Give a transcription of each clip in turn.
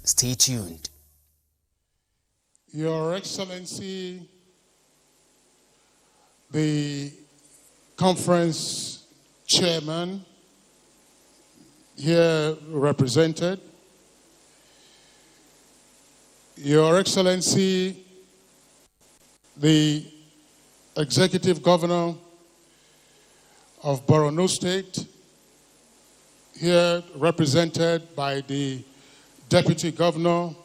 Stay tuned. Your Excellency, the conference chairman here represented, Your Excellency, the Executive Governor of Borno State, here represented by the Deputy Governor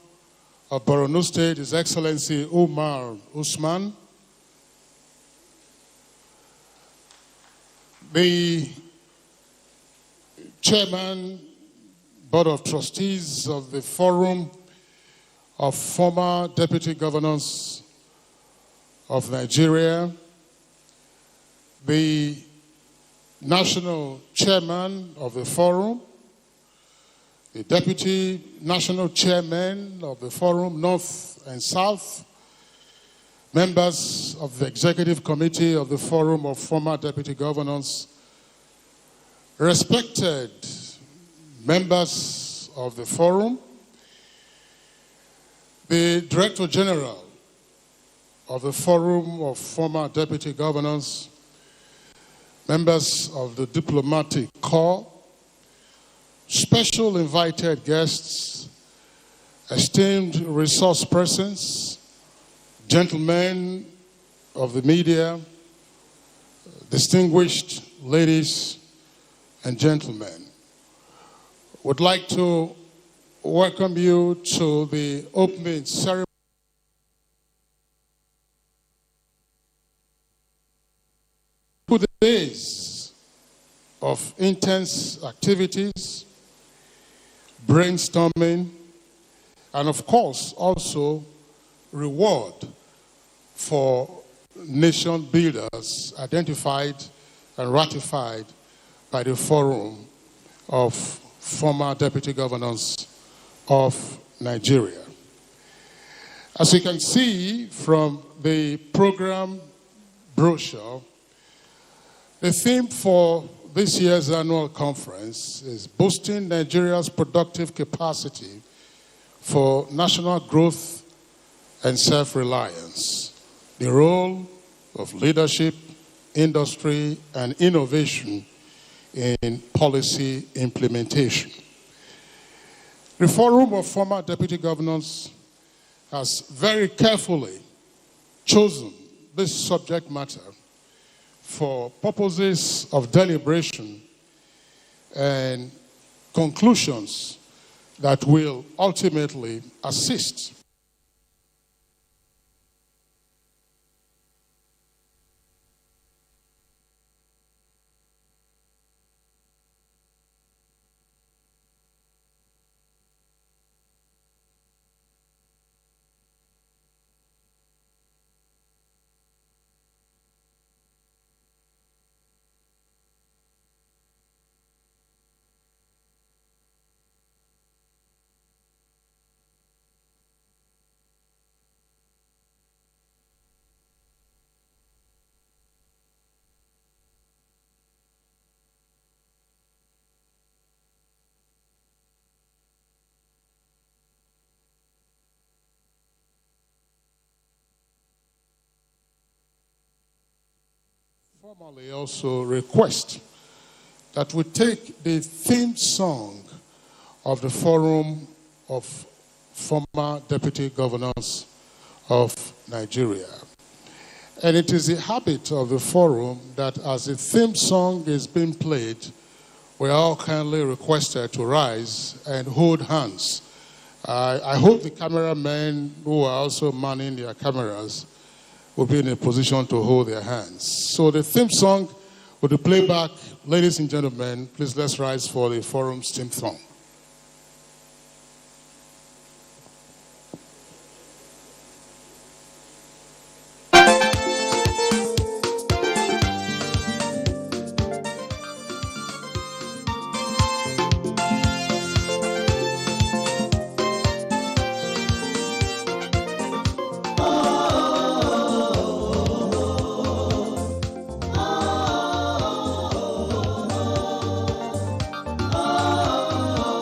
of Borno State, His Excellency Umar Usman, the Chairman, Board of Trustees of the Forum of Former Deputy Governors of Nigeria, the National Chairman of the Forum, the Deputy National Chairman of the Forum, North and South, members of the Executive Committee of the Forum of Former Deputy Governors, respected members of the Forum, the Director General of the Forum of Former Deputy Governors, members of the Diplomatic Corps, special invited guests, esteemed resource persons, gentlemen of the media, distinguished ladies and gentlemen. Would like to welcome you to the opening ceremony. 2 days of intense activities, brainstorming, and of course also reward for nation builders identified and ratified by the Forum of Former Deputy Governors of Nigeria. As you can see from the program brochure, the theme for this year's annual conference is boosting Nigeria's productive capacity for national growth and self-reliance, the role of leadership, industry, and innovation in policy implementation. The Forum of Former Deputy Governors has very carefully chosen this subject matter for purposes of deliberation and conclusions that will ultimately assist formally also request that we take the theme song of the Forum of Former Deputy Governors of Nigeria. And it is the habit of the Forum that as the theme song is being played, we are all kindly requested to rise and hold hands. I hope the cameramen who are also manning their cameras will be in a position to hold their hands. So the theme song will be played back. Ladies and gentlemen, please let's rise for the Forum's theme song. Oh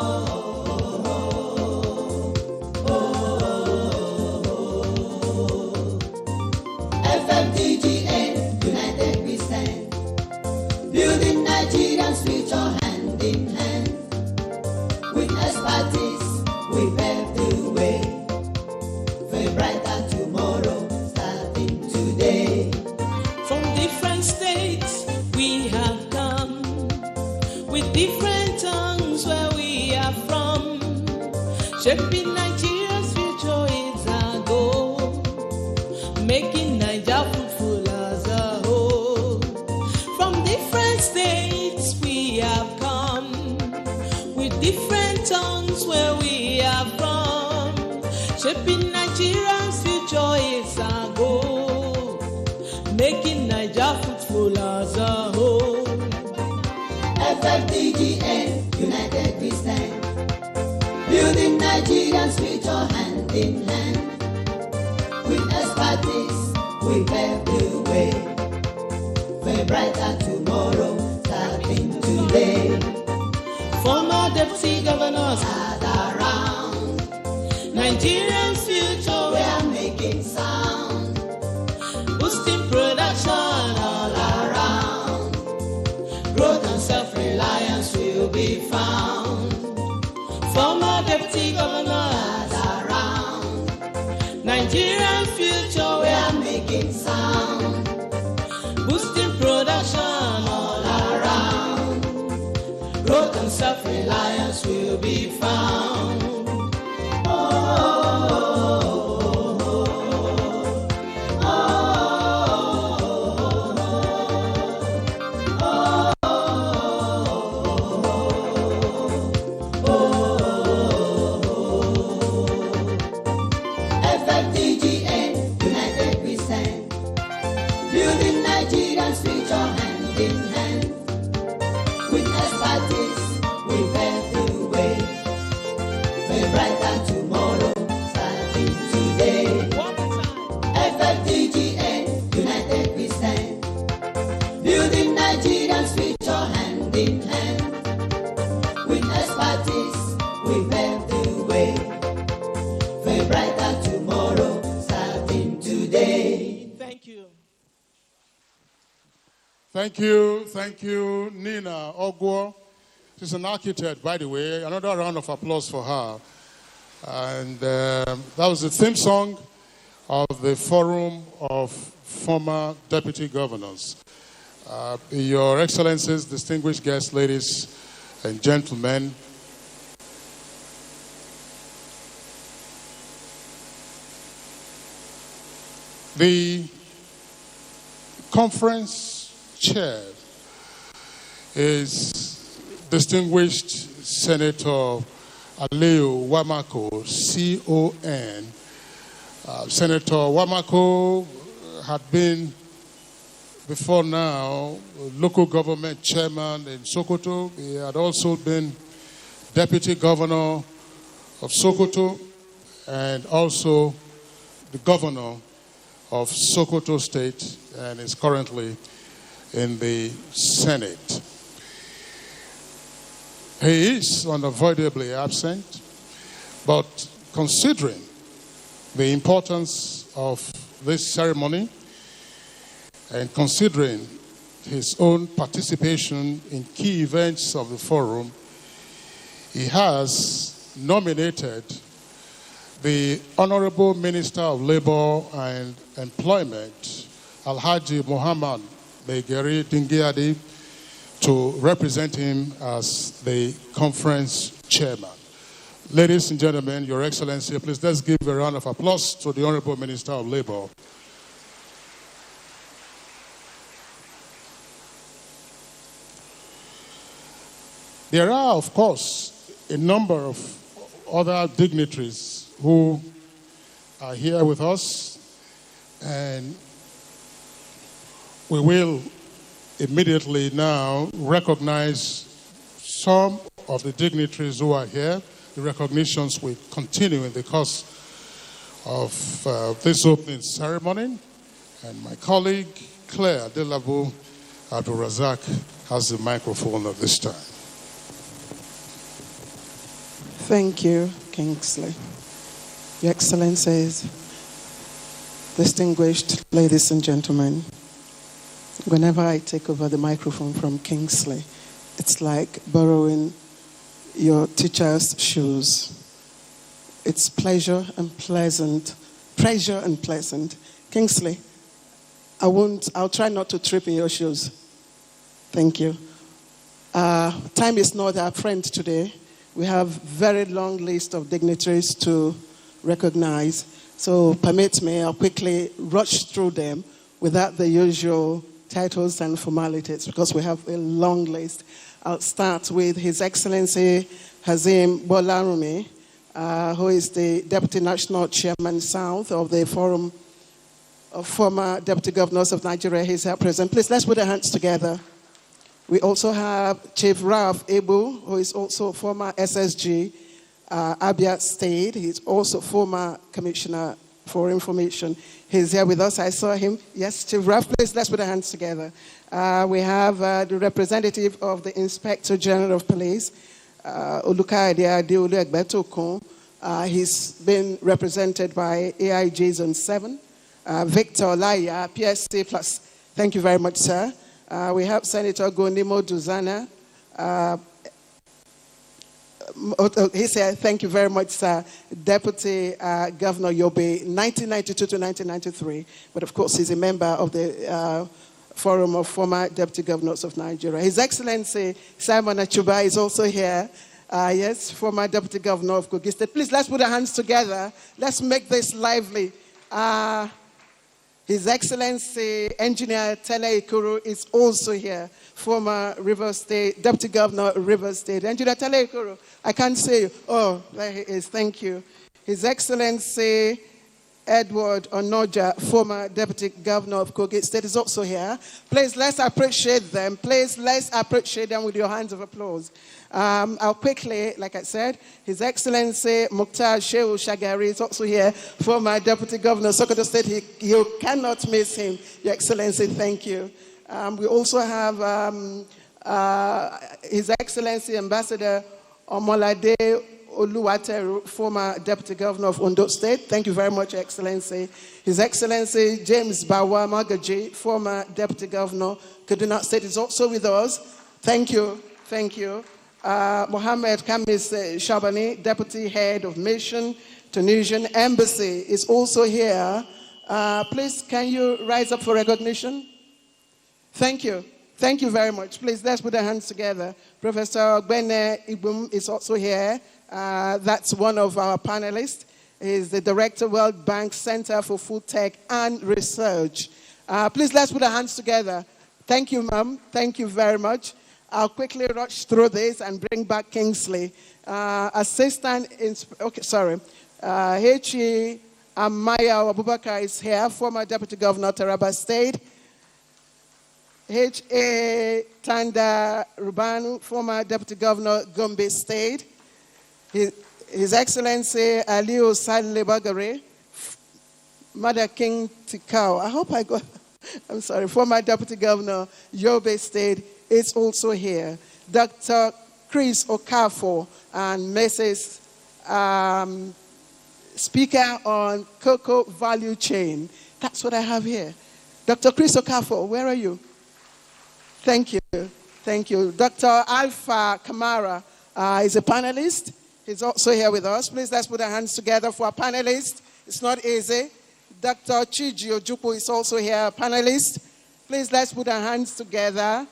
Shaping Nigeria's future is our goal, making Nigeria fruitful as a whole. From different states we have come, with different tongues where we are from. Shaping Nigeria's future is our goal, making Nigeria fruitful as a whole. FFDGN, united we stand, building Nigeria's future hand in hand. With expertise, we pave the way for a brighter tomorrow, starting today. Former deputy governors Gather round, Nigeria's future we are making sound, boosting production all around. Growth and self-reliance will be found. Former deputy governors Gather round, Nigeria's future we are making sound, boosting production all around. Growth and self-reliance will be found. FFDGN, united we stand, building Nigeria's future hand in hand. With expertise, we pave the way for a brighter tomorrow, starting today. FFDGN, united we stand, building Nigeria's future hand in hand. With expertise, we pave the way for a brighter tomorrow, starting today. Thank you. Thank you, Nina Ogwo. She's an architect, by the way. Another round of applause for her. And that was the theme song of the Forum of Former Deputy Governors. Your Excellencies, distinguished guests, ladies and gentlemen, the conference chair is distinguished Senator Aleo Wamako, CON. Senator Wamako had been before now local government chairman in Sokoto. He had also been deputy governor of Sokoto and also the governor of Sokoto State, and is currently in the Senate. He is unavoidably absent, but considering the importance of this ceremony and considering his own participation in key events of the forum, he has nominated the Honorable Minister of Labor and Employment, Alhaji Muhammad Megeri Dingiadi, to represent him as the conference chairman. Ladies and gentlemen, Your Excellency, please let's give a round of applause to the Honorable Minister of Labor. There are, of course, a number of other dignitaries who are here with us, and we will immediately now recognize some of the dignitaries who are here. The recognitions will continue in the course of this opening ceremony, and my colleague Claire Delabu Abdul-Razak has the microphone at this time. Thank you, Kingsley. Your Excellencies, distinguished ladies and gentlemen, whenever I take over the microphone from Kingsley, it's like borrowing your teacher's shoes. It's pleasure and pleasant. Kingsley, I'll try not to trip in your shoes. Thank you. Time is not our friend today. We have very long list of dignitaries to recognize. So permit me, I'll quickly rush through them without the usual titles and formalities because we have a long list. I'll start with His Excellency Hazim Bolarumi, who is the Deputy National Chairman South of the Forum of Former Deputy Governors of Nigeria. He's here present. Please, let's put our hands together. We also have Chief Ralph Ebu, who is also former SSG, Abia State. He's also former Commissioner for Information. He's here with us. I saw him. Yes, Chief Ralph, please, let's put our hands together. We have the representative of the Inspector General of Police, Olukaide Adeolu Egbetokun. He's been represented by AIG Zone 7. Victor Olaya, PSC Plus. Thank you very much, sir. We have Senator Gonimo Duzana. He said, thank you very much, sir. Deputy Governor Yobe, 1992 to 1993. But of course, he's a member of the Forum of Former Deputy Governors of Nigeria. His Excellency Simon Achuba is also here. Yes, former Deputy Governor of Kogi State. Please, let's put our hands together. Let's make this lively. His Excellency Engineer Tele Ikuru is also here, former Rivers State, Deputy Governor of Rivers State. Engineer Tele Ikuru, I can't see you. Oh, there he is, thank you. His Excellency Edward Onoja, former Deputy Governor of Kogi State, is also here. Please, let's appreciate them. Please, let's appreciate them with your hands of applause. I'll quickly, like I said, His Excellency Mukhtar Shehu Shagari is also here, former Deputy Governor of Sokoto State. You cannot miss him, Your Excellency, thank you. We also have His Excellency Ambassador Omolade Oluwateru, former Deputy Governor of Ondo State. Thank you very much, Your Excellency. His Excellency James Bawa Magaji, former Deputy Governor, Kaduna State, is also with us. Thank you, thank you. Mohammed Kamis Shabani, Deputy Head of Mission, Tunisian Embassy, is also here. Please, can you rise up for recognition? Thank you. Thank you very much. Please, let's put our hands together. Professor Bene Ibum is also here. That's one of our panelists. He's the Director, World Bank Center for Food Tech and Research. Please, let's put our hands together. Thank you, ma'am. Thank you very much. I'll quickly rush through this and bring back Kingsley. Assistant, H.E. Amaya Abubakar is here, former Deputy Governor, Taraba State. H.A. Tanda Rubanu, former Deputy Governor, Gombe State. His Excellency Aliu Sadle Bagare, Mother King Tikau. I hope I got, I'm sorry, former Deputy Governor, Yobe State, is also here. Dr. Chris Okafor and Mrs. Speaker on Cocoa Value Chain. That's what I have here. Dr. Chris Okafor, where are you? Thank you. Thank you. Dr. Alpha Kamara is a panelist. He's also here with us. Please, let's put our hands together for our panelist. It's not easy. Dr. Chiji Ojukwu is also here, a panelist. Please, let's put our hands together.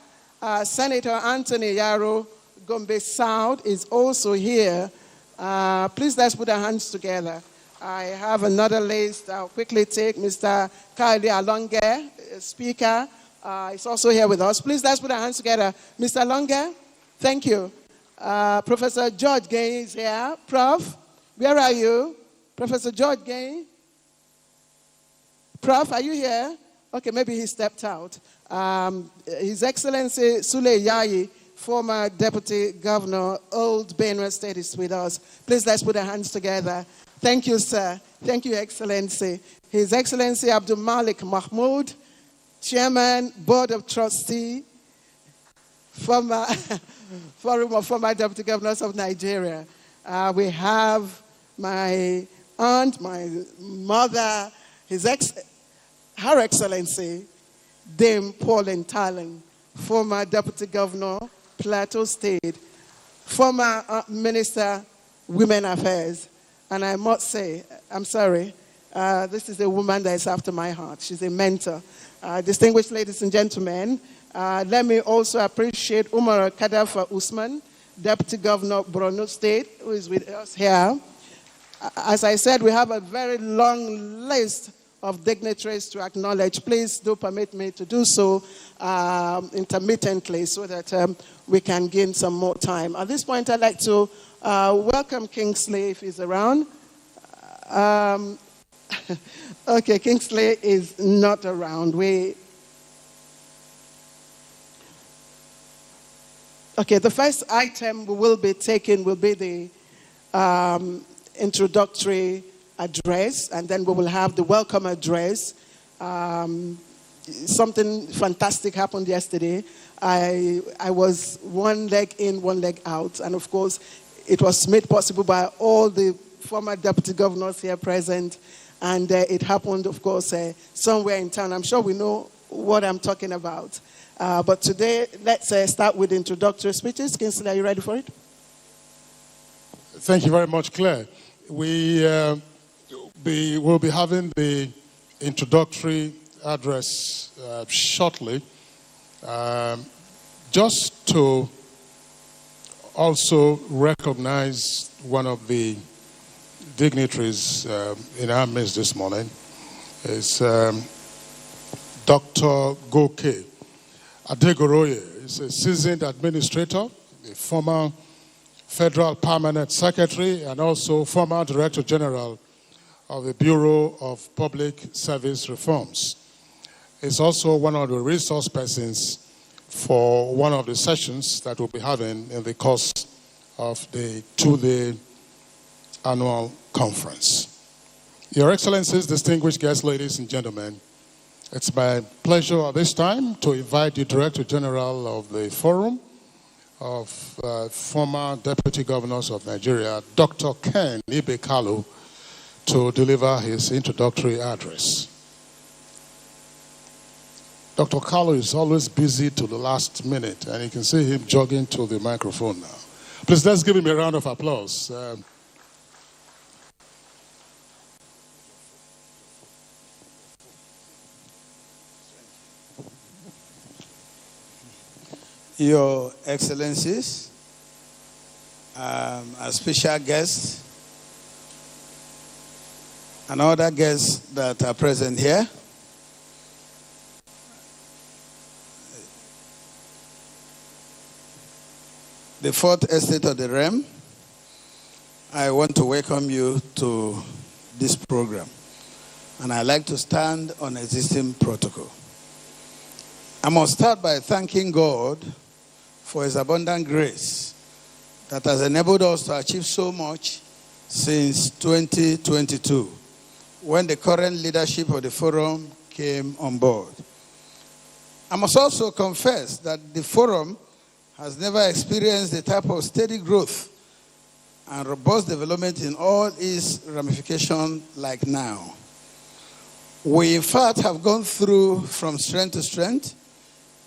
Senator Anthony Yaro, Gombe South, is also here. Please, let's put our hands together. I have another list. I'll quickly take Mr. Kyle Alonge, Speaker. Is also here with us. Please, let's put our hands together. Mr. Alonge, thank you. Professor George Gay is here. Prof, where are you? Professor George Gay? Prof, are you here? Okay, maybe he stepped out. His Excellency Sule Yayi, former Deputy Governor, Old Benue State, is with us. Please, let's put our hands together. Thank you, sir. Thank you, Excellency. His Excellency Abdul Malik Mahmoud, Chairman, Board of Trustee, former Forum of Former Deputy Governors of Nigeria. We have my aunt, my mother, Her Excellency, Dame Pauline Talon, former Deputy Governor, Plateau State, former Minister, Women Affairs. And I must say, I'm sorry, this is a woman that is after my heart. She's a mentor. Distinguished ladies and gentlemen, let me also appreciate Umar Kadafa Usman, Deputy Governor of Borno State, who is with us here. As I said, we have a very long list of dignitaries to acknowledge. Please do permit me to do so intermittently so that we can gain some more time. At this point, I'd like to welcome Kingsley if he's around. Okay, Kingsley is not around. Okay, the first item we will be taking will be the introductory address, and then we will have the welcome address. Something fantastic happened yesterday. I was one leg in, one leg out, and of course, it was made possible by all the former deputy governors here present, and it happened, of course, somewhere in town. I'm sure we know what I'm talking about. But today, let's start with introductory speeches. Kingsley, are you ready for it? Thank you very much, Claire. We will be having the introductory address shortly. Just to also recognize one of the dignitaries in our midst this morning is Dr. Goke Adegoroye. He's a seasoned administrator, a former Federal Permanent Secretary, and also former Director General of the Bureau of Public Service Reforms. He's also one of the resource persons for one of the sessions that we'll be having in the course of the two-day annual conference. Your Excellencies, distinguished guests, ladies and gentlemen, it's my pleasure at this time to invite the Director General of the Forum of former Deputy Governors of Nigeria, Dr. Ken Ibekalu, to deliver his introductory address. Dr. Kalu is always busy to the last minute, and you can see him jogging to the microphone now. Please, let's give him a round of applause. Your Excellencies, a special guest, and other guests that are present here. The fourth estate of the realm, I want to welcome you to this program. And I'd like to stand on existing protocol. I must start by thanking God for his abundant grace that has enabled us to achieve so much since 2022, when the current leadership of the forum came on board. I must also confess that the forum has never experienced the type of steady growth and robust development in all its ramifications like now. We, in fact, have gone through from strength to strength,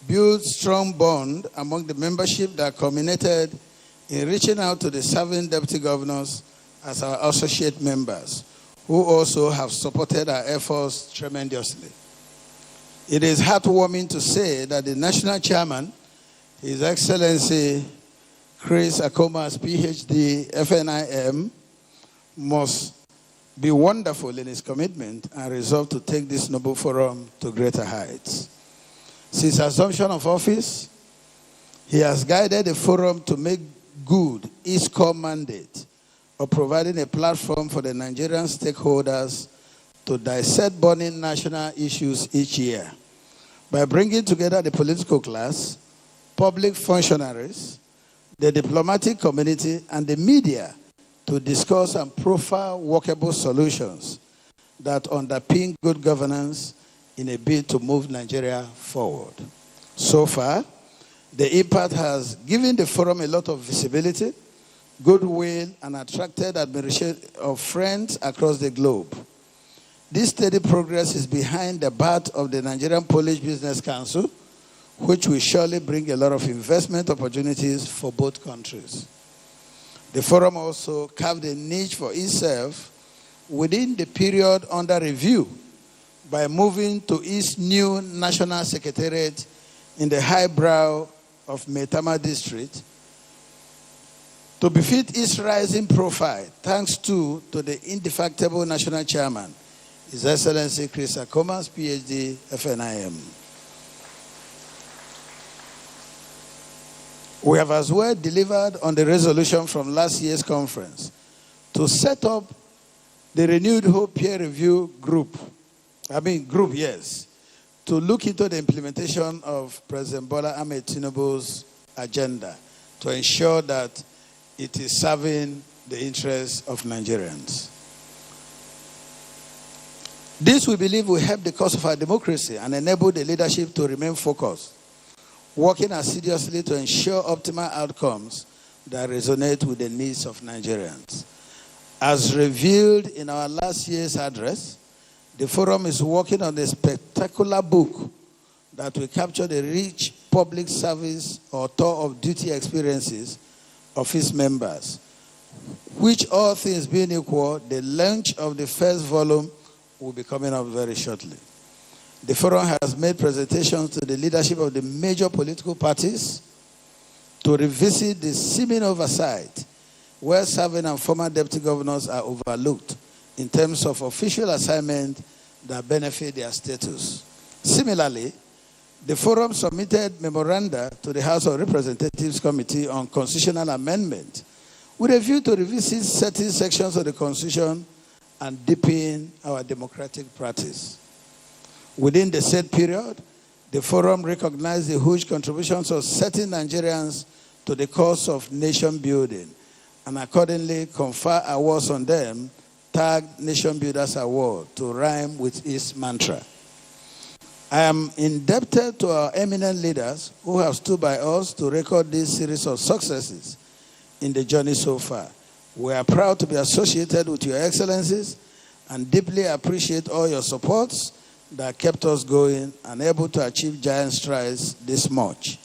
built strong bond among the membership that culminated in reaching out to the serving deputy governors as our associate members, who also have supported our efforts tremendously. It is heartwarming to say that the national chairman, His Excellency Chris Akoma's PhD, FNIM, must be wonderful in his commitment and resolve to take this noble forum to greater heights. Since assumption of office, he has guided the forum to make good its core mandate of providing a platform for the Nigerian stakeholders to dissect burning national issues each year by bringing together the political class, public functionaries, the diplomatic community, and the media to discuss and profile workable solutions that underpin good governance in a bid to move Nigeria forward. So far, the impact has given the forum a lot of visibility, goodwill, and attracted admiration of friends across the globe. This steady progress is behind the bat of the Nigerian Polish Business Council, which will surely bring a lot of investment opportunities for both countries. The forum also carved a niche for itself within the period under review by moving to its new national secretariat in the highbrow of Maitama district, To befit its rising profile, thanks to the indefatigable national chairman, His Excellency Chris Akomas, PhD, FNIM. We have as well delivered on the resolution from last year's conference to set up the Renewed Hope Peer Review Group, to look into the implementation of President Bola Ahmed Tinubu's agenda to ensure that it is serving the interests of Nigerians. This, we believe, will help the cause of our democracy and enable the leadership to remain focused, working assiduously to ensure optimal outcomes that resonate with the needs of Nigerians. As revealed in our last year's address, the forum is working on a spectacular book that will capture the rich public service or tour of duty experiences of its members, which, all things being equal, the launch of the first volume will be coming up very shortly. The forum has made presentations to the leadership of the major political parties to revisit the seeming oversight where serving and former deputy governors are overlooked in terms of official assignment that benefit their status. Similarly, the forum submitted memoranda to the House of Representatives Committee on Constitutional Amendment with a view to revisit certain sections of the Constitution and deepen our democratic practice. Within the said period, the forum recognized the huge contributions of certain Nigerians to the cause of nation building and accordingly confer awards on them, tagged Nation Builders Award to rhyme with its mantra. I am indebted to our eminent leaders who have stood by us to record this series of successes in the journey so far. We are proud to be associated with your excellencies and deeply appreciate all your supports that kept us going and able to achieve giant strides this much.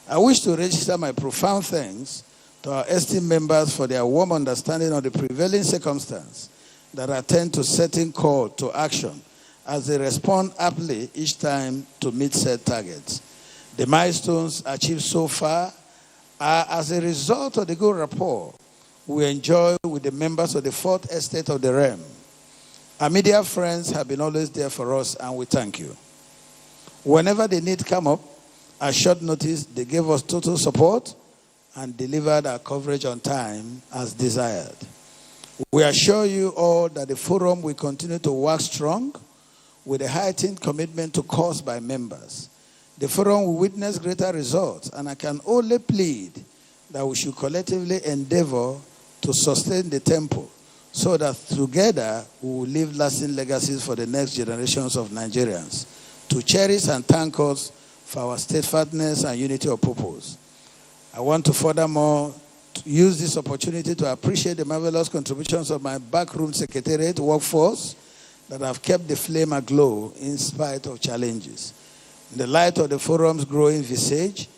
I wish to register my profound thanks to our esteemed members for their warm understanding of the prevailing circumstance that attend to certain call to action as they respond aptly each time to meet set targets. The milestones achieved so far are as a result of the good rapport we enjoy with the members of the Fourth Estate of the Realm. Our media friends have been always there for us, and we thank you. Whenever the need came up, at short notice, they gave us total support and delivered our coverage on time as desired. We assure you all that the forum will continue to work strong with a heightened commitment to cause by members. The forum will witness greater results, and I can only plead that we should collectively endeavor to sustain the tempo so that together we will leave lasting legacies for the next generations of Nigerians to cherish and thank us for our steadfastness and unity of purpose. I want to furthermore use this opportunity to appreciate the marvelous contributions of my backroom secretariat workforce that have kept the flame aglow in spite of challenges. In the light of the forum's growing visage,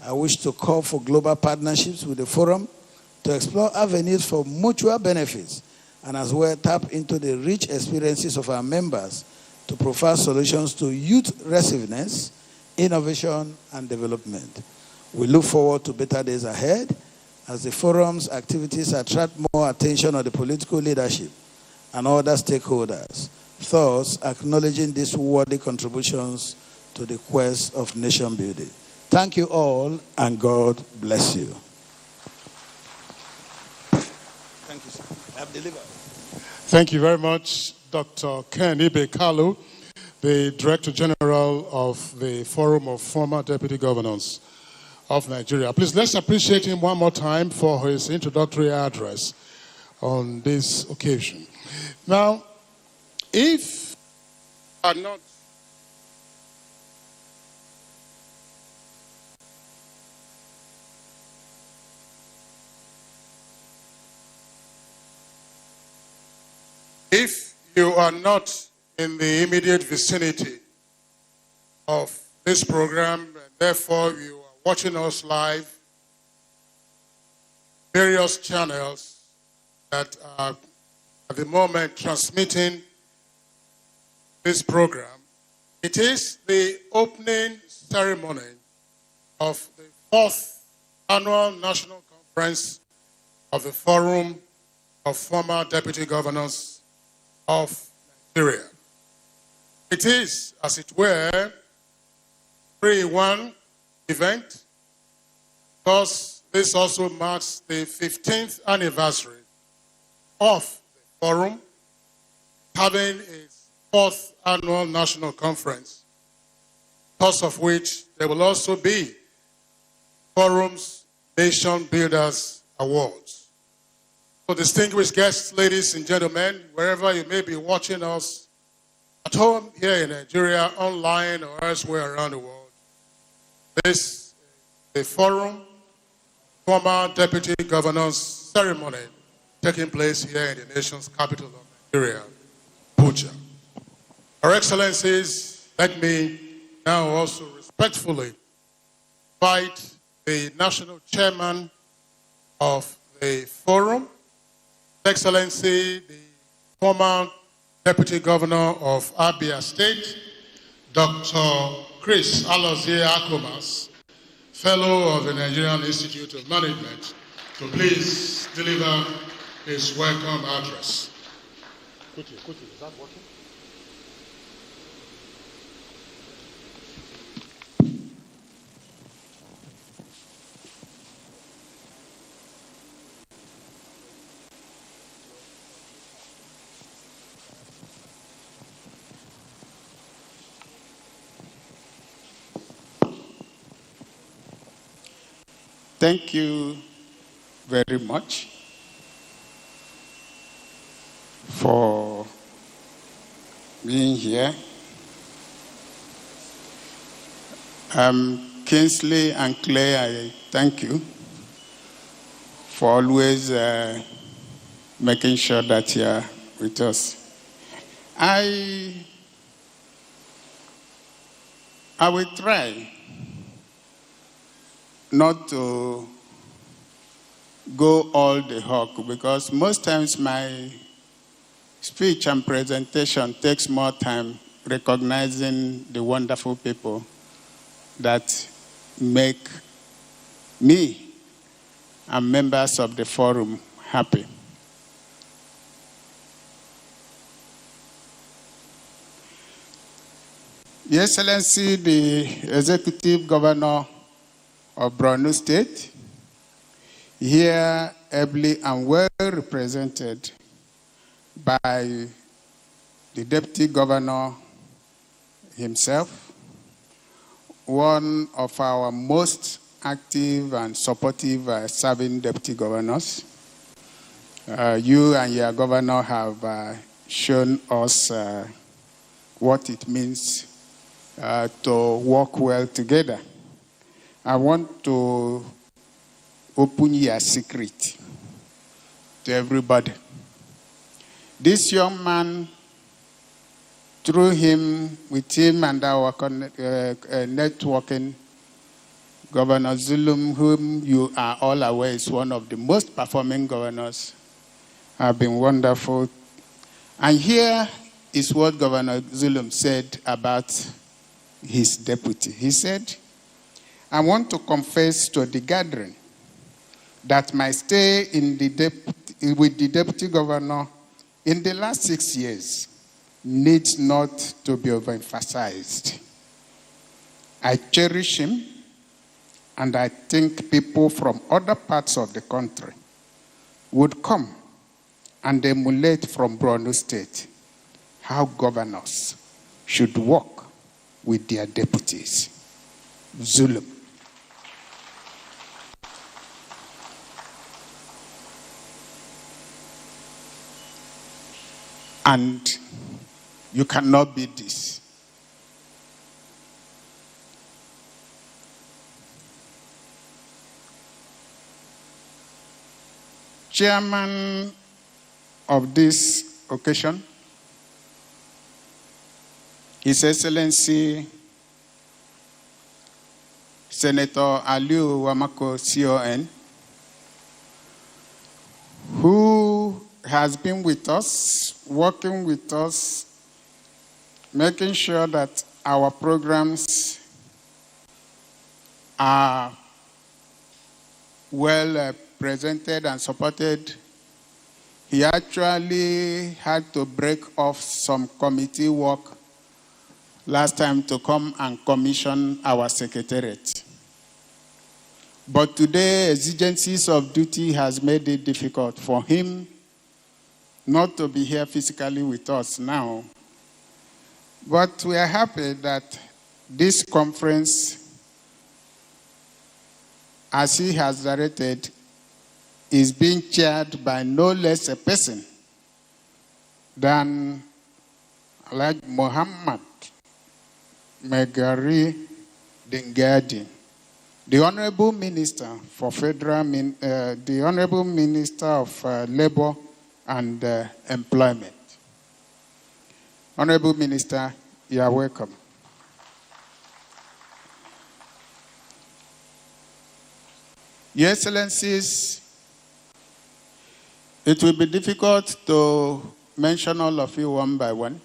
I wish to call for global partnerships with the forum to explore avenues for mutual benefits and as well tap into the rich experiences of our members to provide solutions to youth resilience, innovation, and development. We look forward to better days ahead as the forum's activities attract more attention of the political leadership and other stakeholders, thus acknowledging these worthy contributions to the quest of nation building. Thank you all, and God bless you. Thank you, sir. I have delivered. Thank you very much, Dr. Ken Ibe-Kalu, the Director General of the Forum of Former Deputy Governors of Nigeria. Please, let's appreciate him one more time for his introductory address on this occasion. Now, if you are not in the immediate vicinity of this program, and therefore you are watching us live, various channels that are at the moment transmitting this program, it is the opening ceremony of the 4th Annual National Conference of the Forum of Former Deputy Governors of Nigeria. It is, as it were, 3-in-1 event, because this also marks the 15th anniversary of the Forum having its 4th annual national conference, because of which there will also be Forum's Nation Builders Awards. So distinguished guests, ladies and gentlemen, wherever you may be watching us, at home here in Nigeria, online or elsewhere around the world, this is the Forum Former Deputy Governors ceremony taking place here in the nation's capital of Nigeria, Abuja. Your Excellencies, let me now also respectfully invite the National Chairman of the Forum, His Excellency, the former Deputy Governor of Abia State, Dr. Chris Alozie Akomas, Fellow of the Nigerian Institute of Management, to please deliver his welcome address. Kuti, is that working? Thank you very much for being here. Kingsley and Clay, I thank you for always making sure that you're with us. I will try not to go all the hawk, because most times my speech and presentation takes more time recognizing the wonderful people that make me and members of the forum happy. Your Excellency, the Executive Governor of Borno State, here ably and well represented by the Deputy Governor himself, one of our most active and supportive serving Deputy Governors. You and your Governor have shown us what it means to work well together. I want to open your secret to everybody. This young man, through him, with him and our networking, Governor Zulum, whom you are all aware is one of the most performing governors, have been wonderful. And here is what Governor Zulum said about his deputy. He said, I want to confess to the gathering that my stay with the Deputy Governor in the last 6 years needs not to be overemphasized. I cherish him, and I think people from other parts of the country would come and emulate from Borno State how governors should work with their deputies. Zulum. And you cannot beat this. Chairman of this occasion, His Excellency Senator Aliu Wamako CON, who has been with us, working with us, making sure that our programs are well presented and supported. He actually had to break off some committee work last time to come and commission our secretariat. But today, exigencies of duty has made it difficult for him not to be here physically with us now. But we are happy that this conference, as he has directed, is being chaired by no less a person than like Muhammad Megari Dingadi, the Honorable Minister for the Honorable Minister of Labor and Employment. Honorable Minister, you are welcome. Your Excellencies, it will be difficult to mention all of you one by one,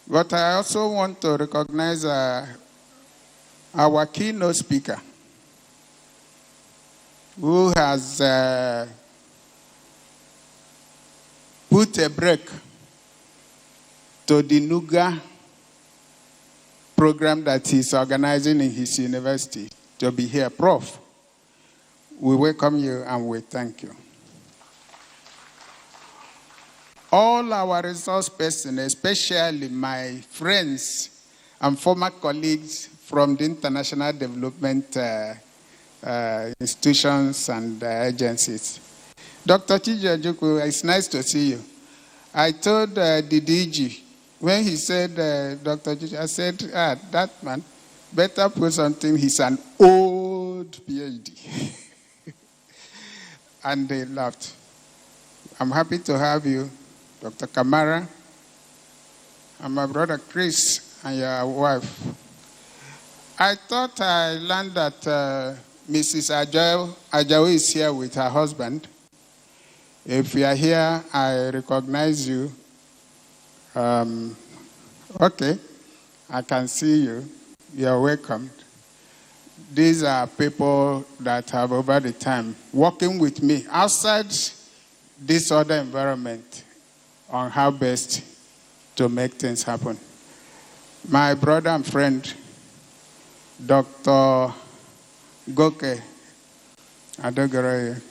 but I also want to recognize our keynote speaker, who has put a break to the NUGA program that he's organizing in his university to be here. Prof, we welcome you and we thank you. All our resource persons, especially my friends and former colleagues from the international development institutions and agencies. Dr. Chijajuku, it's nice to see you. I told the DG, when he said, Dr. Chijajuku, I said, that man, better put something, he's an old PhD. And they laughed. I'm happy to have you, Dr. Kamara, and my brother Chris, and your wife. I thought I learned that Mrs. Ajawi is here with her husband. If you are here, I recognize you. Okay, I can see you. You're welcome. These are people that have over the time working with me outside this other environment on how best to make things happen. My brother and friend, Dr. Goke Adogare,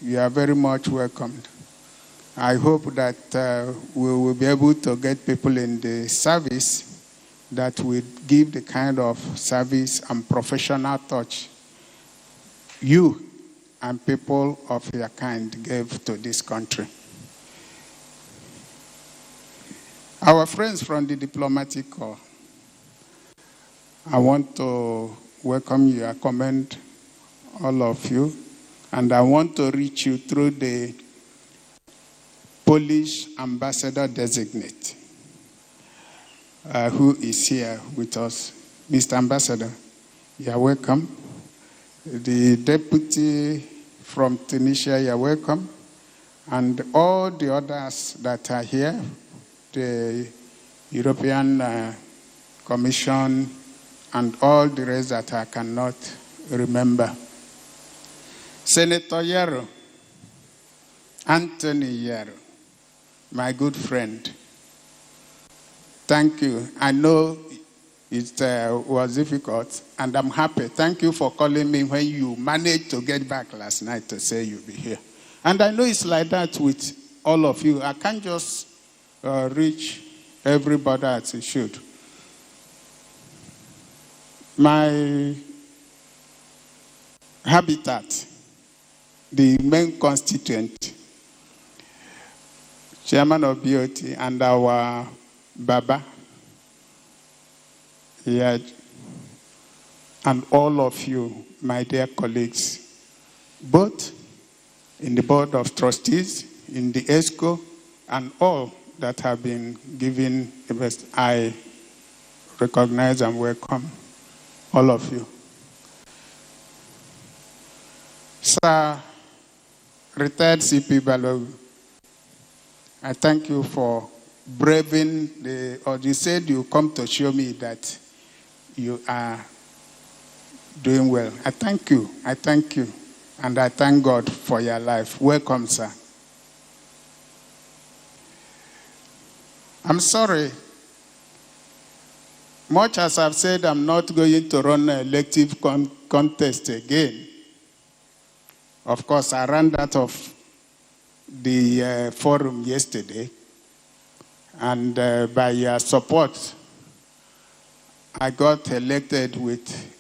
you are very much welcomed. I hope that we will be able to get people in the service that will give the kind of service and professional touch you and people of your kind gave to this country. Our friends from the diplomatic corps, I want to welcome you. I commend all of you. And I want to reach you through the Polish ambassador designate, who is here with us. Mr. Ambassador, you are welcome. The deputy from Tunisia, you are welcome. And all the others that are here, the European Commission, and all the rest that I cannot remember. Senator Yaro, Anthony Yaro, my good friend, thank you. I know it was difficult, and I'm happy. Thank you for calling me when you managed to get back last night to say you'll be here. And I know it's like that with all of you. I can't just reach everybody as it should. My habitat, the main constituent, chairman of BOT, and our Baba, yeah, and all of you, my dear colleagues, both in the Board of Trustees, in the ESCO, and all that have been given the best, I recognize and welcome all of you. Sir, retired CP Balogu, I thank you for braving or you said you come to show me that you are doing well. I thank you. And I thank God for your life. Welcome, sir. I'm sorry. Much as I've said, I'm not going to run an elective contest again. Of course, I ran that of the forum yesterday. And by your support, I got elected with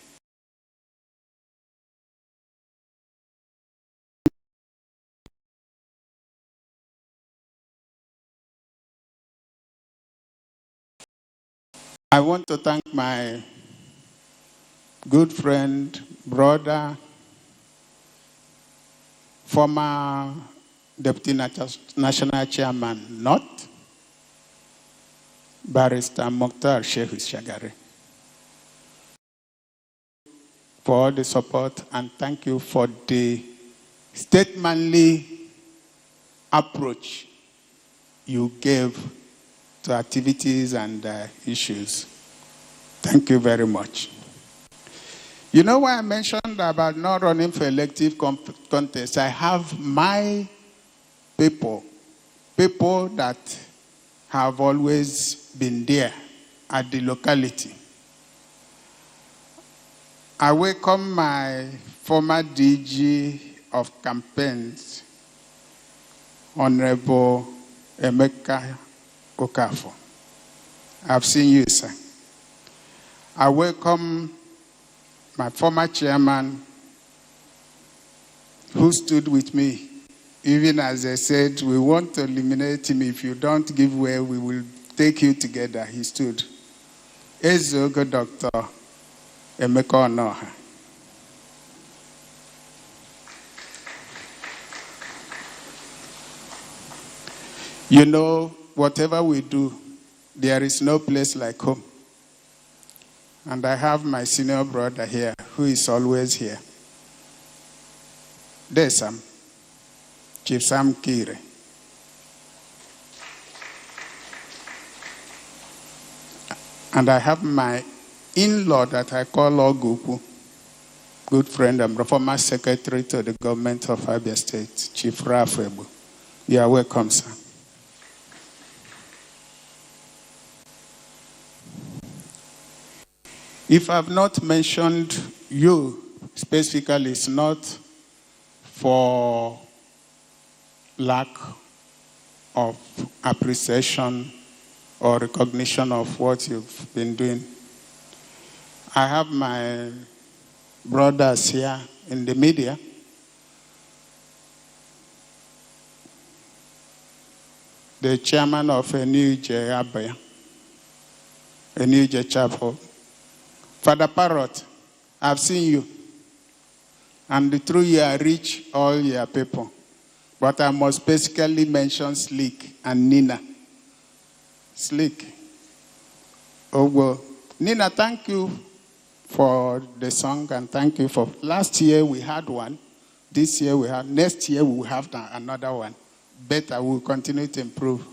I want to thank my good friend, brother, former Deputy National Chairman, North, Barrister Mokhtar Sheikh Shagari, for all the support, and thank you for the statesmanly approach you gave to activities and issues. Thank you very much. You know why I mentioned about not running for elective contest? I have my people that have always been there at the locality. I welcome my former DG of campaigns, Honorable Emeka Okafor. I've seen you, sir. I welcome my former chairman who stood with me, even as I said, we want to eliminate him. If you don't give way, we will take you together. He stood. Ezogo Dr. Emeka Onoha. You know, whatever we do, there is no place like home. And I have my senior brother here, who is always here. There's Sam, Chief Sam Kire. And I have my in-law that I call Oguku, good friend and former secretary to the government of Abia State, Chief Rafebu. You are welcome, sir. If I've not mentioned you specifically, it's not for lack of appreciation or recognition of what you've been doing. I have my brothers here in the media. The chairman of a New Abaya, a New Chapel. Father Parrot, I've seen you. And through you, I reach all your people. But I must basically mention Slick and Nina. Slick. Oh, well. Nina, thank you for the song, and thank you for... Last year, we had one. This year, we have... Next year, we will have another one. Better, we'll continue to improve.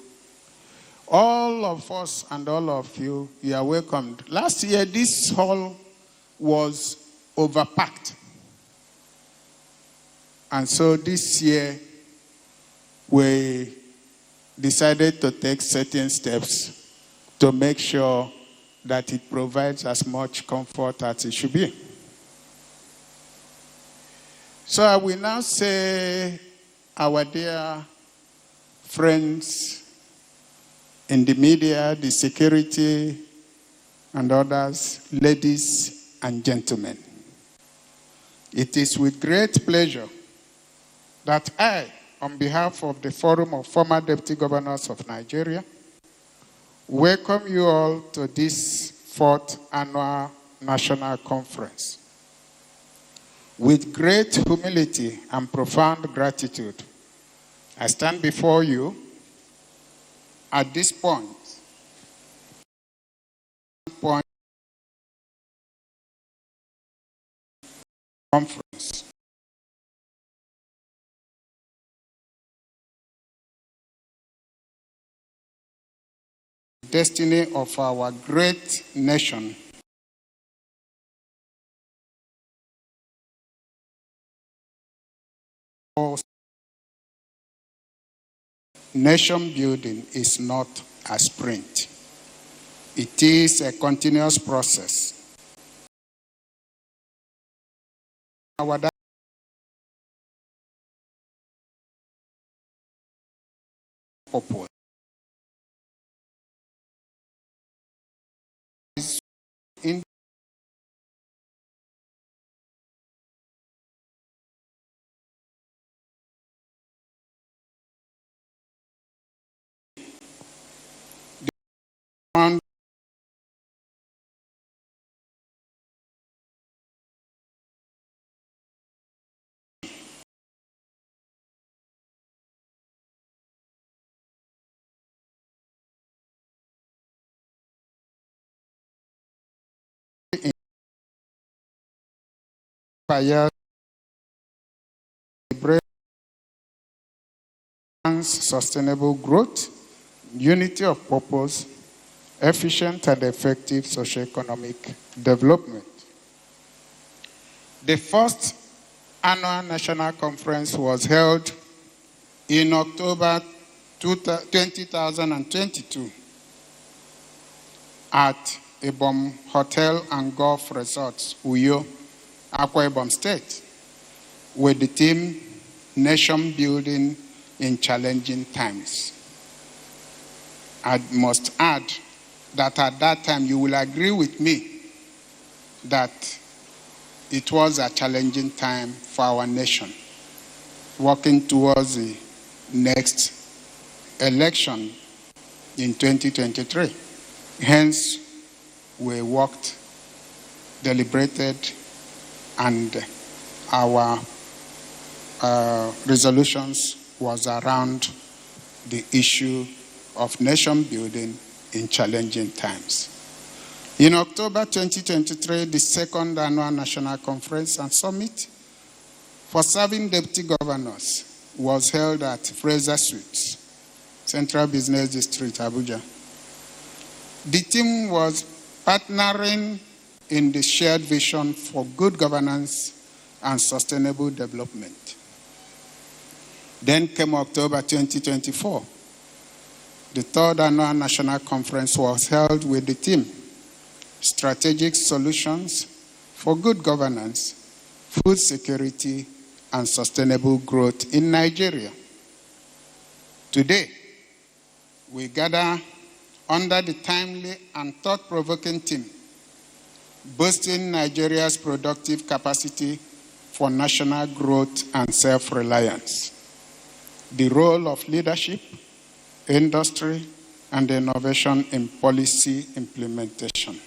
All of us and all of you, you are welcomed. Last year, this hall was overpacked. And so this year, we decided to take certain steps to make sure that it provides as much comfort as it should be. So I will now say, our dear friends in the media, the security, and others, ladies and gentlemen, it is with great pleasure that I, on behalf of the Forum of Former Deputy Governors of Nigeria, welcome you all to this 4th Annual National Conference. With great humility and profound gratitude, I stand before you at this point conference. Destiny of our great nation Nation building is not a sprint. It is a continuous process. Our purpose in the empire sustainable growth, unity of purpose, efficient and effective socioeconomic development. The first annual national conference was held in October 2022 at Ibom Hotel and Golf Resorts, Uyo, Akwa Ibom State, with the theme Nation Building in Challenging Times. I must add that at that time you will agree with me that it was a challenging time for our nation, working towards the next election in 2023. Hence, we worked, deliberated, and our resolutions was around the issue of nation building in challenging times. In October 2023, the second annual National Conference and Summit for serving deputy governors was held at Fraser Suites, Central Business District, Abuja. The theme was partnering in the shared vision for good governance and sustainable development. Then came October 2024. The third annual National Conference was held with the theme Strategic Solutions for Good Governance, Food Security, and Sustainable Growth in Nigeria. Today, we gather under the timely and thought-provoking theme, Boosting Nigeria's Productive Capacity for National Growth and Self-Reliance. The role of leadership, industry, and innovation in policy implementation.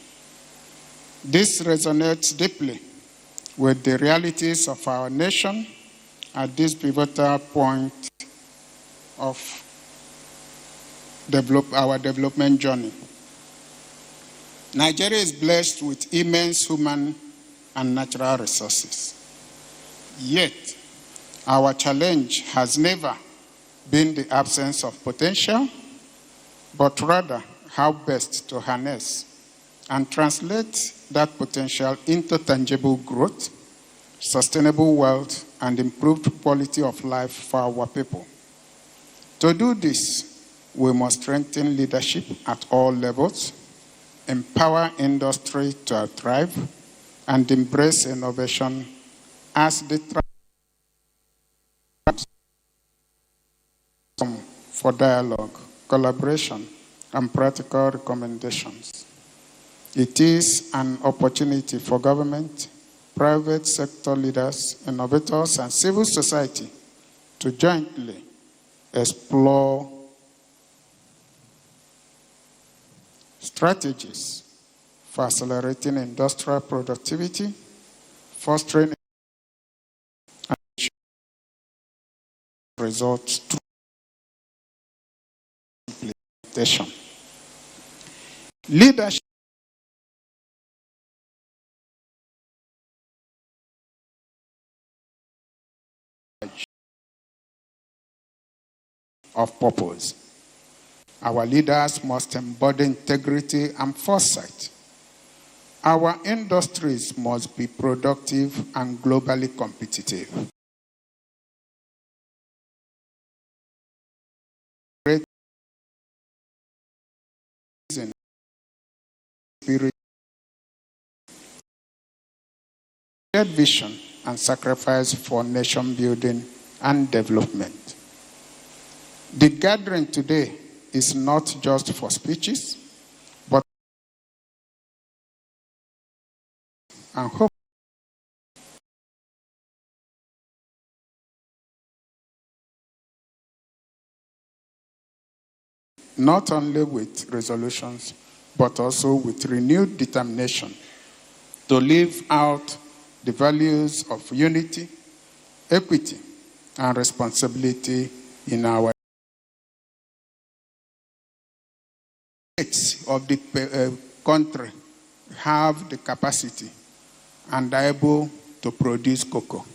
This resonates deeply with the realities of our nation at this pivotal point of our development journey. Nigeria is blessed with immense human and natural resources. Yet, our challenge has never been the absence of potential, but rather how best to harness and translate that potential into tangible growth, sustainable wealth, and improved quality of life for our people. To do this, we must strengthen leadership at all levels, empower industry to thrive, and embrace innovation as the for dialogue, collaboration, and practical recommendations. It is an opportunity for government, private sector leaders, innovators, and civil society to jointly explore strategies for accelerating industrial productivity, fostering results through implementation. Leadership of purpose. Our leaders must embody integrity and foresight. Our industries must be productive and globally competitive. spirit, shared vision, and sacrifice for nation building and development. The gathering today is not just for speeches, but and hope. Not only with resolutions, but also with renewed determination to live out the values of unity, equity, and responsibility in our states of the country have the capacity and are able to produce cocoa,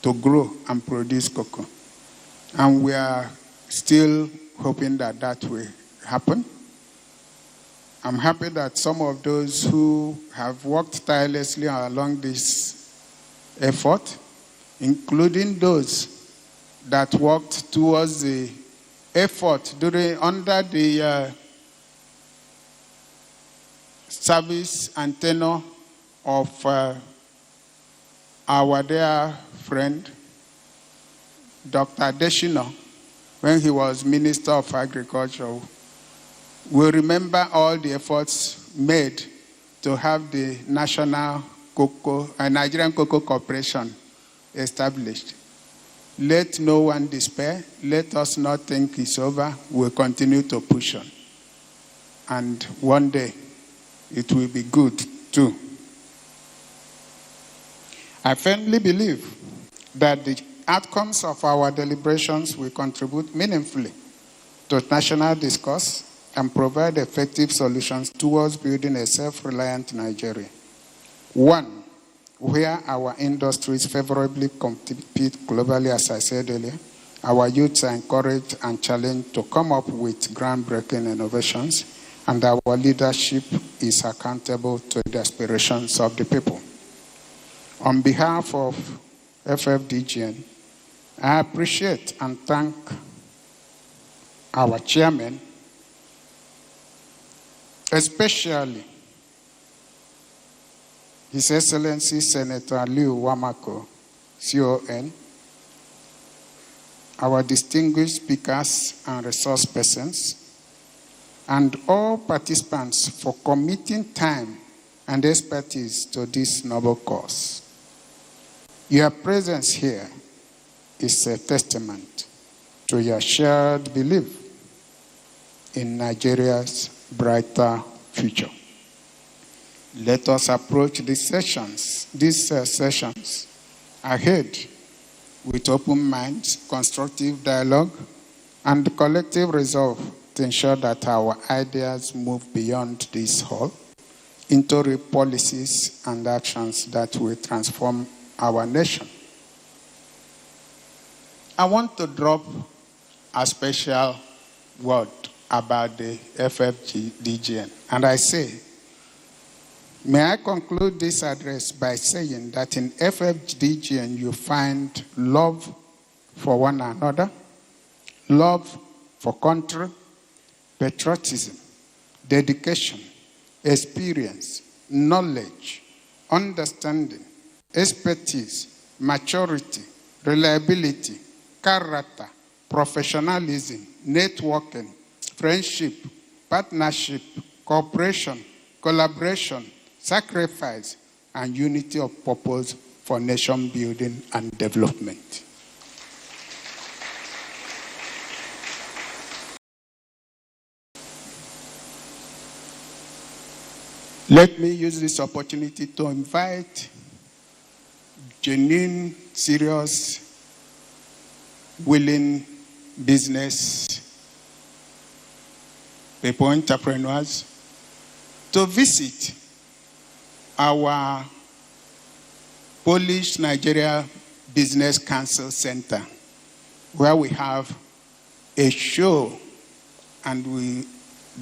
to grow and produce cocoa. And we are still hoping that that will happen. I'm happy that some of those who have worked tirelessly along this effort, including those that worked towards the effort under the service and tenure of our dear friend, Dr. Adeshina, when he was Minister of Agriculture. We remember all the efforts made to have the National Nigerian Cocoa Corporation established. Let no one despair. Let us not think it's over. We'll continue to push on. And one day, it will be good too. I firmly believe that the outcomes of our deliberations will contribute meaningfully to national discourse and provide effective solutions towards building a self-reliant Nigeria. One, where our industries favorably compete globally, as I said earlier, our youths are encouraged and challenged to come up with groundbreaking innovations, and our leadership is accountable to the aspirations of the people. On behalf of FFDGN, I appreciate and thank our chairman, especially His Excellency Senator Aliu Wamako, CON, our distinguished speakers and resource persons, and all participants for committing time and expertise to this noble cause. Your presence here is a testament to your shared belief in Nigeria's brighter future. Let us approach these sessions ahead with open minds, constructive dialogue, and collective resolve to ensure that our ideas move beyond this hall into real policies and actions that will transform our nation. I want to drop a special word about the FFDGN. And I say, may I conclude this address by saying that in FFDGN you find love for one another, love for country, patriotism, dedication, experience, knowledge, understanding, expertise, maturity, reliability, character, professionalism, networking, friendship, partnership, cooperation, collaboration, sacrifice, and unity of purpose for nation building and development. Let me use this opportunity to invite genuine, serious, willing business people, entrepreneurs, to visit our Polish Nigeria Business Council Center, where we have a show and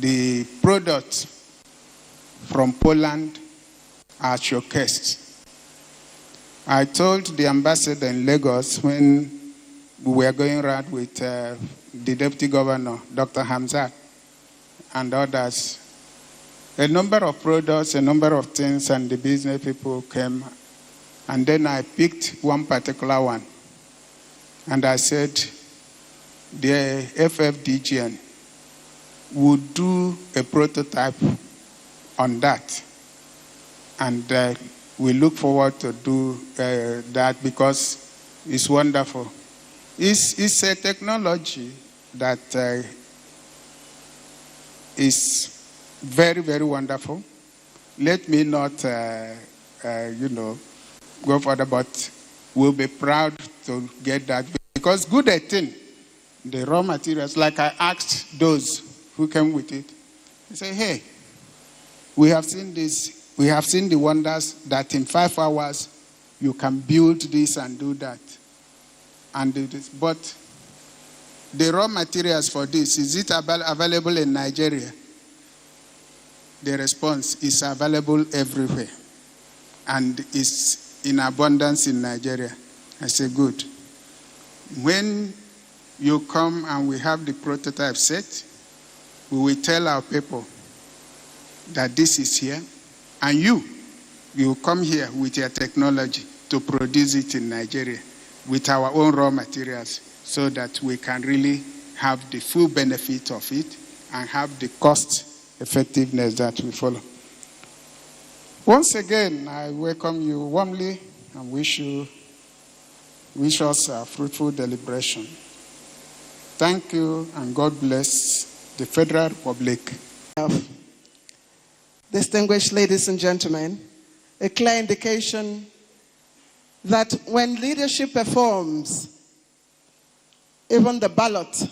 the products from Poland are showcased. I told the ambassador in Lagos when we were going around with the deputy governor, Dr. Hamzat, and others, a number of products, a number of things, and the business people came. And then I picked one particular one. And I said, the FFDGN would do a prototype on that. And we look forward to do that because it's wonderful. It's a technology that is very, very wonderful. Let me not, go further, but we'll be proud to get that. Because good a thing, the raw materials, like I asked those who came with it, I say, hey, we have seen this. We have seen the wonders that in 5 hours you can build this and do that. And do this. But the raw materials for this, is it available in Nigeria? The response is available everywhere. And is in abundance in Nigeria. I say, good. When you come and we have the prototype set, we will tell our people that this is here. And you come here with your technology to produce it in Nigeria with our own raw materials so that we can really have the full benefit of it and have the cost effectiveness that we follow. Once again, I welcome you warmly and wish us a fruitful deliberation. Thank you and God bless the Federal Republic. Distinguished ladies and gentlemen, a clear indication that when leadership performs, even the ballot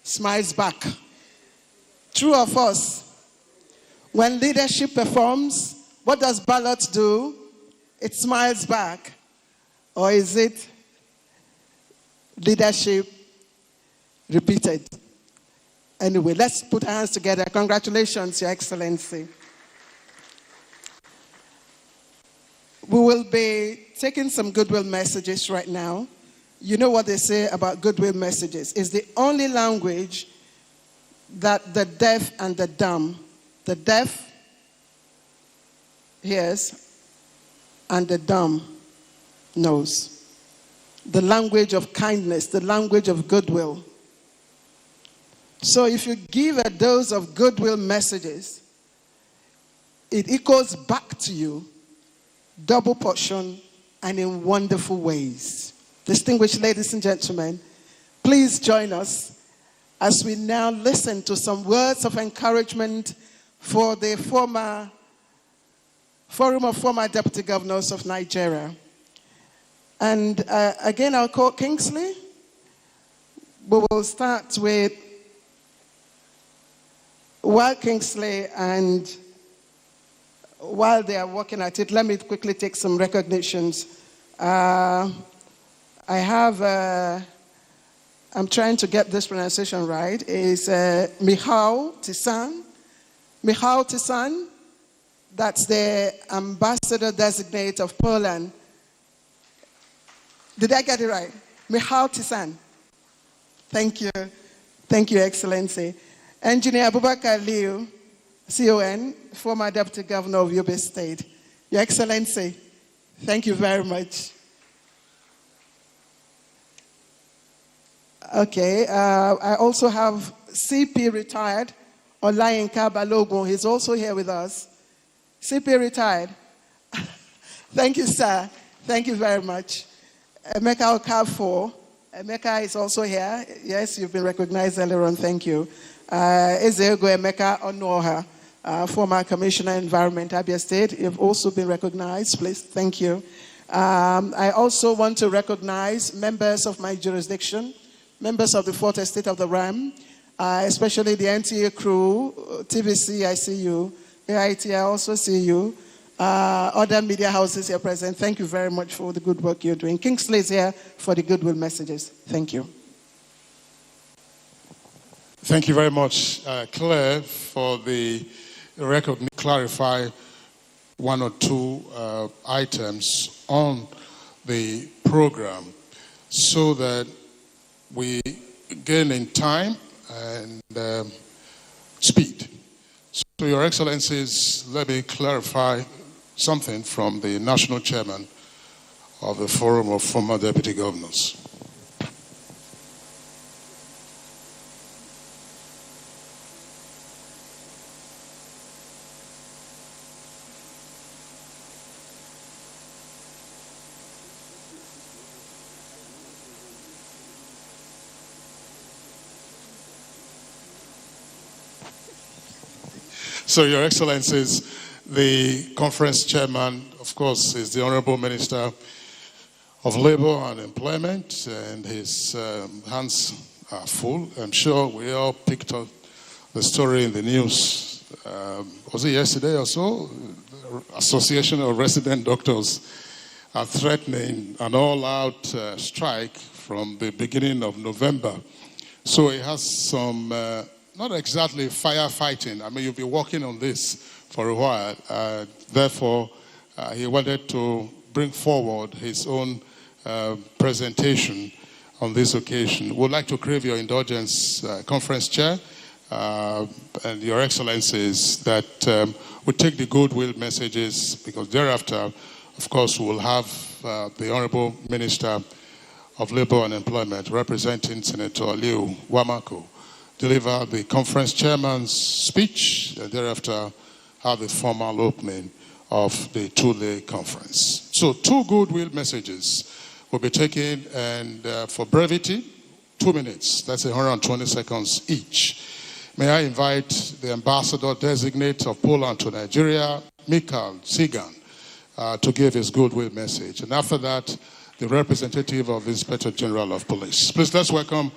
smiles back. True of us, when leadership performs, what does ballot do? It smiles back. Or is it leadership repeated? Anyway, let's put our hands together. Congratulations, Your Excellency. We will be taking some goodwill messages right now. You know what they say about goodwill messages. It's the only language that the deaf and the dumb, the deaf hears and the dumb knows. The language of kindness, the language of goodwill. So if you give a dose of goodwill messages, it echoes back to you, double portion, and in wonderful ways. Distinguished ladies and gentlemen, please join us as we now listen to some words of encouragement for the Forum of Former Deputy Governors of Nigeria. And again, I'll call Kingsley. We will start with while Kingsley and while they are working at it, let me quickly take some recognitions. I have, I'm trying to get this pronunciation right, is Michał Tisan. Michał Tisan, that's the ambassador designate of Poland. Did I get it right? Michał Tisan. Thank you. Thank you, Excellency. Engineer Abubakar Liu, CON, former Deputy Governor of Yobe State. Your Excellency, thank you very much. Okay, I also have CP retired, Olayinka Balogun. He's also here with us. CP retired. Thank you, sir. Thank you very much. Emeka Okafor. Emeka is also here. Yes, you've been recognized earlier on. Thank you. Ezeogo Emeka Onuoha, former Commissioner Environment, Abia State. You've also been recognized. Please, thank you. I also want to recognize members of my jurisdiction, members of the Fourth Estate of the RAM, especially the NTA crew, TVC, I see you. AIT, I also see you. Other media houses here present, thank you very much for the good work you're doing. Kingsley is here for the goodwill messages. Thank you. Thank you very much, Claire, for the record. Clarify one or two items on the program so that we gain in time and speed. To Your Excellencies, let me clarify something from the National Chairman of the Forum of Former Deputy Governors. So, Your Excellencies, the conference chairman, of course, is the Honorable Minister of Labor and Employment, and his hands are full. I'm sure we all picked up the story in the news. Was it yesterday or so? The Association of Resident Doctors are threatening an all-out strike from the beginning of November. So it has some, not exactly firefighting. I mean, you'll be working on this for a while. Therefore, he wanted to bring forward his own presentation on this occasion. We'd like to crave your indulgence, Conference Chair, and Your Excellencies, that we take the goodwill messages, because thereafter, of course, we'll have the Honorable Minister of Labor and Employment, representing Senator Liu Wamako, deliver the conference chairman's speech, and thereafter have the formal opening of the two-day conference. So 2 goodwill messages will be taken, and for brevity, 2 minutes. That's 120 seconds each. May I invite the Ambassador Designate of Poland to Nigeria, Michal Sigan, to give his goodwill message. And after that, the representative of the Inspector General of Police. Please, let's welcome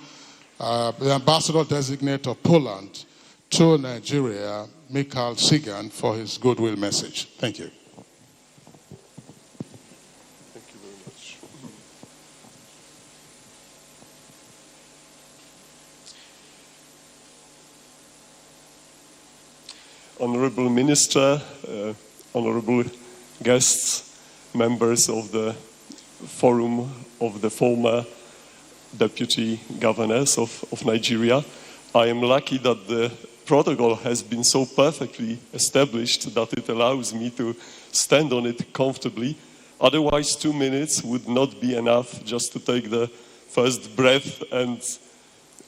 the Ambassador Designate of Poland to Nigeria, Michal Sigan, for his goodwill message. Thank you. Thank you very much. Honorable Minister, honorable guests, members of the Forum of the Former Deputy Governors of Nigeria. I am lucky that the protocol has been so perfectly established that it allows me to stand on it comfortably. Otherwise, 2 minutes would not be enough just to take the first breath and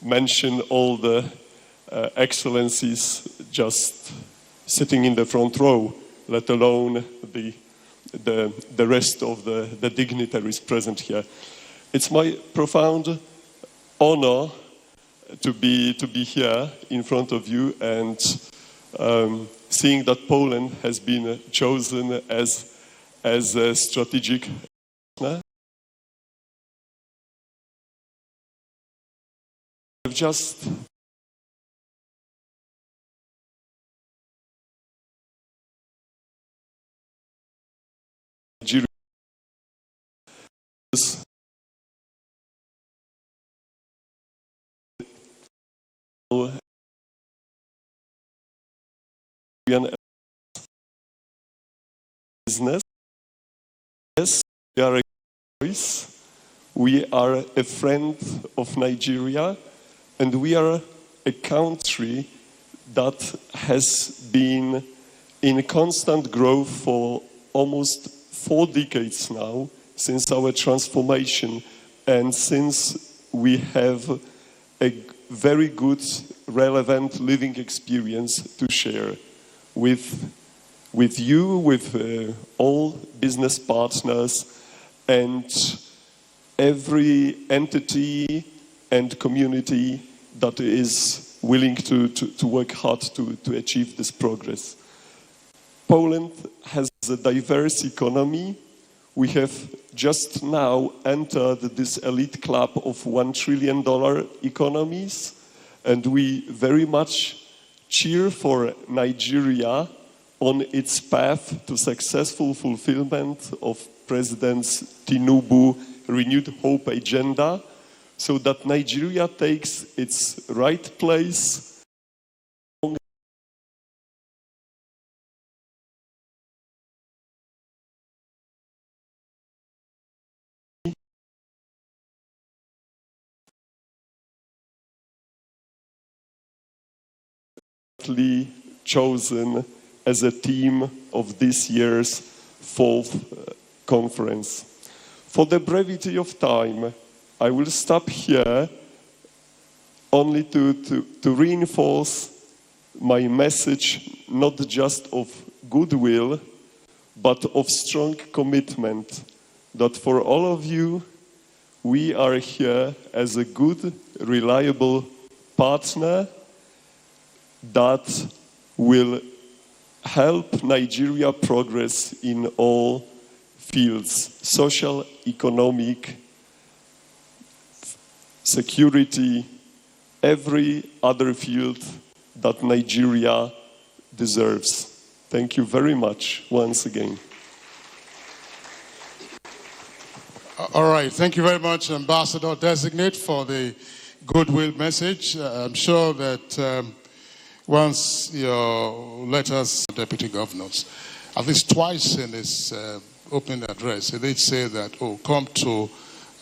mention all the excellencies just sitting in the front row, let alone the rest of the dignitaries present here. It's my profound honor to be here in front of you, and seeing that Poland has been chosen as a strategic partner. I've just business. Yes, we are a voice. We are a friend of Nigeria, and we are a country that has been in constant growth for almost 4 decades now, since our transformation, and since we have a very good, relevant living experience to share with you, with all business partners, and every entity and community that is willing to work hard to achieve this progress. Poland has a diverse economy. We have just now entered this elite club of $1 trillion economies, and we very much cheer for Nigeria on its path to successful fulfillment of President Tinubu's renewed hope agenda, so that Nigeria takes its right place chosen as a theme of this year's fourth conference. For the brevity of time, I will stop here only to reinforce my message, not just of goodwill, but of strong commitment that for all of you, we are here as a good, reliable partner that will help Nigeria progress in all fields: social, economic, security, every other field that Nigeria deserves. Thank you very much once again. All right, thank you very much, Ambassador Designate, for the goodwill message. I'm sure that once your letters, Deputy Governors, at least twice in his opening address, he did say that, oh, come to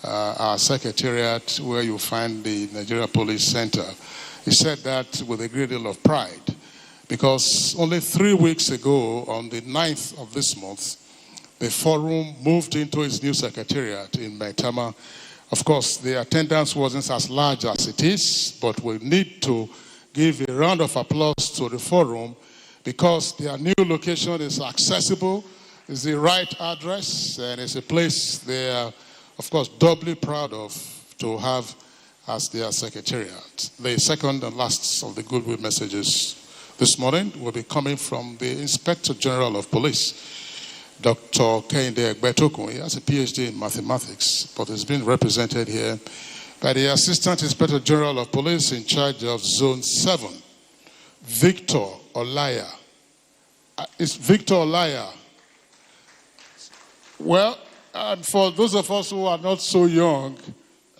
our secretariat where you find the Nigeria Police Center. He said that with a great deal of pride, because only 3 weeks ago, on the 9th of this month, the forum moved into its new secretariat in Maitama. Of course, the attendance wasn't as large as it is, but we need to give a round of applause to the forum because their new location is accessible, is the right address, and it's a place they are, of course, doubly proud of to have as their secretariat. The second and last of the goodwill messages this morning will be coming from the Inspector General of Police, Dr. Kehinde Egbetokun. He has a PhD in mathematics, but has been represented here by the Assistant Inspector General of Police in charge of Zone 7, Victor Olaya. It's Victor Olaya. Well, and for those of us who are not so young,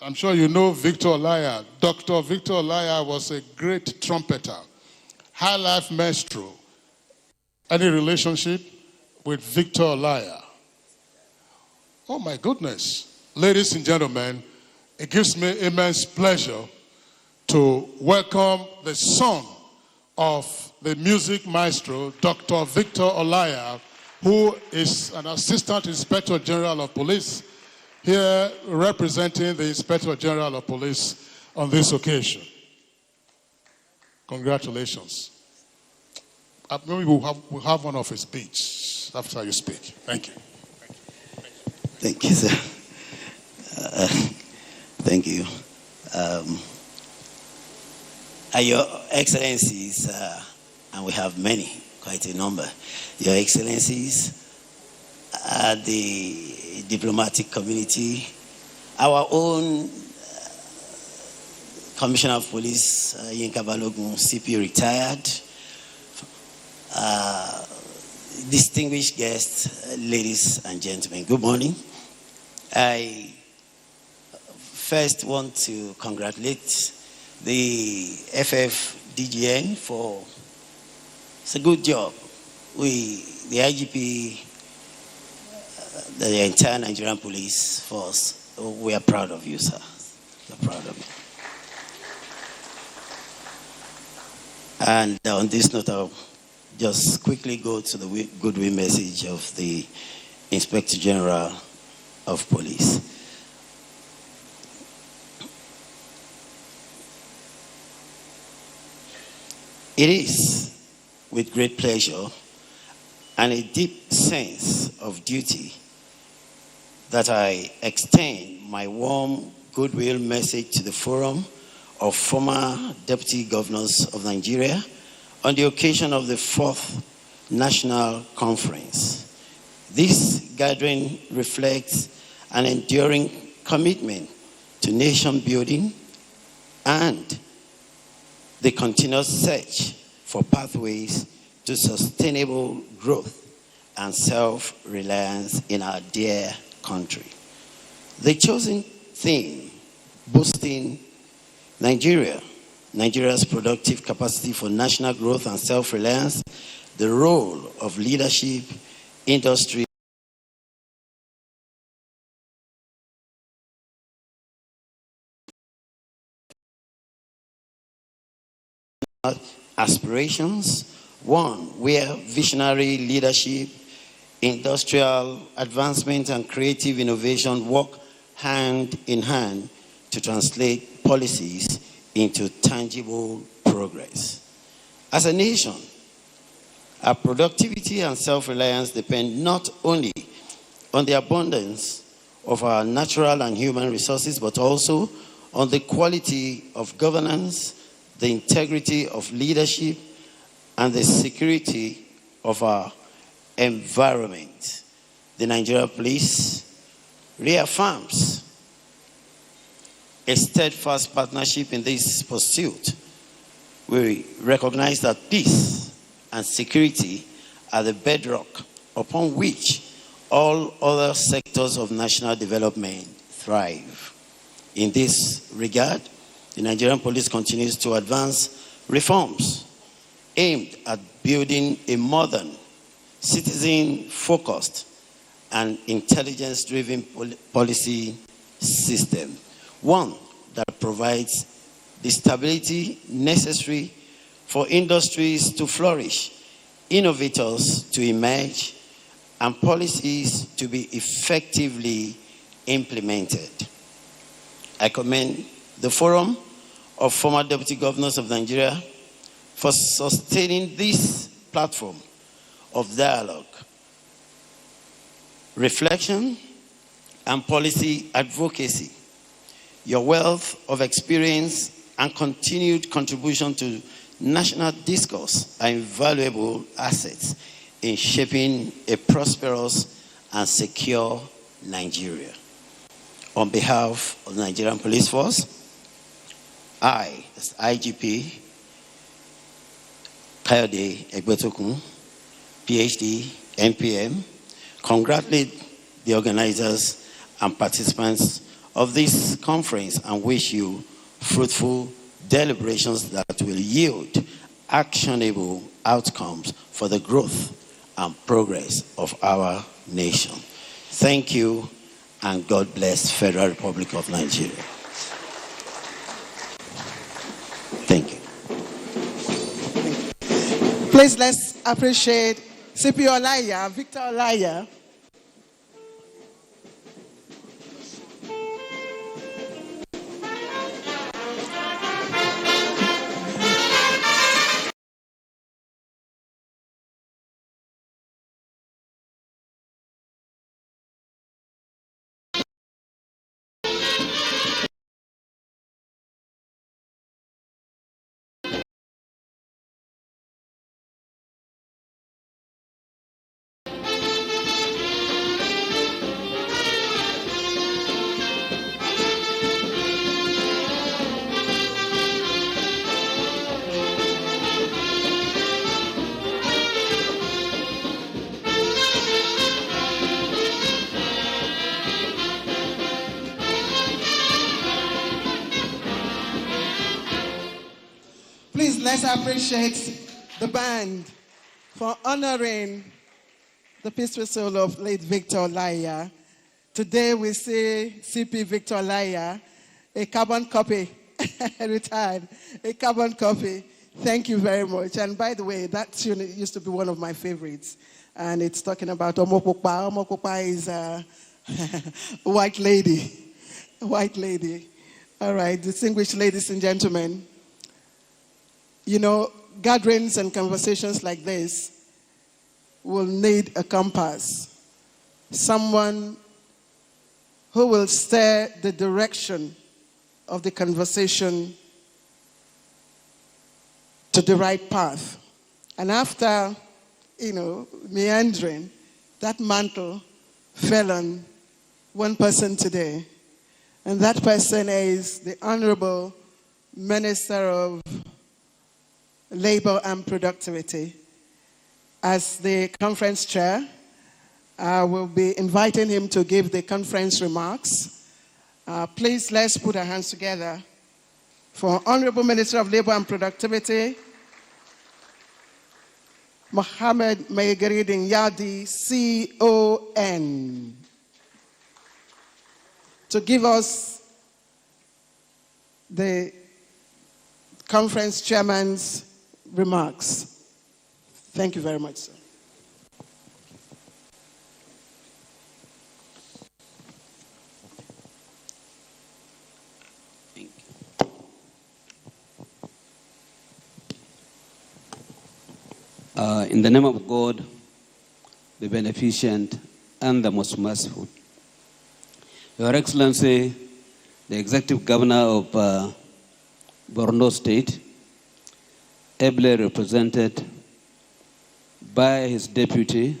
I'm sure you know Victor Olaya. Dr. Victor Olaya was a great trumpeter, high life maestro. Any relationship with Victor Olaya? Oh my goodness. Ladies and gentlemen, it gives me immense pleasure to welcome the son of the music maestro, Dr. Victor Olaya, who is an Assistant Inspector General of Police, here representing the Inspector General of Police on this occasion. Congratulations. Maybe we'll have one of his speeches after you speak. Thank you. Thank you, sir. Thank you. Your Excellencies, and we have many, quite a number. Your Excellencies, the diplomatic community, our own Commissioner of Police, Yinka Balogun, CP retired, distinguished guests, ladies and gentlemen, good morning. I first want to congratulate the FFDGN for it's a good job. The IGP, the entire Nigerian police force, we are proud of you, sir. We're proud of you. And on this note, I'll just quickly go to the goodwill message of the Inspector General of Police. It is with great pleasure and a deep sense of duty that I extend my warm goodwill message to the Forum of former Deputy Governors of Nigeria on the occasion of the 4th National Conference. This gathering reflects an enduring commitment to nation building and the continuous search for pathways to sustainable growth and self-reliance in our dear country. The chosen theme, boosting Nigeria's productive capacity for national growth and self-reliance, the role of leadership, industry, aspirations One, where visionary leadership, industrial advancement, and creative innovation work hand in hand to translate policies into tangible progress. As a nation, our productivity and self-reliance depend not only on the abundance of our natural and human resources, but also on the quality of governance, the integrity of leadership, and the security of our environment. The Nigerian police reaffirms a steadfast partnership in this pursuit. We recognize that peace and security are the bedrock upon which all other sectors of national development thrive. In this regard, the Nigerian police continues to advance reforms aimed at building a modern, citizen-focused, and intelligence-driven policy system, one that provides the stability necessary for industries to flourish, innovators to emerge, and policies to be effectively implemented. I commend the Forum of Former Deputy Governors of Nigeria for sustaining this platform of dialogue, reflection, and policy advocacy. Your wealth of experience and continued contribution to national discourse are invaluable assets in shaping a prosperous and secure Nigeria. On behalf of the Nigerian Police Force, I, as IGP, Kayode Egbetokun, PhD, NPM, congratulate the organizers and participants of this conference and wish you fruitful deliberations that will yield actionable outcomes for the growth and progress of our nation. Thank you, and God bless Federal Republic of Nigeria. Thank you. Please let's appreciate CP Olaya, Victor Olaya. Please let's appreciate the band for honoring the peaceful soul of late Victor Olaya. Today we see CP Victor Olaya, a carbon copy, retired, a carbon copy. Thank you very much. And by the way, that tune used to be one of my favorites. And it's talking about Omopopa. Omopopa is a white lady. White lady. All right, distinguished ladies and gentlemen. You know, gatherings and conversations like this will need a compass. Someone who will steer the direction of the conversation to the right path. And after, meandering, that mantle fell on one person today. And that person is the Honorable Minister of Labor and Productivity. As the conference chair, I will be inviting him to give the conference remarks. Please, let's put our hands together for Honorable Minister of Labor and Productivity, Mohammed Maygaridin Yadi, CON, to give us the conference chairman's remarks. Thank you very much, sir. In the name of God, the beneficent and the most merciful. Your Excellency, the Executive Governor of Borno State, ably represented by his deputy,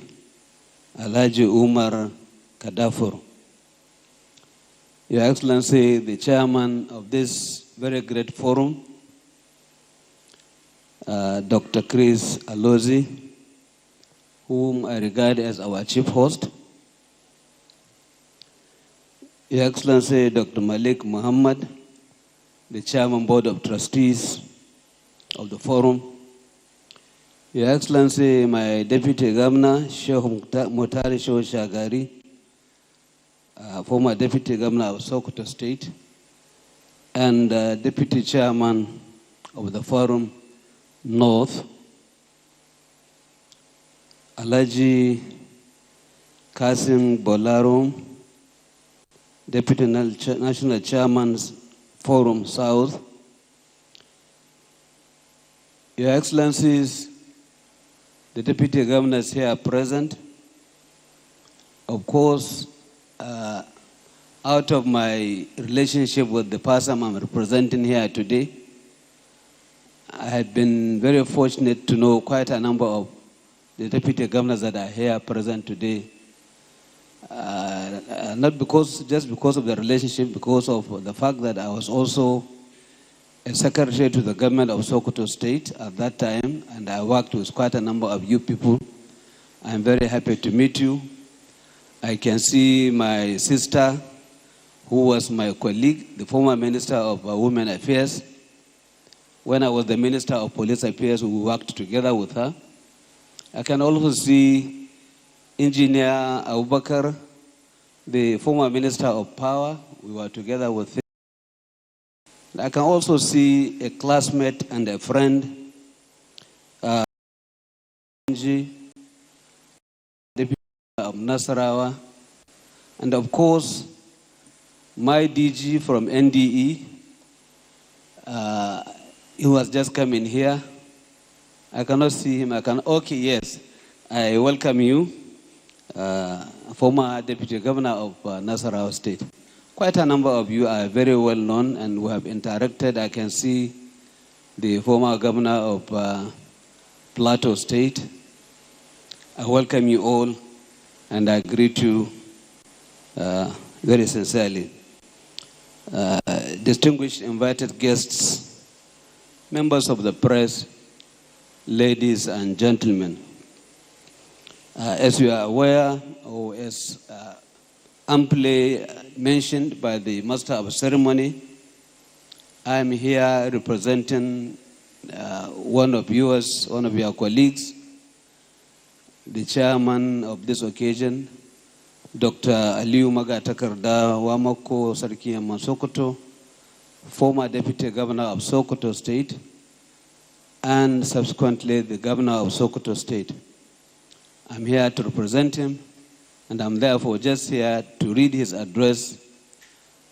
Alhaji Umar Kadafur. Your Excellency, the chairman of this very great forum, Dr. Chris Alozi, whom I regard as our chief host. Your Excellency, Dr. Malik Muhammad, the Chairman Board of Trustees of the Forum. Your Excellency, my Deputy Governor, Sheikh Mutari Shehu Shagari, former Deputy Governor of Sokoto State, and Deputy Chairman of the Forum North, Alhaji Kasim Bolarum, Deputy National Chairman, Forum South. Your Excellencies, the Deputy Governors here present. Of course, out of my relationship with the person I'm representing here today, I had been very fortunate to know quite a number of the Deputy Governors that are here present today. Not just because of the relationship, because of the fact that I was also a secretary to the government of Sokoto State at that time, and I worked with quite a number of you people. I'm very happy to meet you. I can see my sister, who was my colleague, the former Minister of Women Affairs. When I was the Minister of Police Affairs, we worked together with her. I can also see Engineer Abubakar, the former Minister of Power. We were together with him. I can also see a classmate and a friend, Deputy of Nasarawa, and of course, my DG from NDE. He was just coming here. I cannot see him. Okay, yes. I welcome you, former Deputy Governor of Nasarawa State. Quite a number of you are very well known and we have interacted. I can see the former Governor of Plateau State. I welcome you all and I greet you very sincerely. Distinguished invited guests, members of the press, ladies and gentlemen. As you are aware, or as amply mentioned by the Master of Ceremony, I am here representing one of your colleagues, the chairman of this occasion, Dr. Aliyu Magatakarda Wamako Sarkiyamman Sokoto, former Deputy Governor of Sokoto State, and subsequently the Governor of Sokoto State. I'm here to represent him, and I'm therefore just here to read his address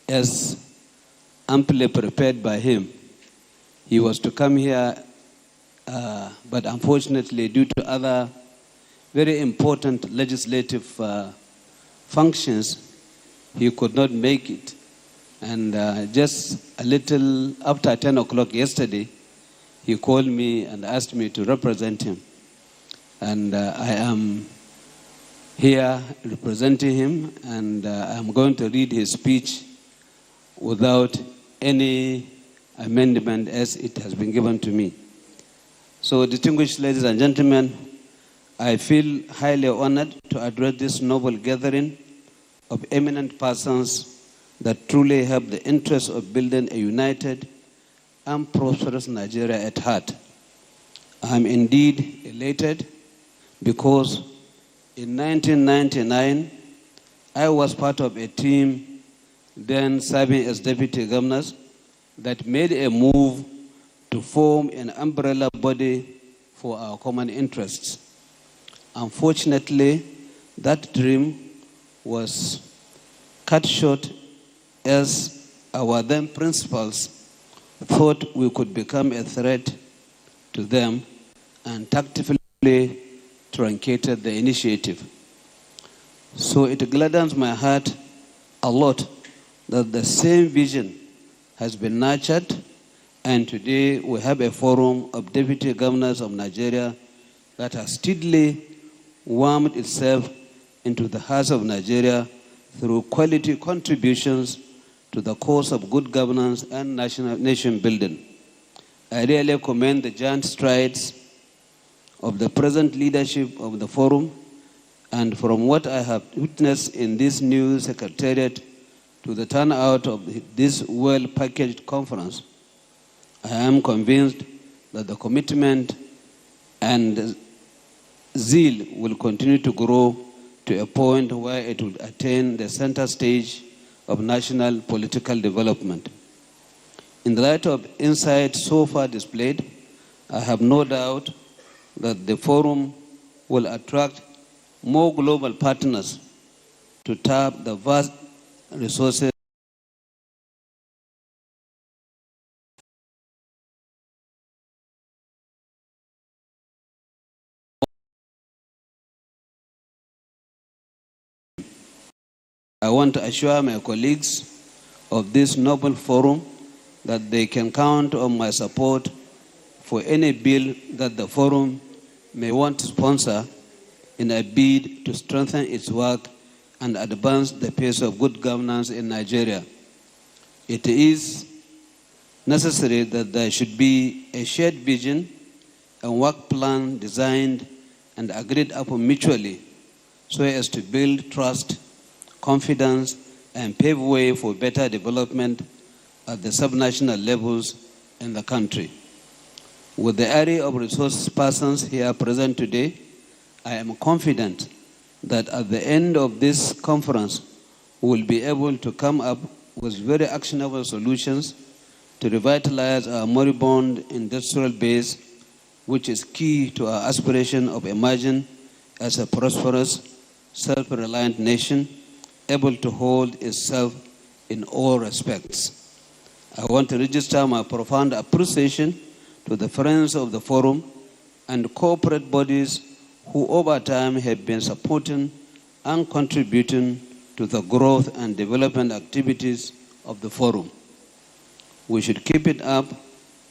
as amply prepared by him. He was to come here, but unfortunately, due to other very important legislative functions, he could not make it. And just a little after 10 o'clock yesterday, he called me and asked me to represent him. And I am here representing him, and I'm going to read his speech without any amendment as it has been given to me. So, distinguished ladies and gentlemen, I feel highly honored to address this noble gathering of eminent persons that truly have the interest of building a united and prosperous Nigeria at heart. I am indeed elated because in 1999, I was part of a team then serving as deputy governors that made a move to form an umbrella body for our common interests. Unfortunately, that dream was cut short as our then principals thought we could become a threat to them and tactfully truncated the initiative. So it gladdens my heart a lot that the same vision has been nurtured, and today we have a forum of deputy governors of Nigeria that has steadily warmed itself into the hearts of Nigeria through quality contributions to the cause of good governance and nation building. I really commend the giant strides of the present leadership of the forum, and from what I have witnessed in this new secretariat to the turnout of this well-packaged conference, I am convinced that the commitment and zeal will continue to grow to a point where it will attain the center stage of national political development. In the light of insight so far displayed, I have no doubt that the forum will attract more global partners to tap the vast resources I want to assure my colleagues of this noble forum that they can count on my support for any bill that the forum may want to sponsor in a bid to strengthen its work and advance the pace of good governance in Nigeria. It is necessary that there should be a shared vision and work plan designed and agreed upon mutually so as to build trust, confidence, and pave way for better development at the subnational levels in the country. With the array of resource persons here present today, I am confident that at the end of this conference, we will be able to come up with very actionable solutions to revitalize our moribund industrial base, which is key to our aspiration of emerging as a prosperous, self-reliant nation, able to hold itself in all respects. I want to register my profound appreciation to the friends of the forum and corporate bodies who over time have been supporting and contributing to the growth and development activities of the forum. We should keep it up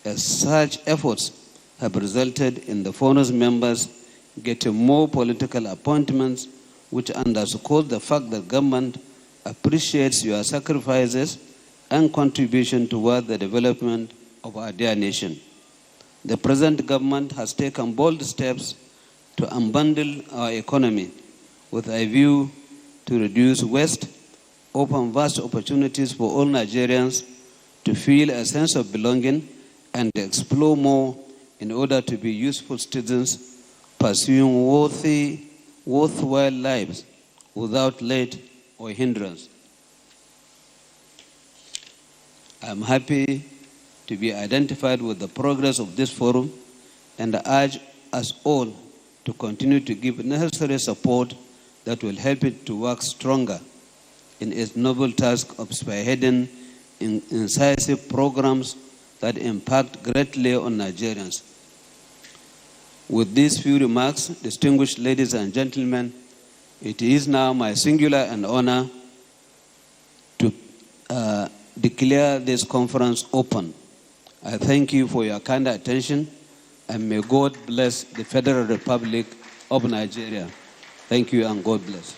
as such efforts have resulted in the forum's members getting more political appointments, which underscores the fact that government appreciates your sacrifices and contribution toward the development of our dear nation. The present government has taken bold steps to unbundle our economy with a view to reduce waste, open vast opportunities for all Nigerians to feel a sense of belonging and explore more in order to be useful citizens pursuing worthwhile lives without let or hindrance. I am happy to be identified with the progress of this forum and urge us all to continue to give necessary support that will help it to work stronger in its noble task of spearheading incisive programs that impact greatly on Nigerians. With these few remarks, distinguished ladies and gentlemen, it is now my singular and honor to declare this conference open. I thank you for your kind attention, and may God bless the Federal Republic of Nigeria. Thank you, and God bless.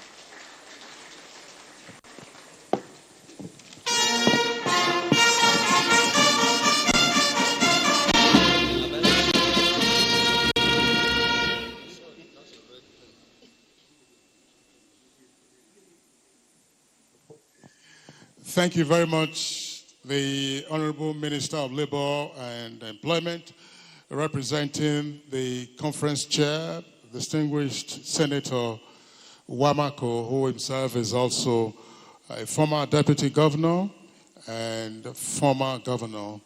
Thank you very much, the Honorable Minister of Labor and Employment, representing the conference chair, distinguished Senator Wamako, who himself is also a former deputy governor and former governor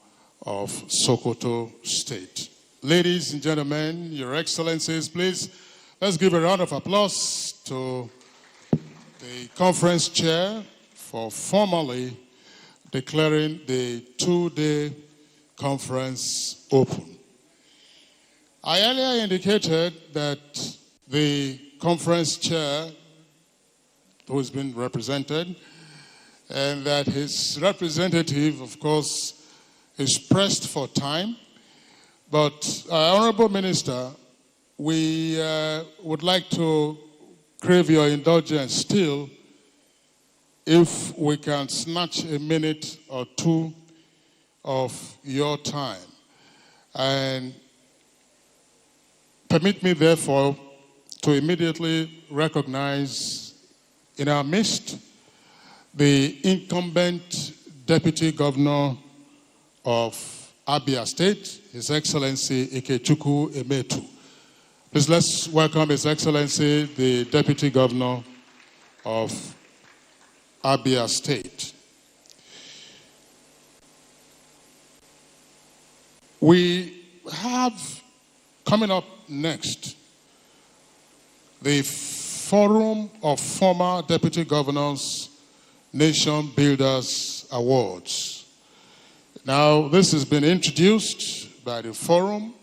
of Sokoto State. Ladies and gentlemen, Your Excellencies, please, let's give a round of applause to the conference chair for formally declaring the two-day conference open. I earlier indicated that the conference chair, who has been represented, and that his representative, of course, is pressed for time. But, Honorable Minister, we would like to crave your indulgence still if we can snatch a minute or two of your time. And permit me, therefore, to immediately recognize in our midst the incumbent Deputy Governor of Abia State, His Excellency Ikechukwu Emetu. Please let's welcome His Excellency, the Deputy Governor of Abia State. We have coming up next the Forum of Former Deputy Governors Nation Builders Awards. Now, this has been introduced by the forum,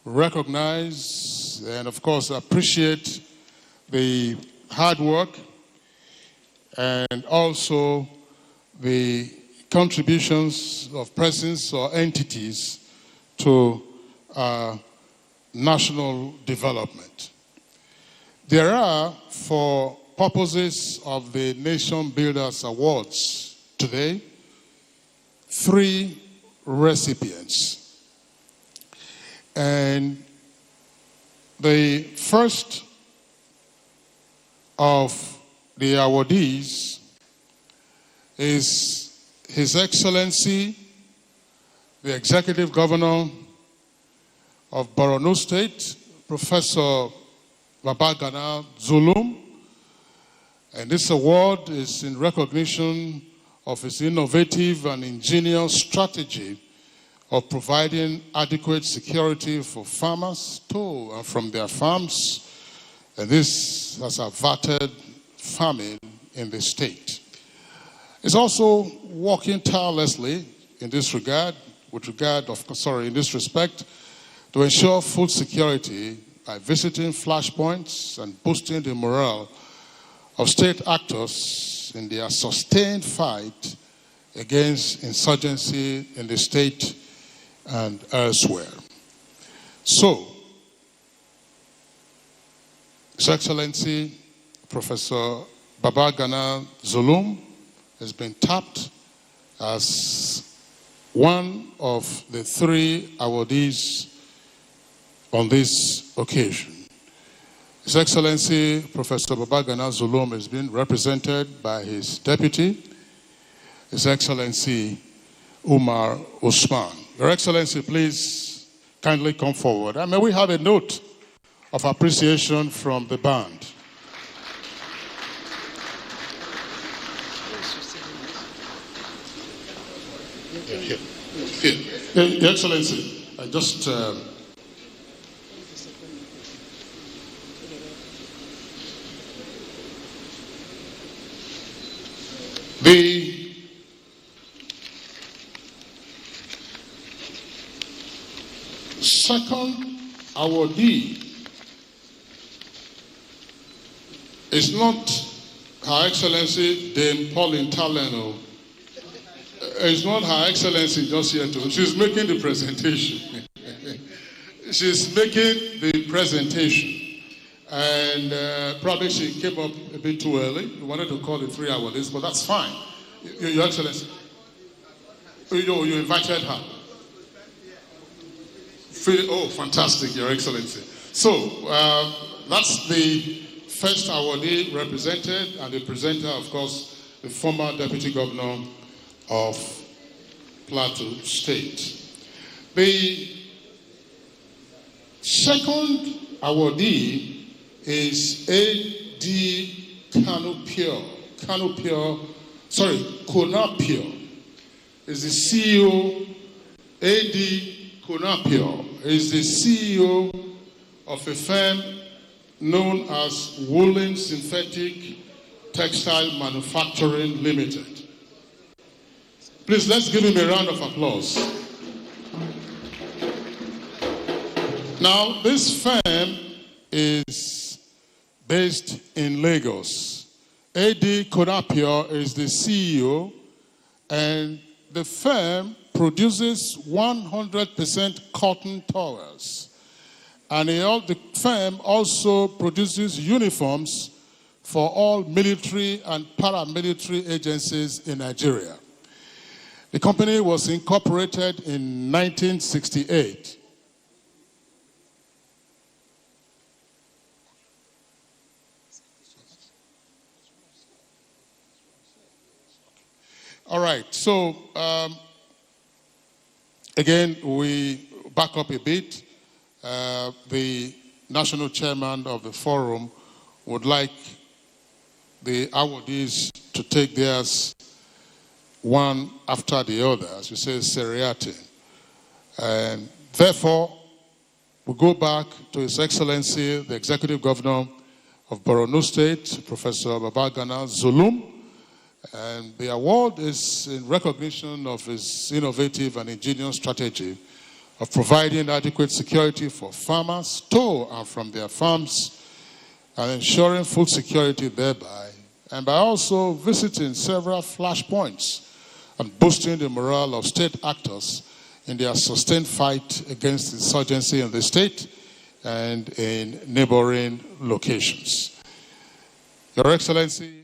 recognize and, of course, appreciate the hard work and also the contributions of persons or entities to national development. There are, for purposes of the Nation Builders Awards today, 3 recipients. And the first of the awardees is His Excellency, the Executive Governor of Borno State, Professor Babagana Zulum. And this award is in recognition of his innovative and ingenious strategy of providing adequate security for farmers to and from their farms. And this has averted famine in the state. It's also working tirelessly in this regard, in this respect, to ensure food security by visiting flashpoints and boosting the morale of state actors in their sustained fight against insurgency in the state and elsewhere. So, His Excellency Professor Babagana Zulum has been tapped as one of the 3 awardees on this occasion. His Excellency Professor Babagana Zulum has been represented by his deputy, His Excellency Umar Usman. Your Excellency, please kindly come forward. And may we have a note of appreciation from the band. Here. Your Excellency, I just... The second awardee is not Her Excellency Dame Pauline Taleno. It's not Her Excellency just yet. She's making the presentation. She's making the presentation. And probably she came up a bit too early. We wanted to call it 3 hours, but that's fine. Your Excellency. You invited her. Oh, fantastic, Your Excellency. So, that's the first awardee represented, and the presenter, of course, the former Deputy Governor of Plateau State. The second awardee is A.D. Konapio, is the CEO, A.D. Konapio, is the CEO of a firm known as Woolen Synthetic Textile Manufacturing Limited. Please, let's give him a round of applause. Now, this firm is based in Lagos. A.D. Konapio is the CEO, and the firm produces 100% cotton towels. And the firm also produces uniforms for all military and paramilitary agencies in Nigeria. The company was incorporated in 1968. All right, so again, we back up a bit. The national chairman of the forum would like the awardees to take theirs one after the other, as we say, seriatim. And therefore, we go back to His Excellency, the Executive Governor of Borno State, Professor Babagana Zulum. And the award is in recognition of his innovative and ingenious strategy of providing adequate security for farmers to and from their farms and ensuring food security thereby, and by also visiting several flashpoints and boosting the morale of state actors in their sustained fight against insurgency in the state and in neighboring locations. Your Excellency,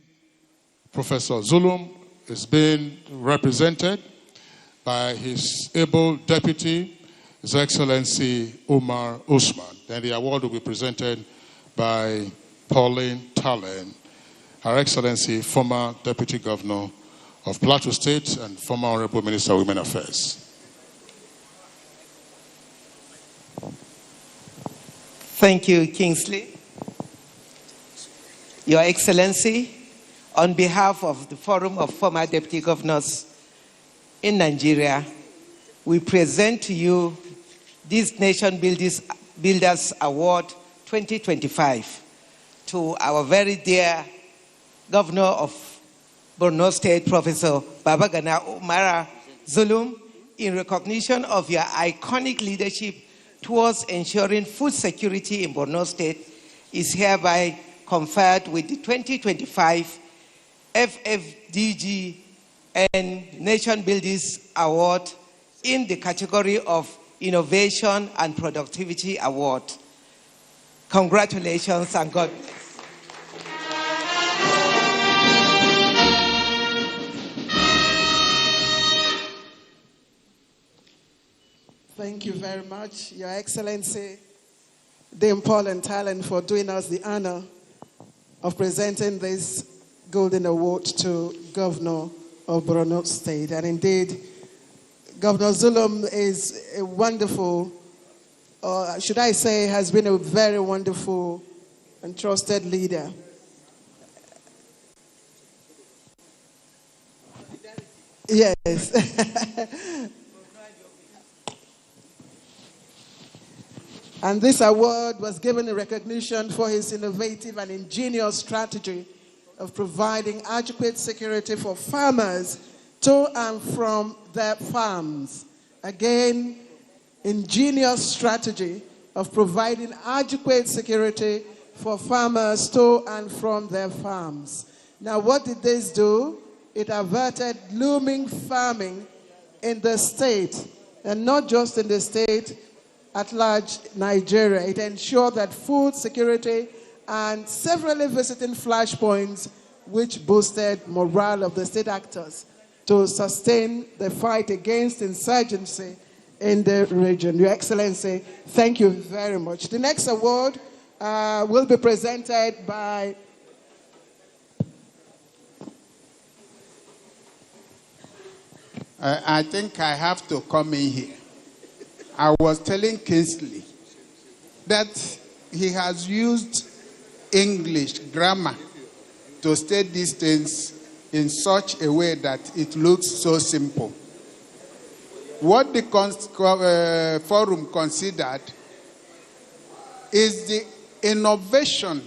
Professor Zulum is being represented by his able deputy, His Excellency Umar Usman. Then the award will be presented by Pauline Talen, Her Excellency, former Deputy Governor of Plateau State and former Honorable Minister of Women Affairs. Thank you, Kingsley. Your Excellency, on behalf of the Forum of Former Deputy Governors in Nigeria, we present to you this Nation Builders Award 2025 to our very dear Governor of Borno State, Professor Babagana Umara Zulum, in recognition of your iconic leadership towards ensuring food security in Borno State, is hereby conferred with the 2025 FFDG and Nation Builders Award in the category of Innovation and Productivity Award. Congratulations and God bless. Thank you very much, Your Excellency, Dame Pauline Talen, for doing us the honor of presenting this Golden Award to Governor of Borno State. And indeed, Governor Zulum is a wonderful, should I say, has been a very wonderful and trusted leader. Yes. And this award was given in recognition for his innovative and ingenious strategy of providing adequate security for farmers to and from their farms. Again, ingenious strategy of providing adequate security for farmers to and from their farms. Now, what did this do? It averted looming famine in the state, and not just in the state, at large Nigeria. It ensured that food security and severally visiting flashpoints which boosted morale of the state actors to sustain the fight against insurgency in the region. Your Excellency, thank you very much. The next award will be presented by I think I have to come in here. I was telling Kingsley that he has used English grammar to state these things in such a way that it looks so simple. what the forum considered is the innovation,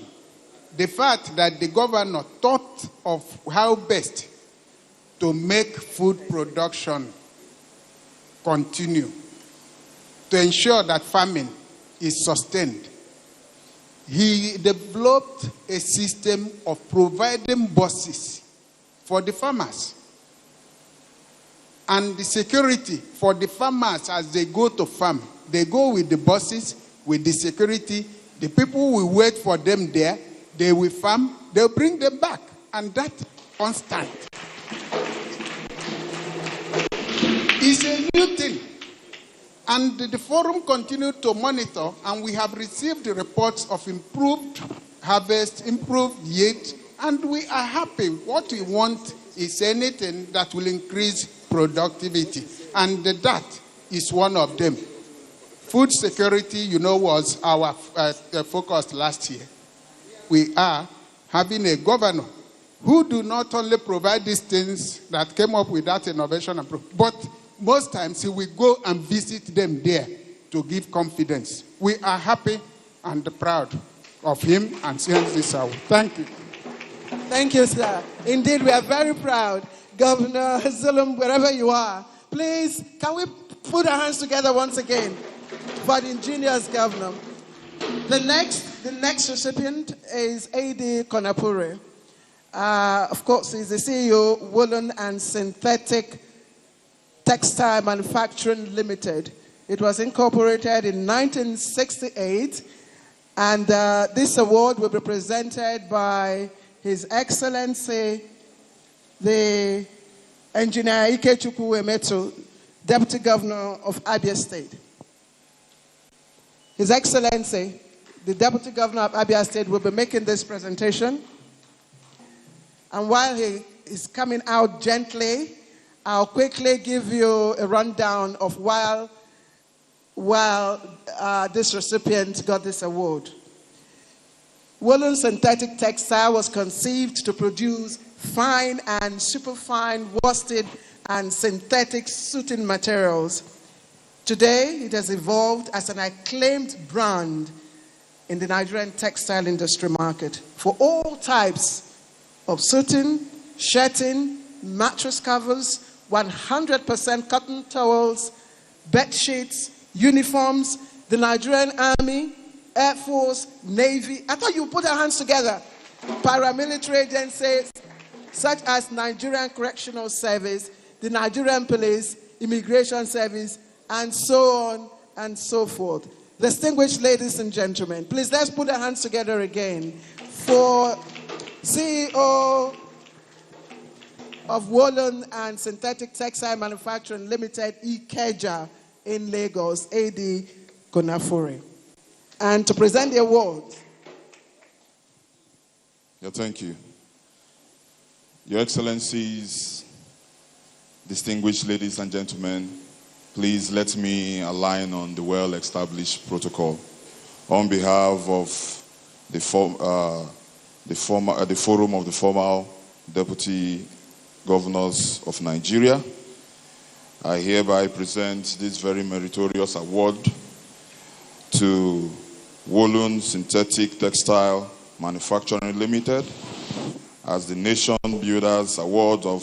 the fact that the governor thought of how best to make food production continue, to ensure that farming is sustained. He developed a system of providing buses for the farmers and the security for the farmers as they go to farm. They go with the buses, with the security. The people will wait for them there. They will farm. They'll bring them back. And that constant is a new thing. And the forum continued to monitor, and we have received the reports of improved harvest, improved yield, and we are happy. What we want is anything that will increase productivity, and that is one of them. Food security, was our focus last year. We are having a governor who do not only provide these things that came up with that innovation, but most times he will go and visit them there to give confidence. We are happy and proud of him and seeing this out. Thank you. Thank you, sir. Indeed, we are very proud. Governor Zulum, wherever you are, please, can we put our hands together once again for the ingenious governor? The next recipient is A.D. Konapure. Of course, he's the CEO, Woolen and Synthetic Textile Manufacturing Limited. It was incorporated in 1968, and this award will be presented by His Excellency, the Engineer Ikechukwu Emetu, Deputy Governor of Abia State. His Excellency, the Deputy Governor of Abia State, will be making this presentation. And while he is coming out gently, I'll quickly give you a rundown of while this recipient got this award. Woolen Synthetic Textile was conceived to produce fine and superfine worsted and synthetic suiting materials. Today, it has evolved as an acclaimed brand in the Nigerian textile industry market for all types of suiting, shirting, mattress covers, 100% cotton towels, bed sheets, uniforms, the Nigerian Army, Air Force, Navy. I thought you put our hands together. Paramilitary agencies such as Nigerian Correctional Service, the Nigerian Police, Immigration Service, and so on and so forth. Distinguished ladies and gentlemen, please let's put our hands together again for CEO of Woolen and Synthetic Textile Manufacturing Limited, Ikeja in Lagos, A.D. Konapure. And to present the award. Yeah, thank you. Your Excellencies, distinguished ladies and gentlemen, please let me align on the well-established protocol. On behalf of the Forum of the Formal Deputy Governors of Nigeria, I hereby present this very meritorious award to Woolen Synthetic Textile Manufacturing Limited as the Nation Builders Award of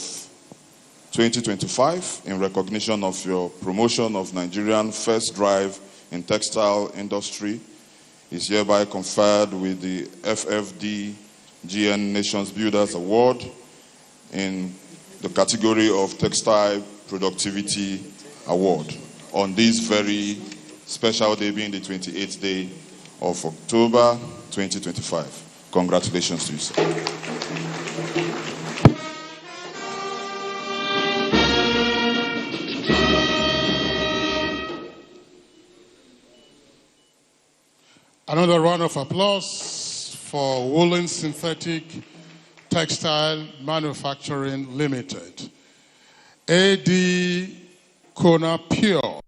2025 in recognition of your promotion of Nigerian first drive in textile industry is hereby conferred with the FFD GN Nations Builders Award in the category of Textile Productivity Award on this very special day, being the 28th day of October 2025. Congratulations to you, sir. Another round of applause for Woolen Synthetic Textile Manufacturing Limited. A.D. Konapure.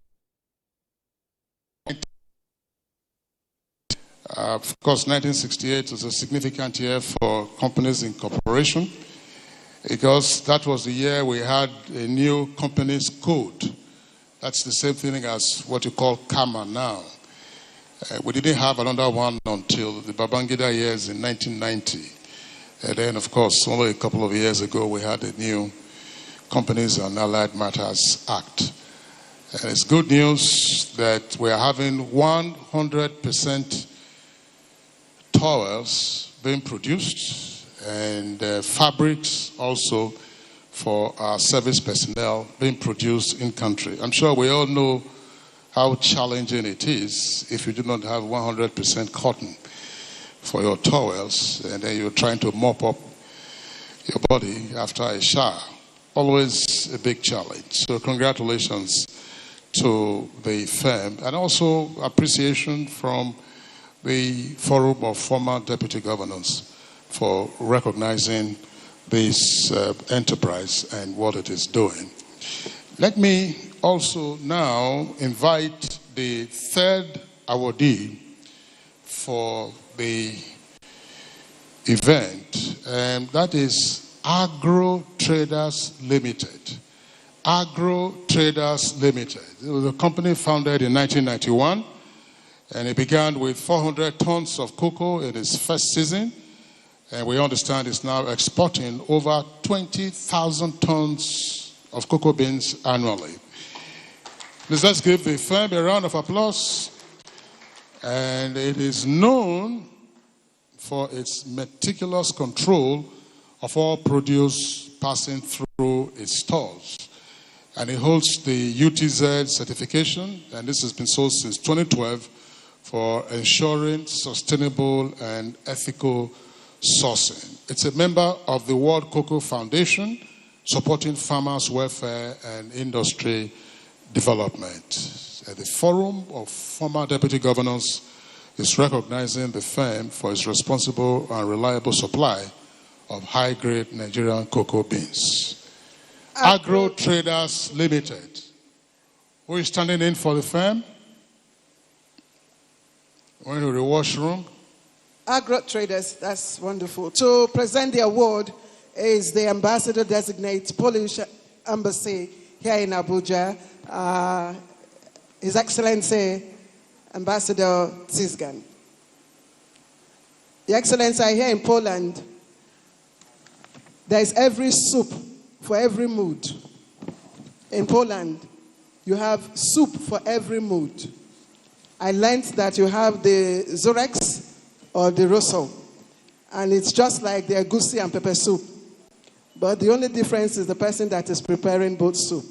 Of course, 1968 was a significant year for companies in corporation because that was the year we had a new companies code That's the same thing as what you call Kama now. We didn't have another one until the Babangida years in 1990. And then, of course, only a couple of years ago, we had the new Companies and Allied Matters Act. And it's good news that we are having 100% towels being produced and fabrics also for our service personnel being produced in country. I'm sure we all know how challenging it is if you do not have 100% cotton for your towels and then you're trying to mop up your body after a shower. Always a big challenge. So congratulations to the firm and also appreciation from the Forum of Former Deputy Governors for recognizing this enterprise and what it is doing. Let me also now invite the third awardee for the event, and that is Agro Traders Limited. Agro Traders Limited. It was a company founded in 1991, and it began with 400 tons of cocoa in its first season. And we understand it's now exporting over 20,000 tons of cocoa beans annually. Please let's give the firm a round of applause. And it is known for its meticulous control of all produce passing through its stores. And it holds the UTZ certification, and this has been so since 2012 for ensuring sustainable and ethical sourcing. It's a member of the World Cocoa Foundation, supporting farmers' welfare and industry development. The Forum of Former Deputy Governors is recognizing the firm for its responsible and reliable supply of high-grade Nigerian cocoa beans. Agro Traders Limited. Who is standing in for the firm? Going to the washroom. Agro Traders, that's wonderful. To present the award is the Ambassador Designate, Polish Embassy here in Abuja, His Excellency Ambassador Zizgan. Your Excellency, here in Poland, there is every soup for every mood. In Poland, you have soup for every mood. I learned that you have the Zorex or the Rosso, and it's just like the egusi and pepper soup. But the only difference is the person that is preparing both soup.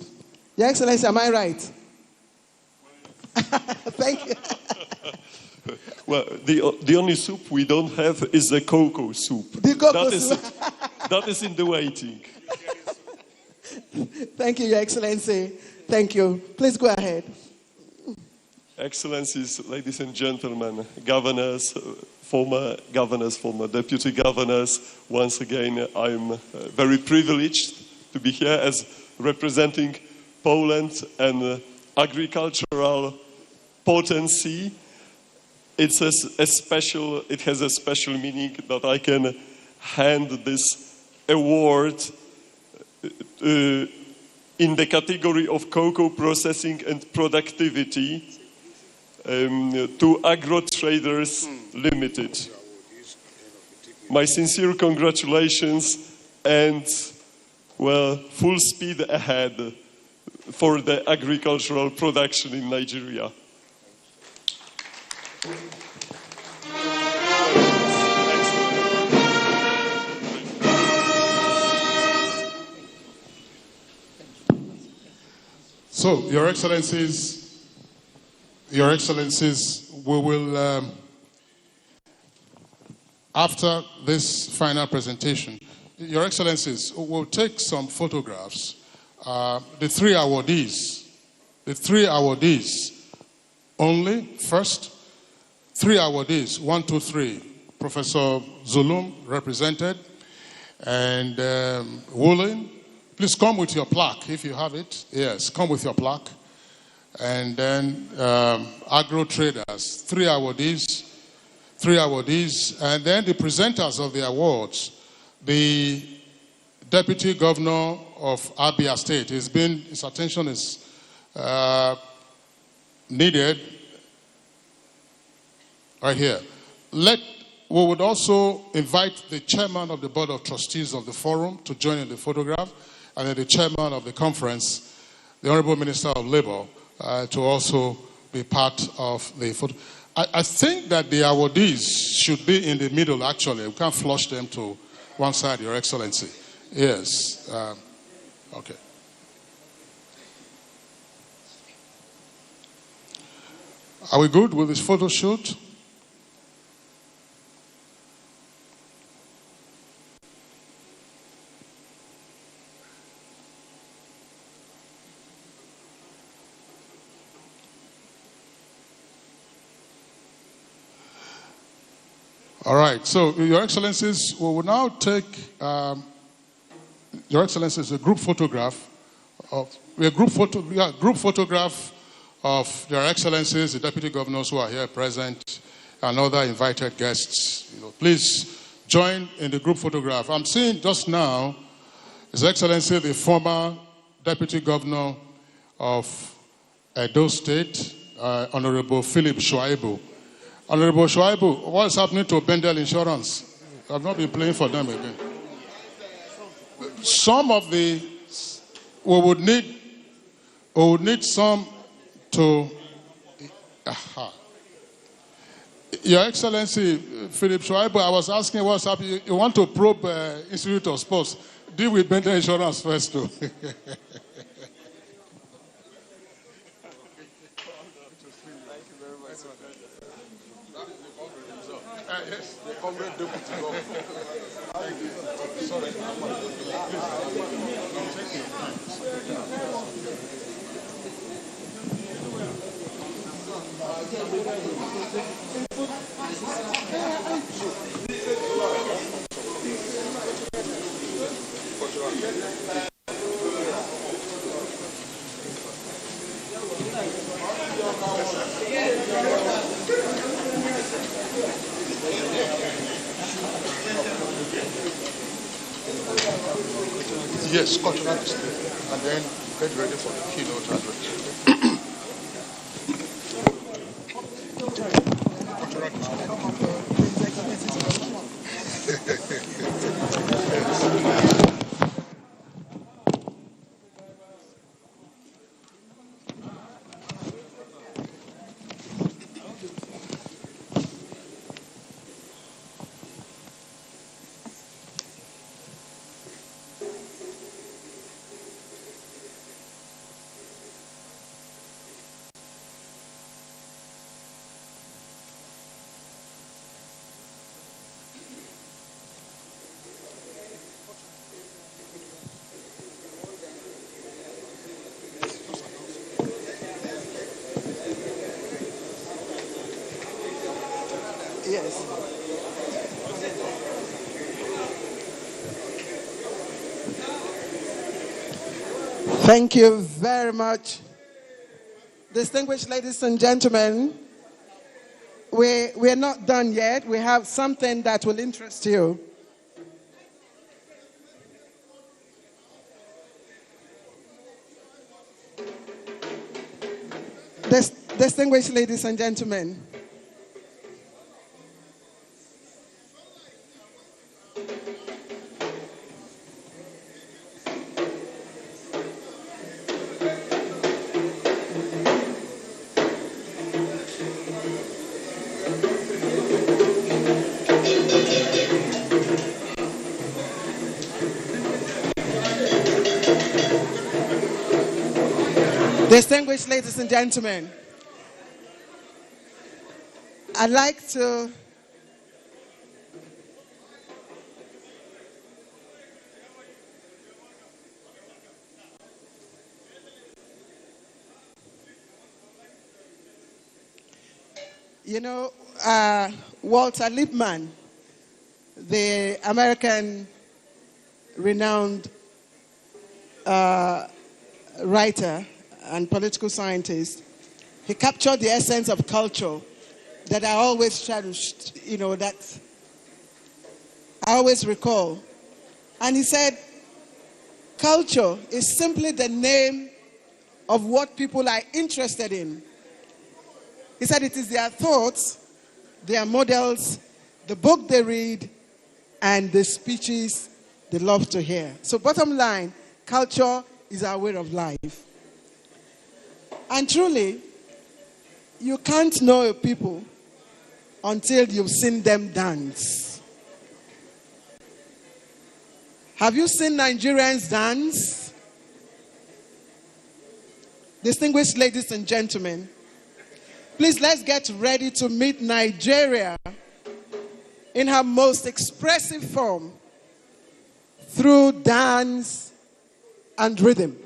Your Excellency, am I right? Thank you. Well, the only soup we don't have is the cocoa soup. The cocoa soup. That is in the waiting. Thank you, Your Excellency. Thank you. Please go ahead. Excellencies, ladies and gentlemen, governors, former deputy governors, once again, I'm very privileged to be here as representing Poland and agricultural potency. It has a special meaning that I can hand this award in the category of cocoa processing and productivity to Agro Traders Limited. My sincere congratulations and, well, full speed ahead for the agricultural production in Nigeria. So, Your Excellencies, we will, after this final presentation, Your Excellencies, we'll take some photographs. The three awardees only, first, three awardees, 1, 2, 3. Professor Zulum represented, and Woolen. Please come with your plaque if you have it. Yes, come with your plaque. And then Agro Traders, three awardees, and then the presenters of the awards. The Deputy Governor of Abia State, his attention is needed right here. We would also invite the chairman of the board of trustees of the forum to join in the photograph, and then the chairman of the conference, the Honorable Minister of Labor, to also be part of the photo. I think that the awardees should be in the middle, actually. We can't flush them to one side, Your Excellency. Yes. Okay. Are we good with this photo shoot? All right, so Your Excellencies, we will now take, Your Excellencies, a group photograph of Your Excellencies, the Deputy Governors who are here present, and other invited guests. Please join in the group photograph. I'm seeing just now His Excellency, the former Deputy Governor of Edo State, Honorable Philip Shuaibu. Honorable Shuaibu, what is happening to Bendel Insurance? I've not been playing for them again. Some of the, we would need some to, Your Excellency, Philip Shuaibu, I was asking what's happening. You want to probe Institute of Sports. Deal with Bendel Insurance first, too. Yes, the Comrade Deputy Governor. Thank you. Sorry. Yes, cultural display, and then get ready for the keynote address. Yes. Thank you very much. Distinguished ladies and gentlemen, we're not done yet. We have something that will interest you. Distinguished ladies and gentlemen, distinguished ladies and gentlemen, I'd like to Walter Lippmann, the American renowned writer and political scientist, he captured the essence of culture that I always cherished, that I always recall. And he said, culture is simply the name of what people are interested in. He said it is their thoughts, their models, the book they read, and the speeches they love to hear. So bottom line, culture is our way of life. And truly, you can't know a people until you've seen them dance. Have you seen Nigerians dance? Distinguished ladies and gentlemen, please let's get ready to meet Nigeria in her most expressive form through dance and rhythm.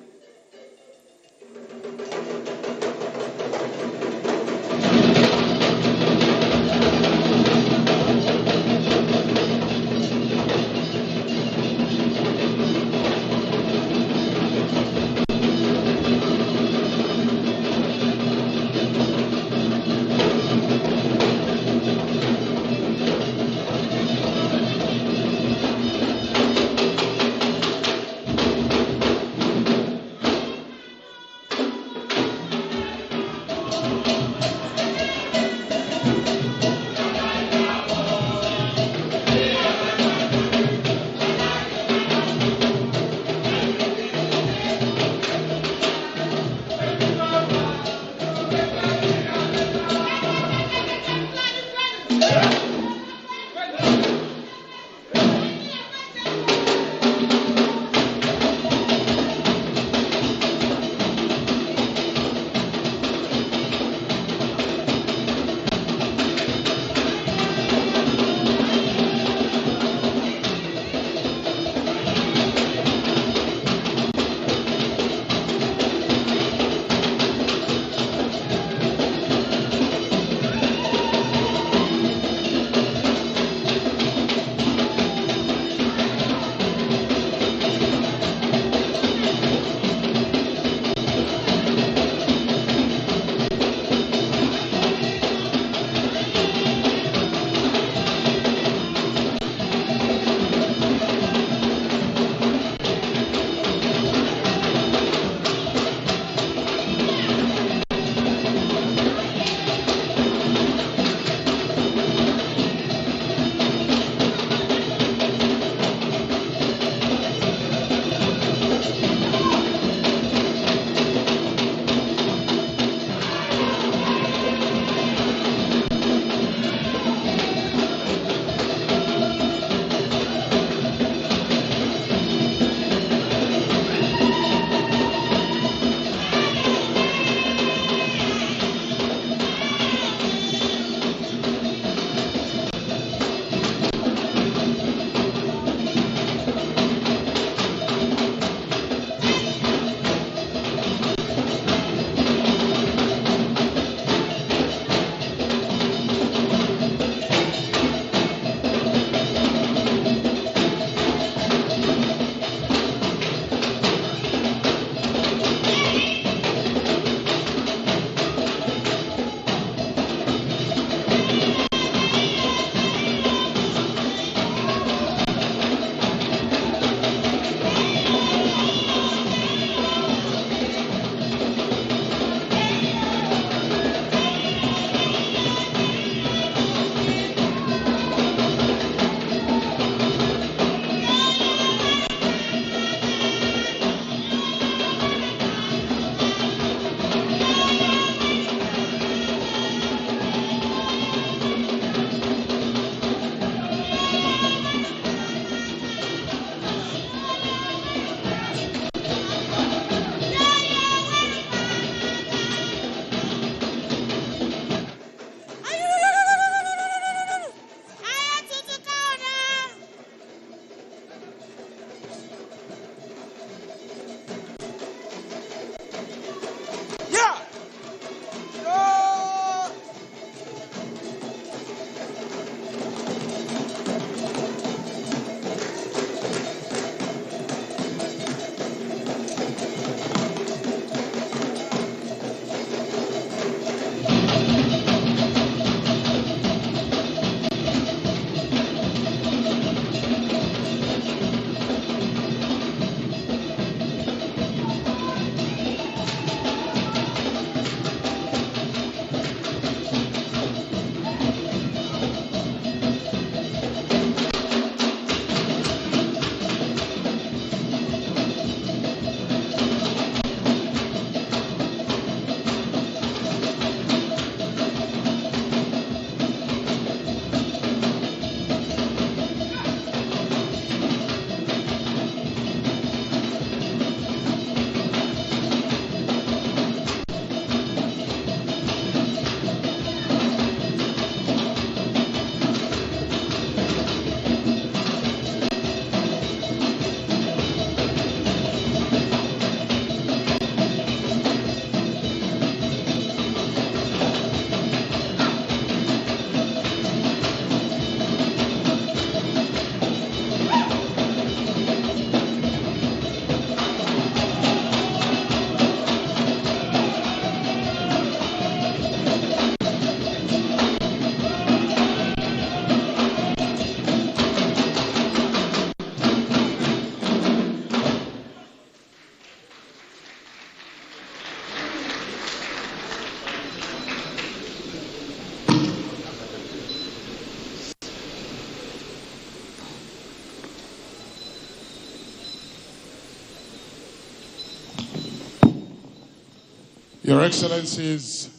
Your Excellencies,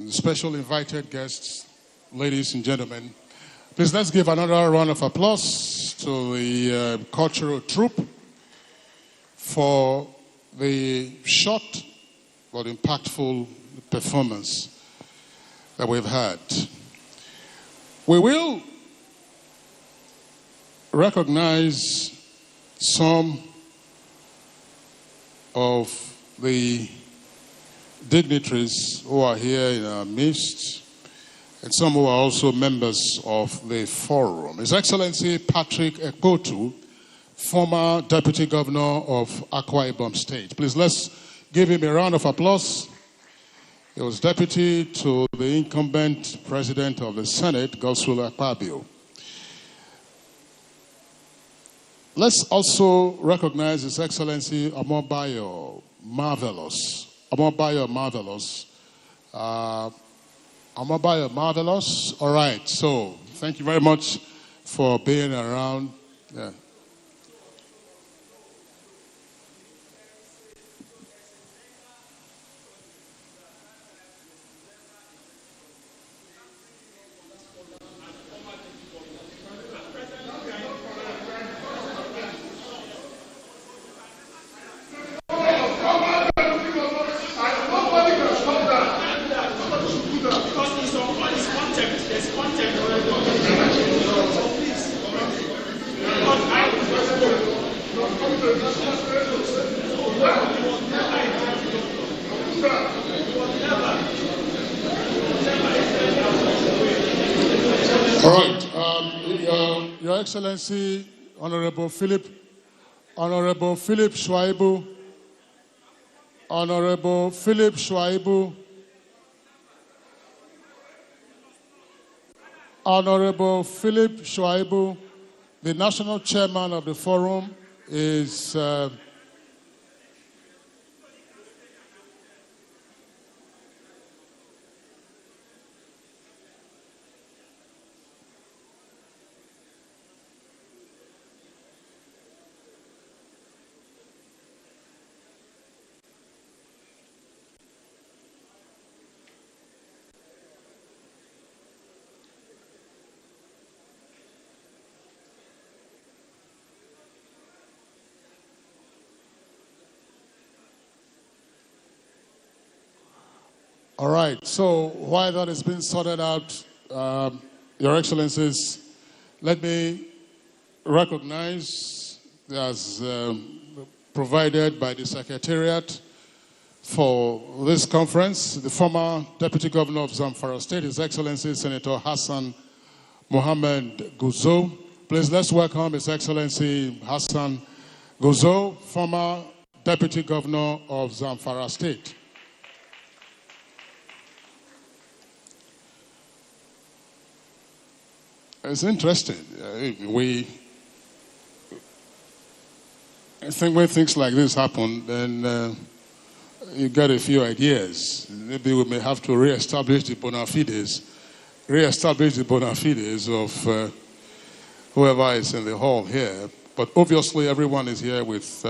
special invited guests, ladies and gentlemen, please let's give another round of applause to the cultural troupe for the short but impactful performance that we've had. We will recognize some of the dignitaries who are here in our midst, and some who are also members of the forum. His Excellency Patrick Ekpotu, former Deputy Governor of Akwa Ibom State. Please let's give him a round of applause. He was deputy to the incumbent President of the Senate, Godswill Akpabio. Let's also recognize His Excellency Amobayo Marvelous. Amobayo Marvelous. Amobayo Marvelous. All right, so thank you very much for being around. Yeah. All right, Your Excellency, Honorable Philip Shuaibu, Honorable Philip Shuaibu, Honorable Philip Shuaibu, the national chairman of the forum, is all right, so while that is being sorted out, Your Excellencies, let me recognize, as provided by the Secretariat for this conference, the former Deputy Governor of Zamfara State, His Excellency Senator Hassan Mohammed Guzo. Please let's welcome His Excellency Hassan Guzo, former Deputy Governor of Zamfara State. It's interesting. I think when things like this happen, then you get a few ideas. Maybe we may have to reestablish the bona fides of whoever is in the hall here. But obviously, everyone is here with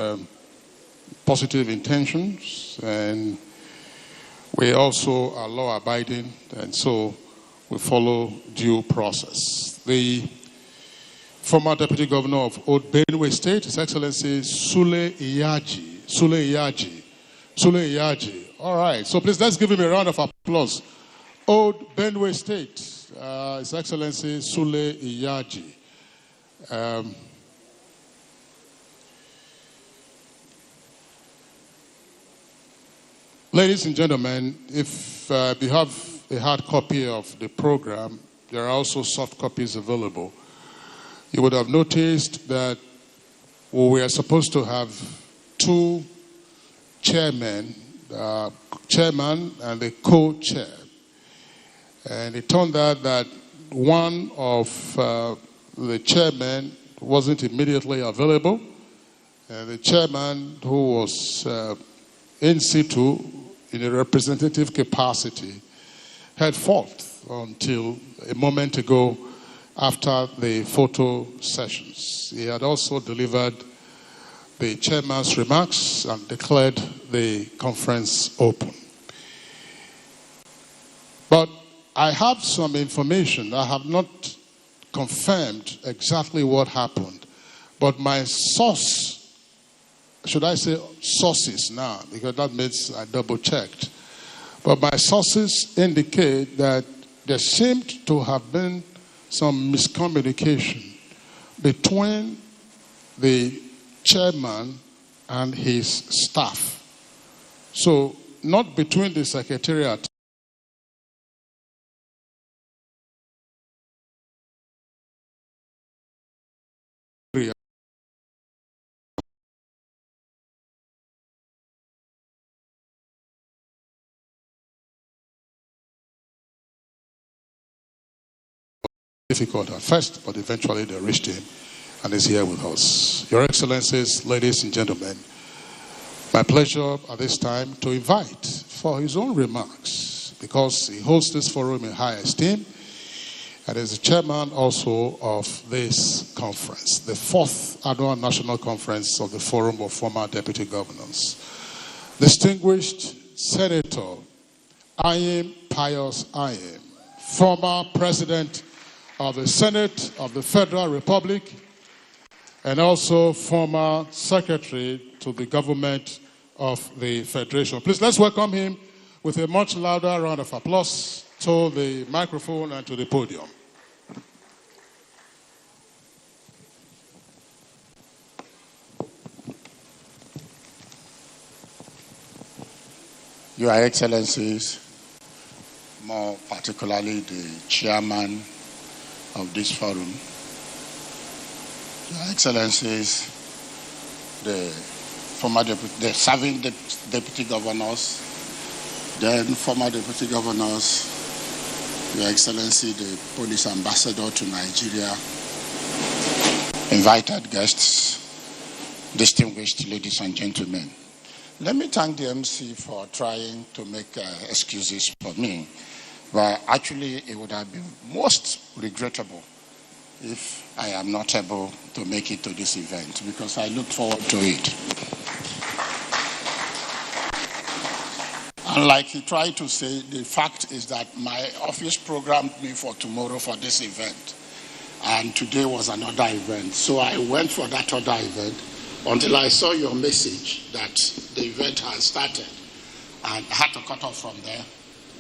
positive intentions, and we also are law-abiding, and so we follow due process. The former Deputy Governor of Old Benue State, His Excellency Sule Iyaji. All right, so please let's give him a round of applause. Old Benue State, His Excellency Sule Iyaji. Ladies and gentlemen, if you have a hard copy of the program, there are also soft copies available. You would have noticed that we are supposed to have two chairmen, chairman and a co-chair. And it turned out that one of the chairmen wasn't immediately available. And the chairman, who was in situ in a representative capacity, had fought until a moment ago after the photo sessions. He had also delivered the chairman's remarks and declared the conference open. But I have some information. I have not confirmed exactly what happened, but my source, should I say sources now, because that means I double-checked. But my sources indicate that there seemed to have been some miscommunication between the chairman and his staff. So, not between the secretariat difficult at first, but eventually they reached him and is here with us. Your Excellencies, ladies and gentlemen, my pleasure at this time to invite for his own remarks, because he holds this forum in high esteem and is the chairman also of this conference, the 4th Annual National Conference of the Forum of Former Deputy Governors. Distinguished Senator Ayim Pius Ayim, former President of the Senate of the Federal Republic, and also former Secretary to the Government of the Federation. Please, let's welcome him with a much louder round of applause to the microphone and to the podium. Your Excellencies, more particularly the chairman of this forum, Your Excellencies, the serving deputy governors, then former deputy governors, Your Excellency, the police ambassador to Nigeria, invited guests, distinguished ladies and gentlemen. Let me thank the MC for trying to make excuses for me. But actually, it would have been most regrettable if I am not able to make it to this event, because I look forward to it. And like he tried to say, the fact is that my office programmed me for tomorrow for this event. And today was another event. So I went for that other event until I saw your message that the event has started. And I had to cut off from there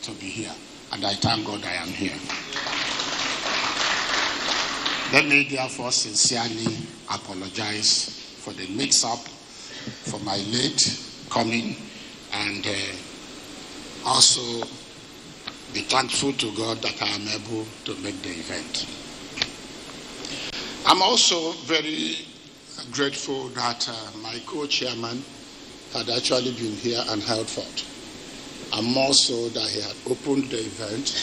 to be here. And I thank God I am here. Let me therefore sincerely apologize for the mix-up, for my late coming, and also be thankful to God that I am able to make the event. I'm also very grateful that my co-chairman had actually been here and held forth. And more so that he had opened the event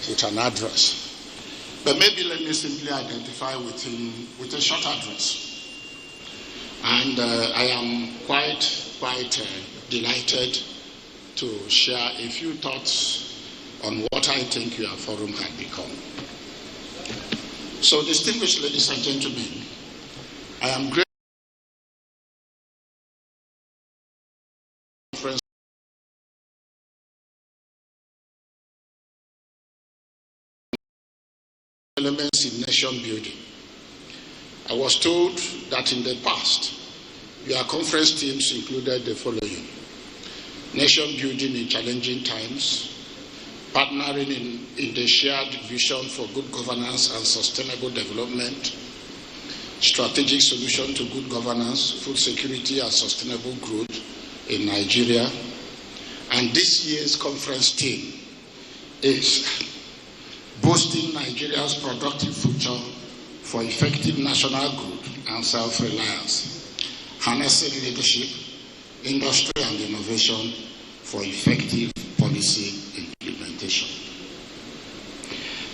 with an address. But maybe let me simply identify with him with a short address. And I am quite delighted to share a few thoughts on what I think your forum had become. So, distinguished ladies and gentlemen, I am grateful elements in nation building. I was told that in the past, your conference teams included the following: nation building in challenging times, partnering in the shared vision for good governance and sustainable development, strategic solution to good governance, food security and sustainable growth in Nigeria. And this year's conference theme is boosting Nigeria's productive future for effective national good and self-reliance, harnessing leadership, industry and innovation for effective policy implementation.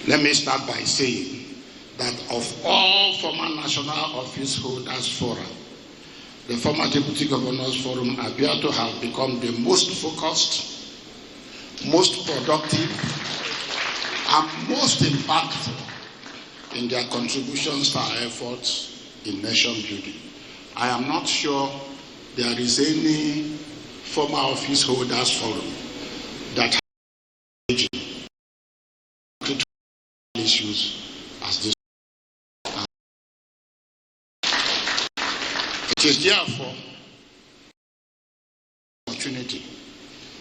Let me start by saying that of all former national office holders fora, the former Deputy Governors Forum appear to have become the most focused, most productive, and most impactful in their contributions to our efforts in nation building. I am not sure there is any former office holders forum that has issues as this. It is therefore an opportunity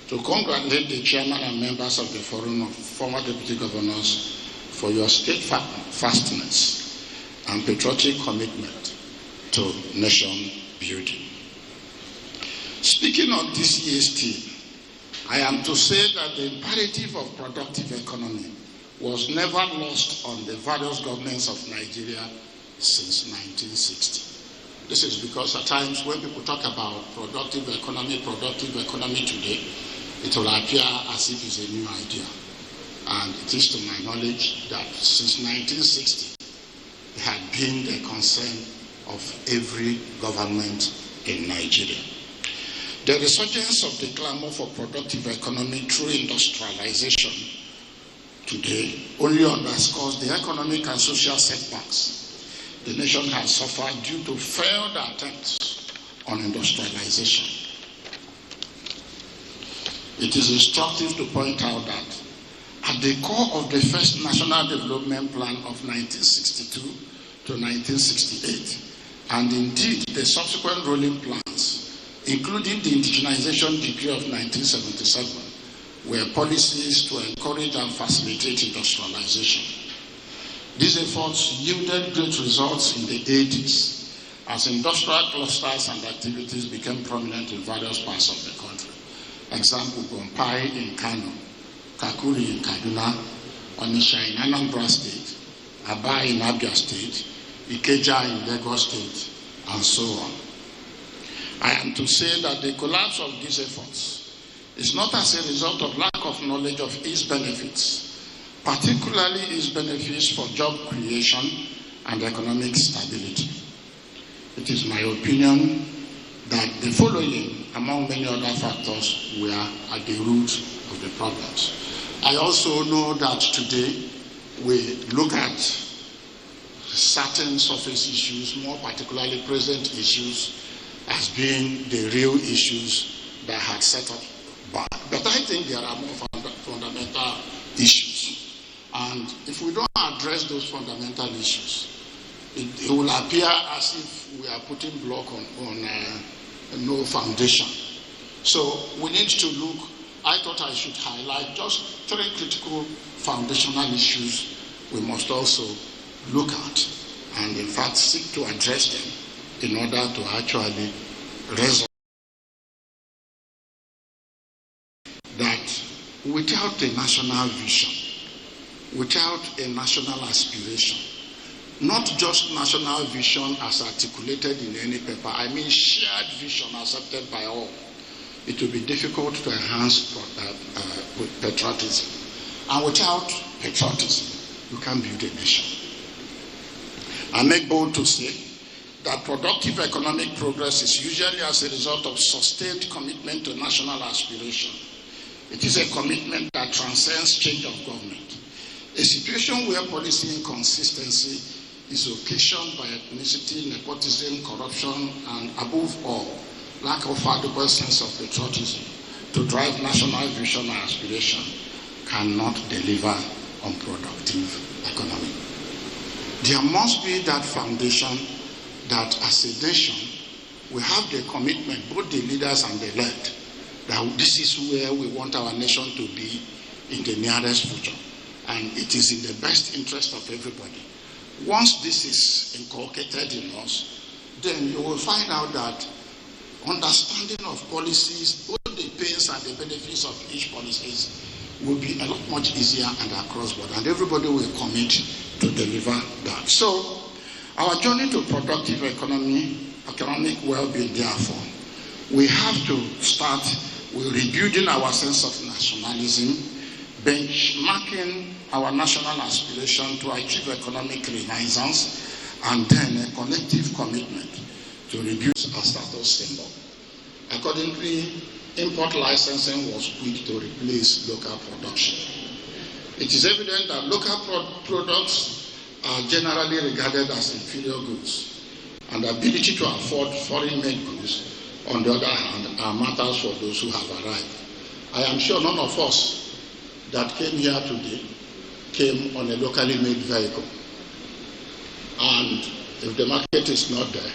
to congratulate the chairman and members of the Forum of Former Deputy Governors for your steadfastness and patriotic commitment to nation building. Speaking of this year's theme, I am to say that the imperative of productive economy was never lost on the various governments of Nigeria since 1960. This is because at times when people talk about productive economy today, it will appear as if it's a new idea. And it is to my knowledge that since 1960, it had been the concern of every government in Nigeria. The resurgence of the clamor for productive economy through industrialization today only underscores the economic and social setbacks the nation has suffered due to failed attempts on industrialization. It is instructive to point out that at the core of the first National Development Plan of 1962 to 1968, and indeed the subsequent rolling plans, including the Indigenization Decree of 1977, were policies to encourage and facilitate industrialization. These efforts yielded great results in the 80s as industrial clusters and activities became prominent in various parts of the country. Example, Gompai in Kano, Kakuri in Kaduna, Onitsha in Anambra State, Aba in Abia State, Ikeja in Lagos State, and so on. I am to say that the collapse of these efforts is not as a result of lack of knowledge of its benefits, particularly its benefits for job creation and economic stability. It is my opinion that the following, among many other factors, were at the root of the problems. I also know that today we look at certain surface issues, more particularly present issues, as being the real issues that had set up back. But I think there are more fundamental issues. And if we don't address those fundamental issues, it will appear as if we are putting block on no foundation. So we need to look. I thought I should highlight just 3 critical foundational issues we must also look at and in fact seek to address them in order to actually resolve that. Without a national vision, without a national aspiration, not just national vision as articulated in any paper, I mean shared vision accepted by all, it will be difficult to enhance patriotism. And without patriotism, you can't build a nation. I make bold to say that productive economic progress is usually as a result of sustained commitment to national aspiration. It is a commitment that transcends change of government. A situation where policy inconsistency is occasioned by ethnicity, nepotism, corruption, and above all, lack of adequate sense of patriotism to drive national vision and aspiration cannot deliver on productive economy. There must be that foundation that as a nation, we have the commitment, both the leaders and the led, that this is where we want our nation to be in the nearest future. And it is in the best interest of everybody. Once this is inculcated in us, then you will find out that understanding of policies, both the pains and the benefits of each policies, will be a lot much easier and across board, and everybody will commit to deliver that. So, our journey to productive economic well-being, therefore, we have to start with rebuilding our sense of nationalism, benchmarking our national aspiration to achieve economic renaissance, and then a collective commitment to reduce our status symbol. Accordingly, import licensing was quick to replace local production. It is evident that local products are generally regarded as inferior goods, and the ability to afford foreign-made goods, on the other hand, are matters for those who have arrived. I am sure none of us that came here today came on a locally made vehicle. And if the market is not there,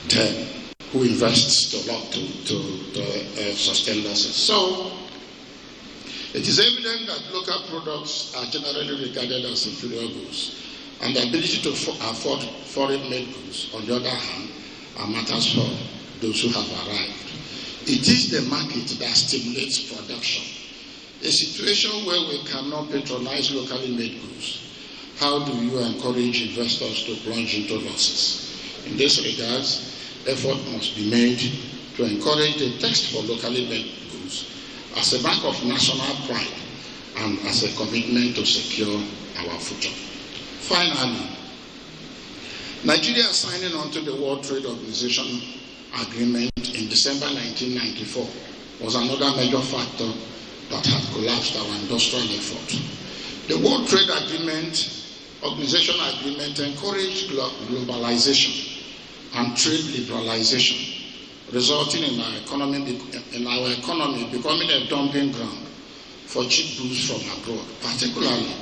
then who invests to sustain losses? So, it is evident that local products are generally regarded as inferior goods, and the ability to afford foreign-made goods, on the other hand, are matters for those who have arrived. It is the market that stimulates production. A situation where we cannot patronize locally made goods, how do you encourage investors to plunge into losses? In this regard, effort must be made to encourage the taste for locally made goods as a mark of national pride and as a commitment to secure our future. Finally, Nigeria signing on to the World Trade Organization agreement in December 1994 was another major factor that had collapsed our industrial effort. The World Trade Organization agreement encouraged globalization and trade liberalization, resulting in our economy becoming a dumping ground for cheap goods from abroad, particularly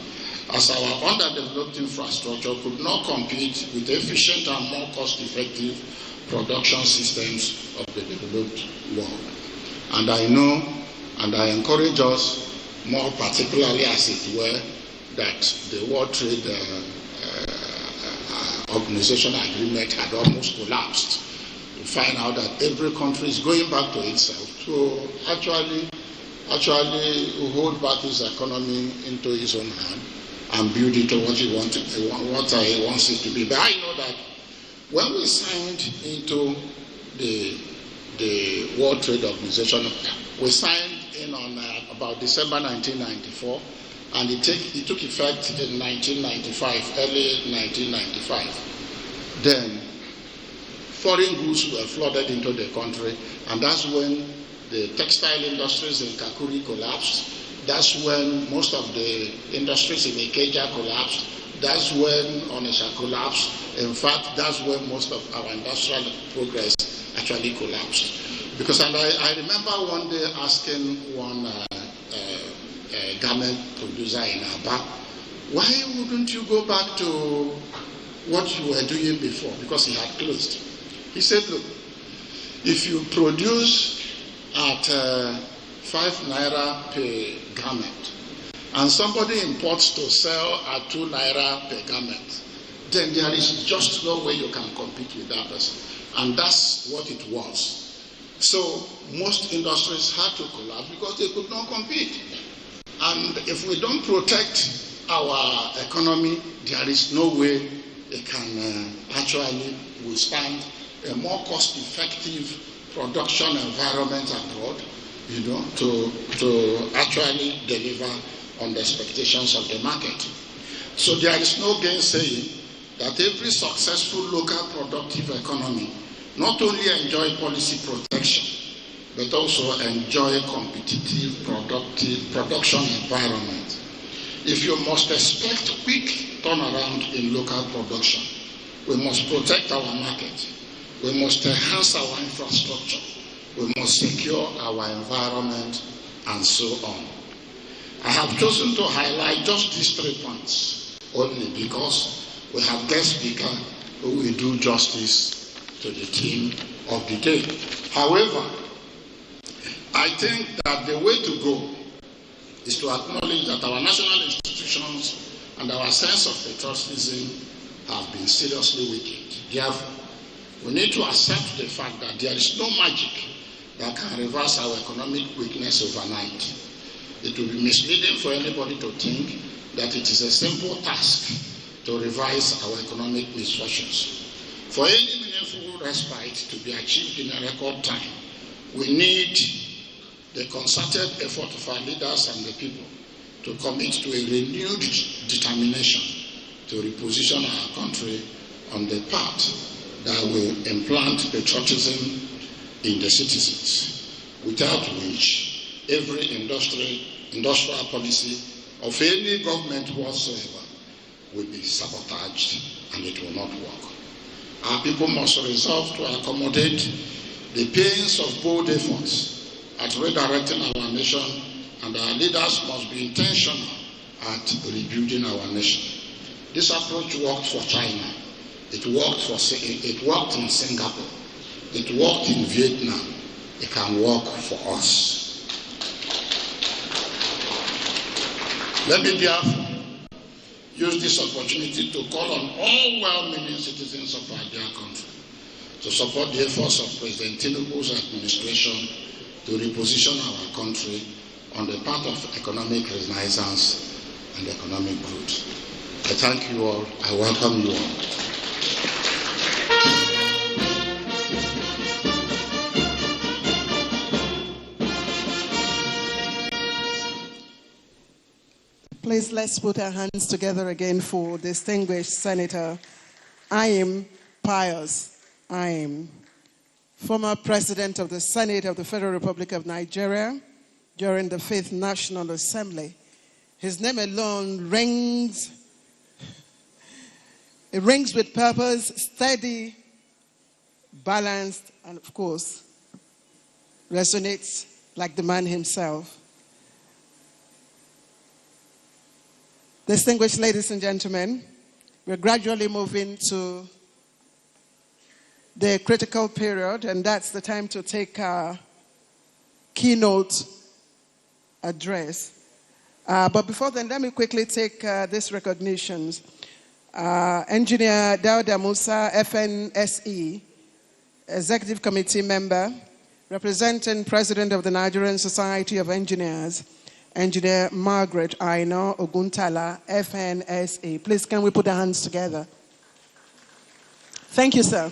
as our underdeveloped infrastructure could not compete with efficient and more cost-effective production systems of the developed world. And I know, and I encourage us, more particularly as it were, that the World Trade Organization agreement had almost collapsed. To find out that every country is going back to itself to actually hold back his economy into his own hand and build it to what he wants it to be. But I know that when we signed into the World Trade Organization, we signed in on about December 1994, and it took effect in 1995, early 1995. Then foreign goods were flooded into the country, and that's when the textile industries in Kakuri collapsed. That's when most of the industries in Ikeja collapsed. That's when Onitsha collapsed. In fact, that's when most of our industrial progress actually collapsed. Because I remember one day asking one garment producer in Aba, why wouldn't you go back to what you were doing before? Because he had closed. He said, look, if you produce at 5 naira per garment, and somebody imports to sell at 2 naira per garment, then there is just no way you can compete with that person. And that's what it was. So most industries had to collapse because they could not compete. And if we don't protect our economy, there is no way it can actually withstand a more cost-effective production environment abroad, to actually deliver on the expectations of the market. So there is no gainsaying that every successful local productive economy not only enjoy policy protection, but also enjoy competitive production environment. If you must expect quick turnaround in local production, we must protect our market. We must enhance our infrastructure. We must secure our environment, and so on. I have chosen to highlight just these 3 points only because we have guest speaker who will do justice to the theme of the day. However, I think that the way to go is to acknowledge that our national institutions and our sense of patriotism have been seriously weakened. Therefore, we need to accept the fact that there is no magic that can reverse our economic weakness overnight. It will be misleading for anybody to think that it is a simple task to revise our economic misfortunes. For any meaningful respite to be achieved in a record time, we need the concerted effort of our leaders and the people to commit to a renewed determination to reposition our country on the path that will implant patriotism in the citizens, without which every industrial policy of any government whatsoever will be sabotaged and it will not work. Our people must resolve to accommodate the pains of bold efforts at redirecting our nation, and our leaders must be intentional at rebuilding our nation. This approach worked for China. It worked in Singapore. It worked in Vietnam. It can work for us. Let me therefore use this opportunity to call on all well-meaning citizens of our dear country to support the efforts of President Tinubu's administration to reposition our country on the path of economic renaissance and economic growth. I thank you all. I welcome you all. Please, let's put our hands together again for distinguished Senator Ayim Pius Ayim, former President of the Senate of the Federal Republic of Nigeria during the 5th National Assembly. His name alone rings with purpose, steady, balanced, and of course, resonates like the man himself. Distinguished ladies and gentlemen, we're gradually moving to the critical period, and that's the time to take our keynote address. But before then, let me quickly take these recognitions. Engineer Dauda Musa, FNSE, Executive Committee member, representing President of the Nigerian Society of Engineers, Engineer Margaret Aino Oguntala, FNSA. Please, can we put our hands together? Thank you, sir.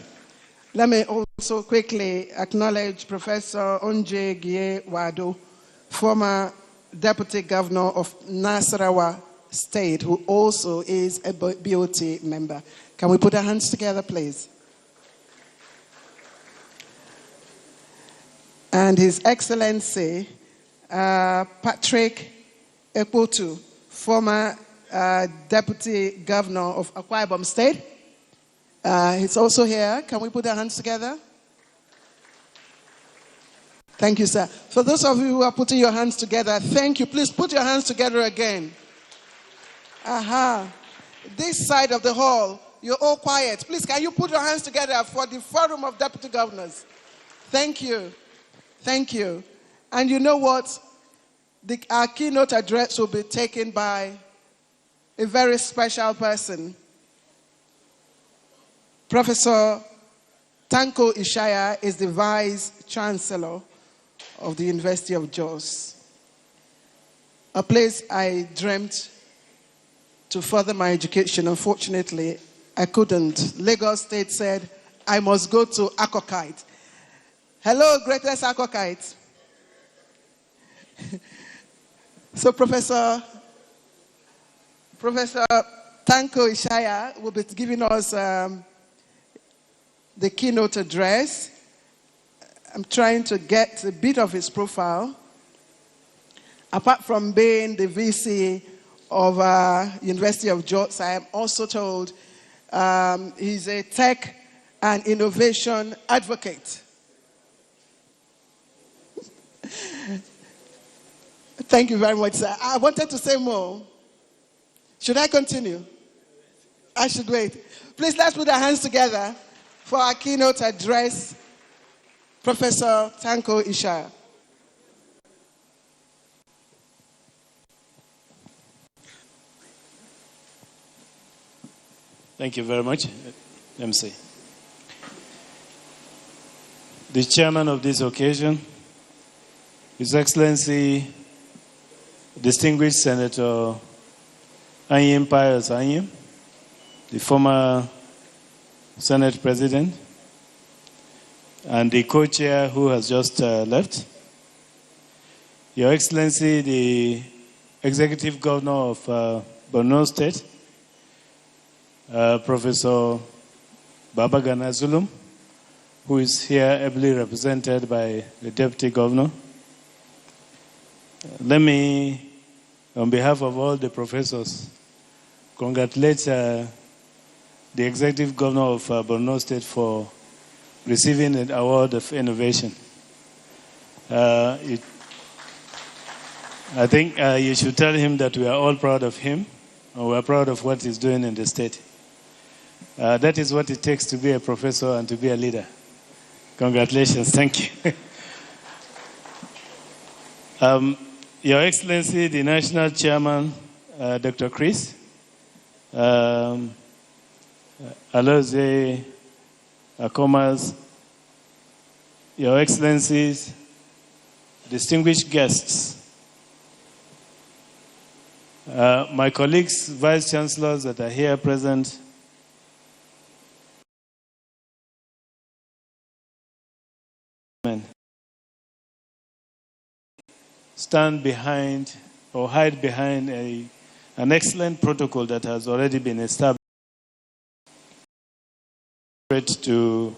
Let me also quickly acknowledge Professor Onje Gie Wado, former Deputy Governor of Nasarawa State, who also is a BOT member. Can we put our hands together, please? And His Excellency Patrick Ekwotu, former Deputy Governor of Akwa Ibom State. He's also here. Can we put our hands together? Thank you, sir. For those of you who are putting your hands together, thank you. Please put your hands together again. Aha. This side of the hall, you're all quiet. Please, can you put your hands together for the Forum of Deputy Governors? Thank you. Thank you. And you know what? Our keynote address will be taken by a very special person. Professor Tanko Ishaya is the Vice Chancellor of the University of Jos, a place I dreamt to further my education. Unfortunately, I couldn't. Lagos State said, I must go to Akokite. Hello, greatest Akokite. So Professor Tanko Ishaya will be giving us the keynote address. I'm trying to get a bit of his profile. Apart from being the VC of University of Jos, I am also told he's a tech and innovation advocate. Thank you very much, sir. I wanted to say more. Should I continue? I should wait. Please, let's put our hands together for our keynote address, Professor Tanko Ishaya. Thank you very much, MC. The chairman of this occasion, His Excellency, Distinguished Senator Ayim Pius Ayim, the former Senate President, and the co-chair who has just left, Your Excellency, the Executive Governor of Borno State, Professor Babagana Zulum, who is here ably represented by the Deputy Governor. Let me, on behalf of all the professors, congratulate the the Executive Governor of Borno State for receiving an award of innovation. I think you should tell him that we are all proud of him, and we are proud of what he's doing in the state. That is what it takes to be a professor and to be a leader. Congratulations. Thank you. Your Excellency, the National Chairman, Dr. Chris, Aloze Akomas, Your Excellencies, distinguished guests, my colleagues, Vice Chancellors that are here present, stand behind or hide behind an excellent protocol that has already been established to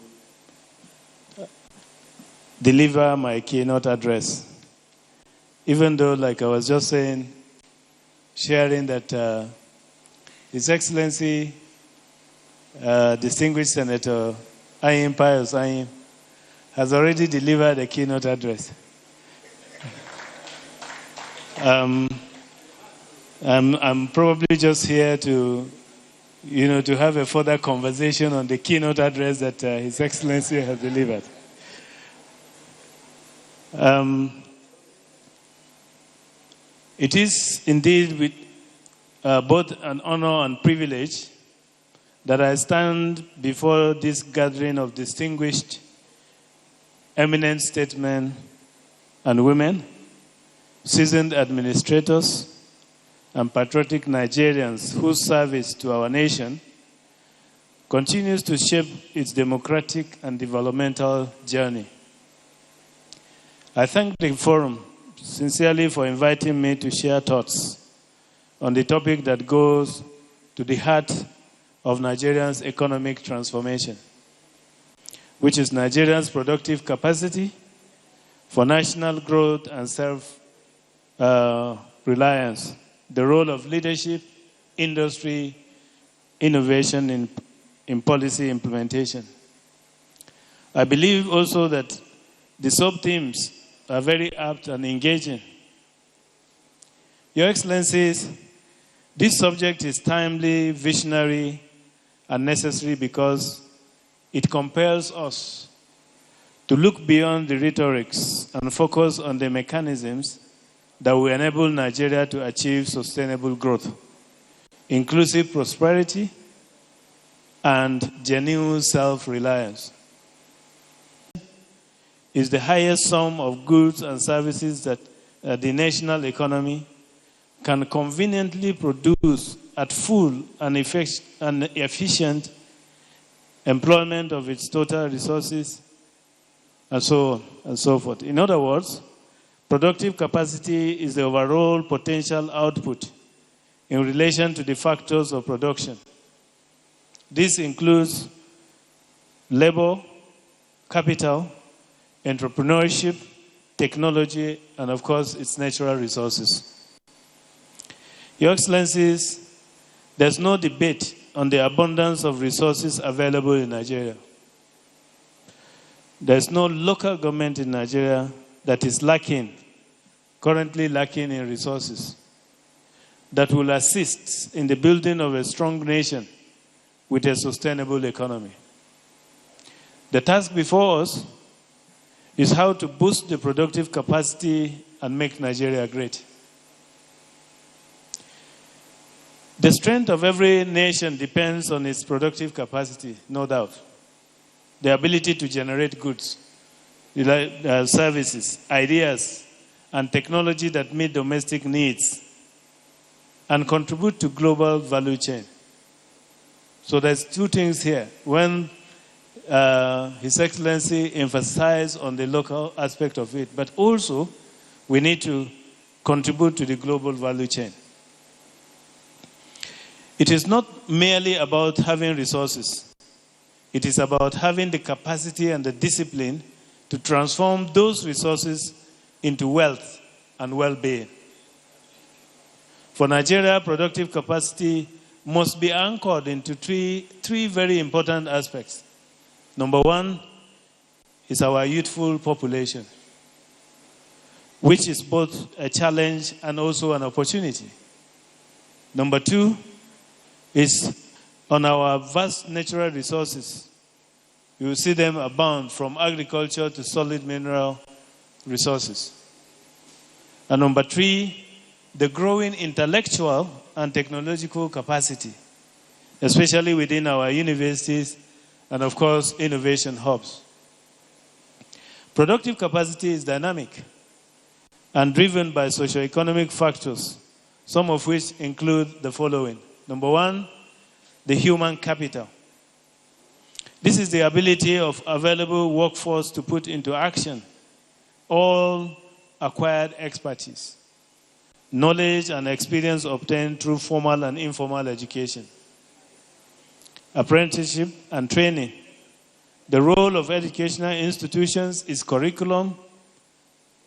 deliver my keynote address. Even though, like I was just saying, sharing that His Excellency, distinguished Senator Ayim Pius Ayim, has already delivered a keynote address. I'm probably just here to, to have a further conversation on the keynote address that His Excellency has delivered. It is indeed with both an honor and privilege that I stand before this gathering of distinguished, eminent statesmen and women, seasoned administrators, and patriotic Nigerians whose service to our nation continues to shape its democratic and developmental journey. I thank the forum sincerely for inviting me to share thoughts on the topic that goes to the heart of Nigeria's economic transformation, which is Nigeria's productive capacity for national growth and self-reliance, the role of leadership, industry, innovation in policy implementation. I believe also that the sub-themes are very apt and engaging. Your Excellencies, this subject is timely, visionary, and necessary because it compels us to look beyond the rhetorics and focus on the mechanisms that will enable Nigeria to achieve sustainable growth, inclusive prosperity, and genuine self-reliance. Is the highest sum of goods and services that the national economy can conveniently produce at full and efficient employment of its total resources, and so on and so forth. In other words, productive capacity is the overall potential output in relation to the factors of production. This includes labor, capital, entrepreneurship, technology, and of course, its natural resources. Your Excellencies, there's no debate on the abundance of resources available in Nigeria. There's no local government in Nigeria that is currently lacking in resources that will assist in the building of a strong nation with a sustainable economy. The task before us is how to boost the productive capacity and make Nigeria great. The strength of every nation depends on its productive capacity, no doubt. The ability to generate goods, services, ideas, and technology that meet domestic needs and contribute to global value chain. So there's two things here. When His Excellency emphasized on the local aspect of it, but also we need to contribute to the global value chain. It is not merely about having resources. It is about having the capacity and the discipline to transform those resources into wealth and well-being. For Nigeria, productive capacity must be anchored into three very important aspects. Number one is our youthful population, which is both a challenge and also an opportunity. Number two is on our vast natural resources. You will see them abound from agriculture to solid mineral resources. And number three, the growing intellectual and technological capacity, especially within our universities and, of course, innovation hubs. Productive capacity is dynamic and driven by socioeconomic factors, some of which include the following. Number one, the human capital. This is the ability of available workforce to put into action all acquired expertise, knowledge and experience obtained through formal and informal education, apprenticeship and training. The role of educational institutions is curriculum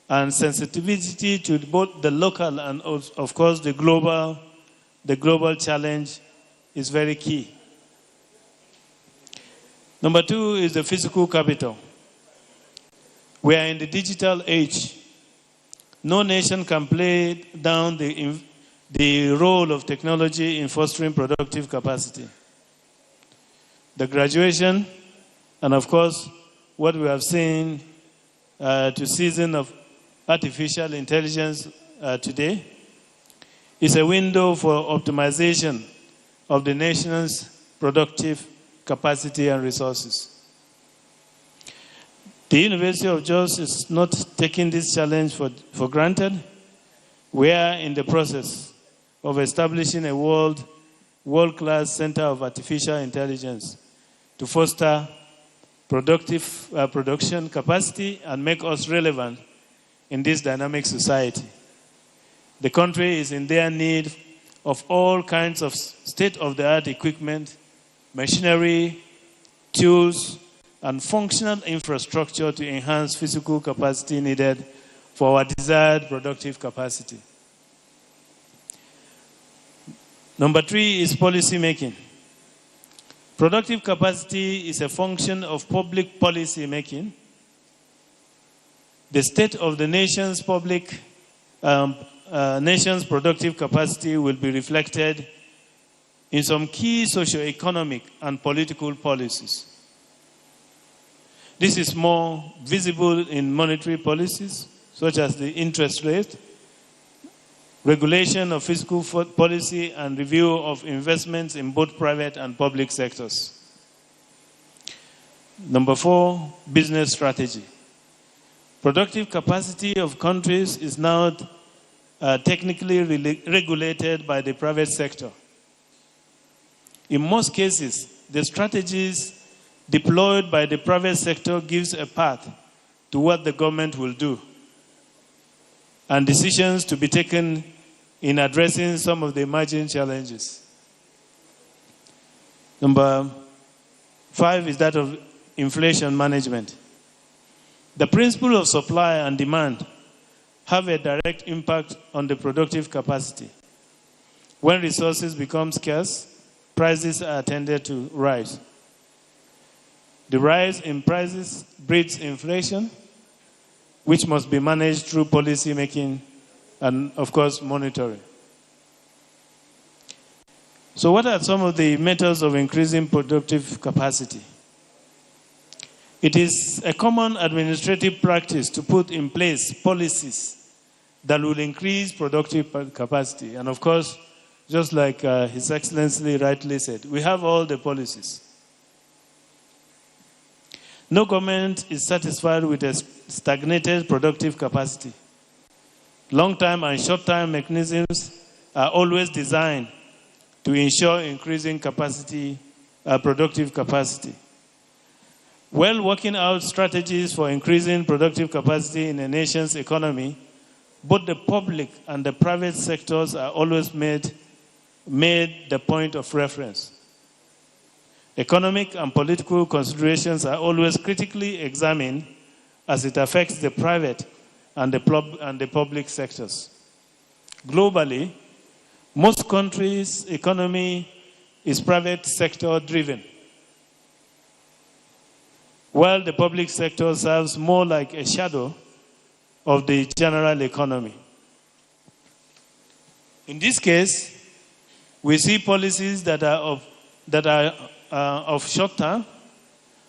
and sensitivity to both the local and, of course, the global challenge is very key. Number two is the physical capital. We are in the digital age. No nation can play down the role of technology in fostering productive capacity. The graduation, and of course, what we have seen to season of artificial intelligence today, is a window for optimization of the nation's productive capacity and resources. The University of Jos is not taking this challenge for granted. We are in the process of establishing a world-class center of artificial intelligence to foster productive production capacity and make us relevant in this dynamic society. The country is in their need of all kinds of state-of-the-art equipment, machinery, tools, and functional infrastructure to enhance physical capacity needed for our desired productive capacity. Number three is policy making. Productive capacity is a function of public policy making. The state of the nation's nation's productive capacity will be reflected in some key socio-economic and political policies. This is more visible in monetary policies, such as the interest rate, regulation of fiscal policy, and review of investments in both private and public sectors. Number four, business strategy. Productive capacity of countries is now technically regulated by the private sector. In most cases, the strategies deployed by the private sector gives a path to what the government will do, and decisions to be taken in addressing some of the emerging challenges. Number five is that of inflation management. The principle of supply and demand have a direct impact on the productive capacity. When resources become scarce, prices are tended to rise. The rise in prices breeds inflation, which must be managed through policy making and, of course, monitoring. So what are some of the methods of increasing productive capacity? It is a common administrative practice to put in place policies that will increase productive capacity. And of course, just like His Excellency rightly said, we have all the policies. No government is satisfied with a stagnated productive capacity. Long-term and short-term mechanisms are always designed to ensure increasing capacity, productive capacity. While working out strategies for increasing productive capacity in a nation's economy, both the public and the private sectors are always made the point of reference. Economic and political considerations are always critically examined as it affects the private and the public sectors. Globally, most countries' economy is private sector driven, while the public sector serves more like a shadow of the general economy. In this case, we see policies that are of short term,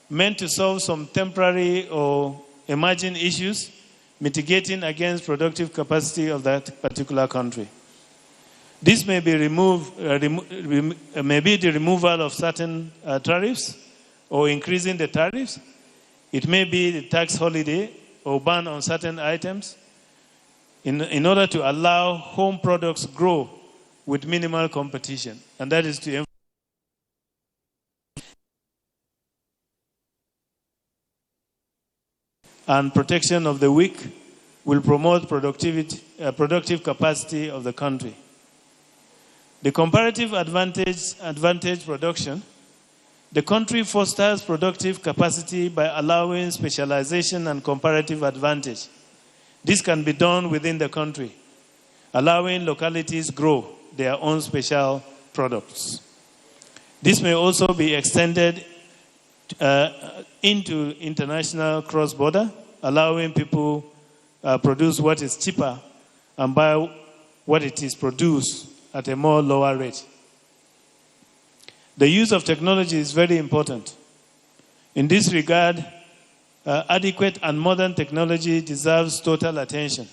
meant to solve some temporary or emerging issues, mitigating against productive capacity of that particular country. This may be the removal of certain tariffs or increasing the tariffs. It may be the tax holiday or ban on certain items in order to allow home products grow with minimal competition. And that is to and protection of the weak will promote productive capacity of the country. The comparative advantage production, the country fosters productive capacity by allowing specialization and comparative advantage. This can be done within the country, allowing localities grow their own special products. This may also be extended into international cross-border, allowing people produce what is cheaper and buy what it is produced at a more lower rate. The use of technology is very important. In this regard, adequate and modern technology deserves total attention.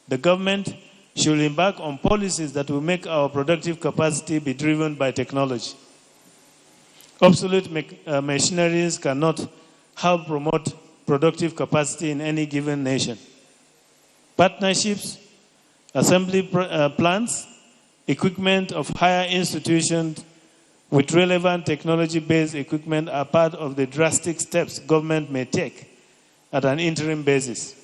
The government should embark on policies that will make our productive capacity be driven by technology. Obsolete machineries cannot help promote productive capacity in any given nation. Partnerships, assembly plants, equipment of higher institutions with relevant technology-based equipment are part of the drastic steps government may take at an interim basis,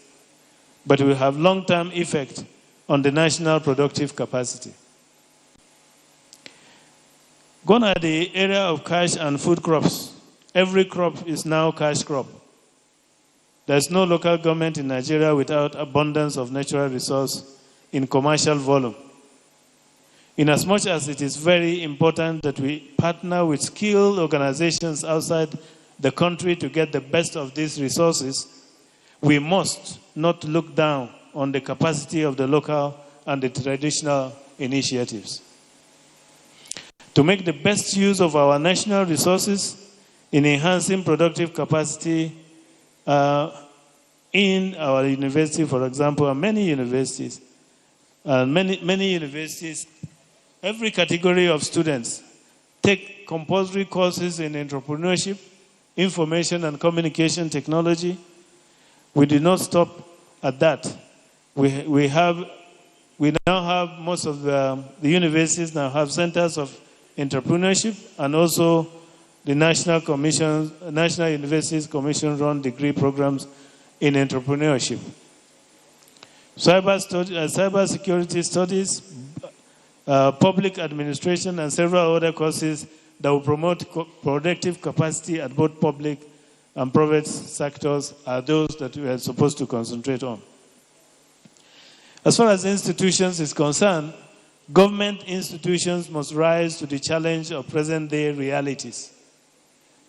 but will have long-term effect on the national productive capacity. Gone are the area of cash and food crops. Every crop is now cash crop. There is no local government in Nigeria without abundance of natural resource in commercial volume. Inasmuch as it is very important that we partner with skilled organizations outside the country to get the best of these resources, we must not look down on the capacity of the local and the traditional initiatives. To make the best use of our national resources in enhancing productive capacity in our university, for example, and many universities, every category of students take compulsory courses in entrepreneurship, information and communication technology. We did not stop at that. We now have most of the universities now have centers of entrepreneurship, and also the National Universities Commission run degree programs in entrepreneurship. Cyber security studies, public administration, and several other courses that will promote productive capacity at both public and private sectors are those that we are supposed to concentrate on. As far as institutions is concerned, government institutions must rise to the challenge of present-day realities.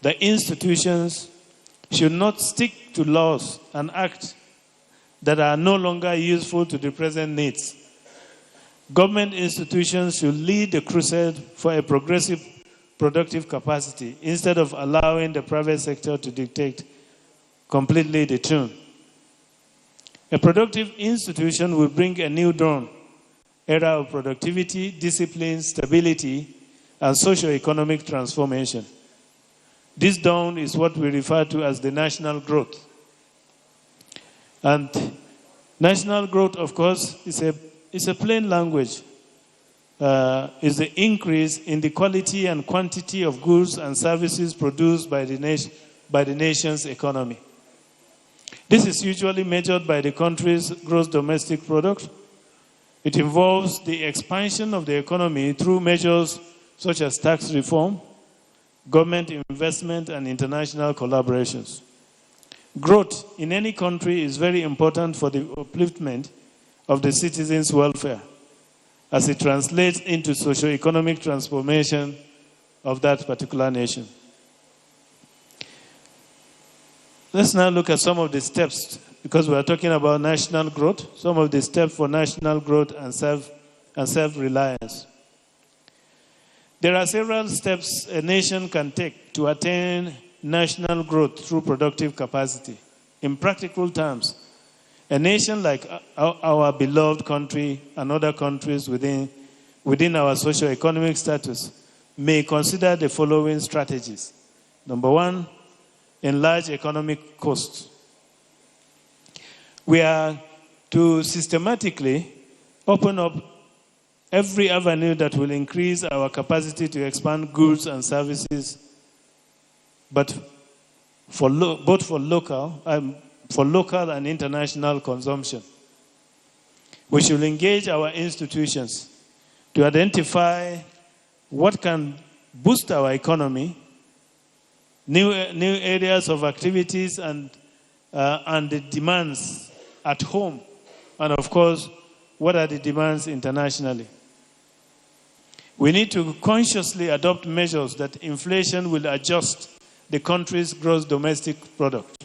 The institutions should not stick to laws and acts that are no longer useful to the present needs. Government institutions should lead the crusade for a progressive, productive capacity instead of allowing the private sector to dictate completely the tune. A productive institution will bring a new dawn, era of productivity, discipline, stability, and socio-economic transformation. This dawn is what we refer to as the national growth. And national growth, of course, is a plain language. Is the increase in the quality and quantity of goods and services produced by the nation's economy. This is usually measured by the country's gross domestic product. It involves the expansion of the economy through measures such as tax reform, government investment, and international collaborations. Growth in any country is very important for the upliftment of the citizens' welfare, as it translates into socio-economic transformation of that particular nation. Let's now look at some of the steps, because we are talking about national growth, some of the steps for national growth and self-reliance. There are several steps a nation can take to attain national growth through productive capacity. In practical terms, a nation like our beloved country and other countries within our socio-economic status may consider the following strategies. Number one, enlarge economic costs. We are to systematically open up every avenue that will increase our capacity to expand goods and services, but both for local and international consumption. We should engage our institutions to identify what can boost our economy, new areas of activities, and the demands at home, and of course, what are the demands internationally. We need to consciously adopt measures that inflation will adjust the country's gross domestic product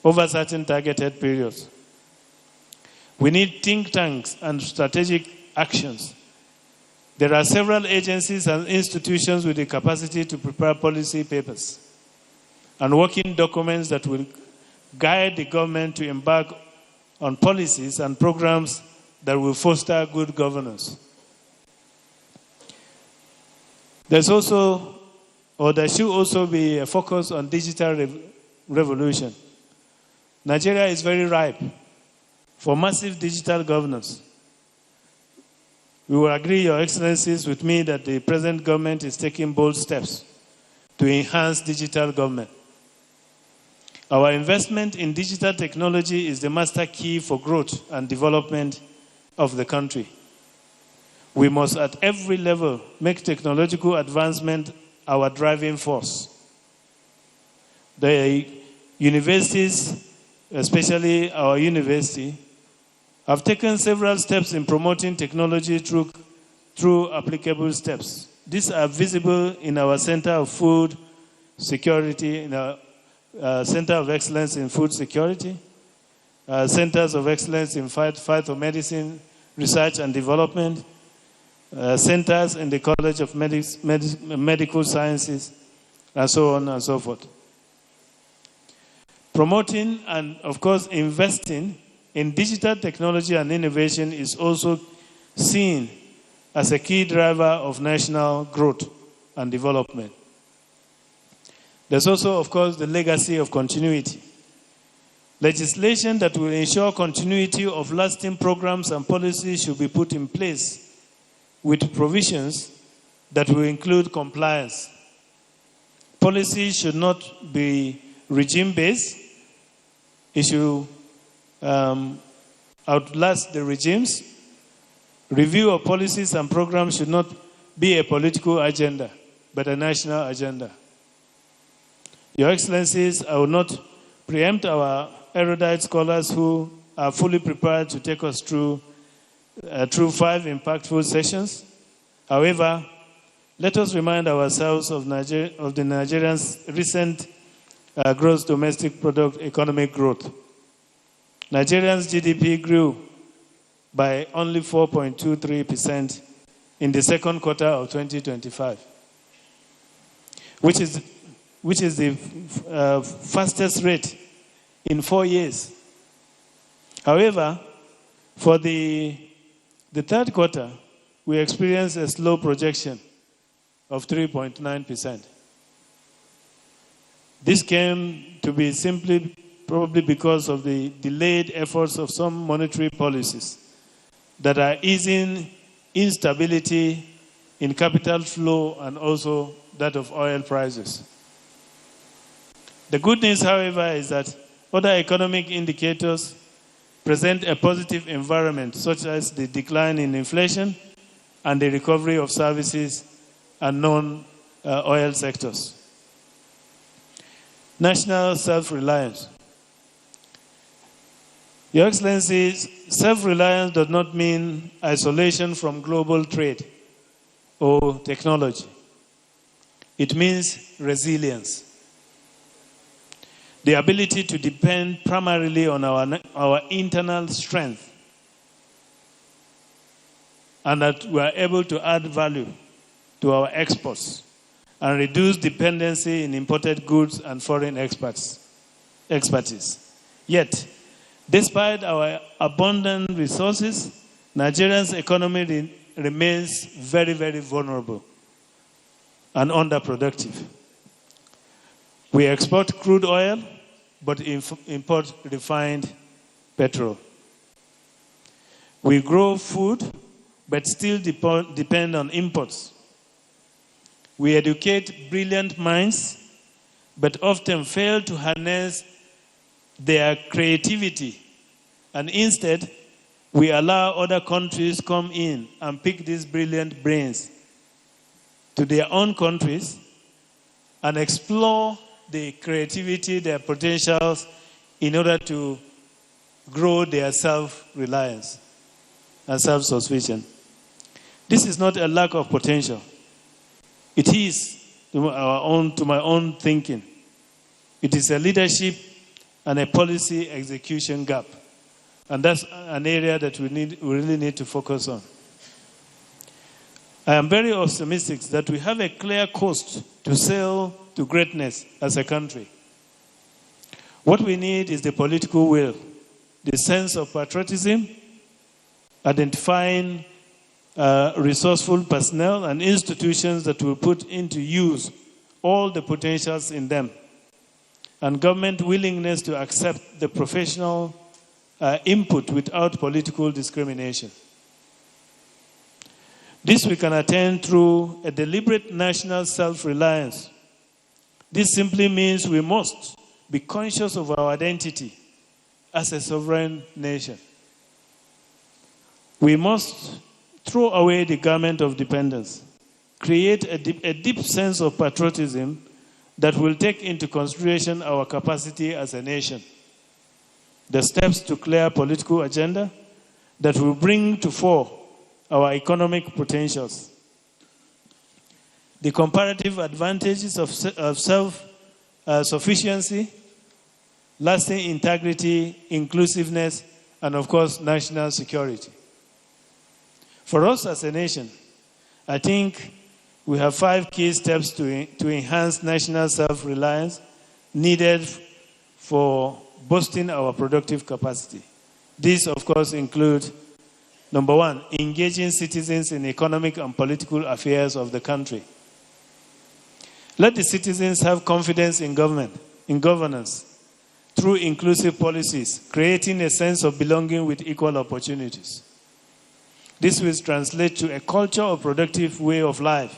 over certain targeted periods. We need think tanks and strategic actions. There are several agencies and institutions with the capacity to prepare policy papers and working documents that will guide the government to embark on policies and programs that will foster good governance. There should also be a focus on digital revolution. Nigeria is very ripe for massive digital governance. We will agree, Your Excellencies, with me that the present government is taking bold steps to enhance digital government. Our investment in digital technology is the master key for growth and development of the country. We must, at every level, make technological advancement our driving force. The universities, especially our university, have taken several steps in promoting technology through applicable steps. These are visible in our Center of Food Security, in our Center of Excellence in Food Security, Centers of Excellence in Phytomedicine Research and Development, centers in the College of Medical Sciences, and so on and so forth. Promoting and, of course, investing in digital technology and innovation is also seen as a key driver of national growth and development. There's also, of course, the legacy of continuity. Legislation that will ensure continuity of lasting programs and policies should be put in place with provisions that will include compliance. Policy should not be regime-based. It should outlast the regimes. Review of policies and programs should not be a political agenda, but a national agenda. Your Excellencies, I will not preempt our erudite scholars who are fully prepared to take us through 5 impactful sessions. However, let us remind ourselves of the Nigerian's recent gross domestic product economic growth. Nigeria's GDP grew by only 4.23% in the second quarter of 2025, which is the fastest rate in 4 years. However, for the third quarter, we experienced a slow projection of 3.9%. This came to be simply probably because of the delayed efforts of some monetary policies that are easing instability in capital flow and also that of oil prices. The good news, however, is that other economic indicators present a positive environment, such as the decline in inflation and the recovery of services and non-oil sectors. National self-reliance. Your Excellencies, self-reliance does not mean isolation from global trade or technology. It means resilience. The ability to depend primarily on our internal strength, and that we are able to add value to our exports and reduce dependency in imported goods and foreign expertise. Yet, despite our abundant resources, Nigeria's economy remains very, very vulnerable and underproductive. We export crude oil, but import refined petrol. We grow food, but still depend on imports. We educate brilliant minds, but often fail to harness their creativity. And instead, we allow other countries come in and pick these brilliant brains to their own countries and explore the creativity, their potentials, in order to grow their self-reliance and self-sufficiency. This is not a lack of potential. It is, to my own thinking, it is a leadership and a policy execution gap. And that's an area that we really need to focus on. I am very optimistic that we have a clear course to sail to greatness as a country. What we need is the political will, the sense of patriotism, identifying resourceful personnel and institutions that will put into use all the potentials in them, and government willingness to accept the professional input without political discrimination. This we can attain through a deliberate national self-reliance. This simply means we must be conscious of our identity as a sovereign nation. We must throw away the garment of dependence, create a deep sense of patriotism that will take into consideration our capacity as a nation, the steps to clear political agenda that will bring to fore our economic potentials, the comparative advantages of self-sufficiency, lasting integrity, inclusiveness, and of course, national security. For us as a nation, I think we have 5 key steps to enhance national self-reliance needed for boosting our productive capacity. These, of course, include, number 1, engaging citizens in economic and political affairs of the country. Let the citizens have confidence in government, in governance, through inclusive policies, creating a sense of belonging with equal opportunities. This will translate to a culture of productive way of life,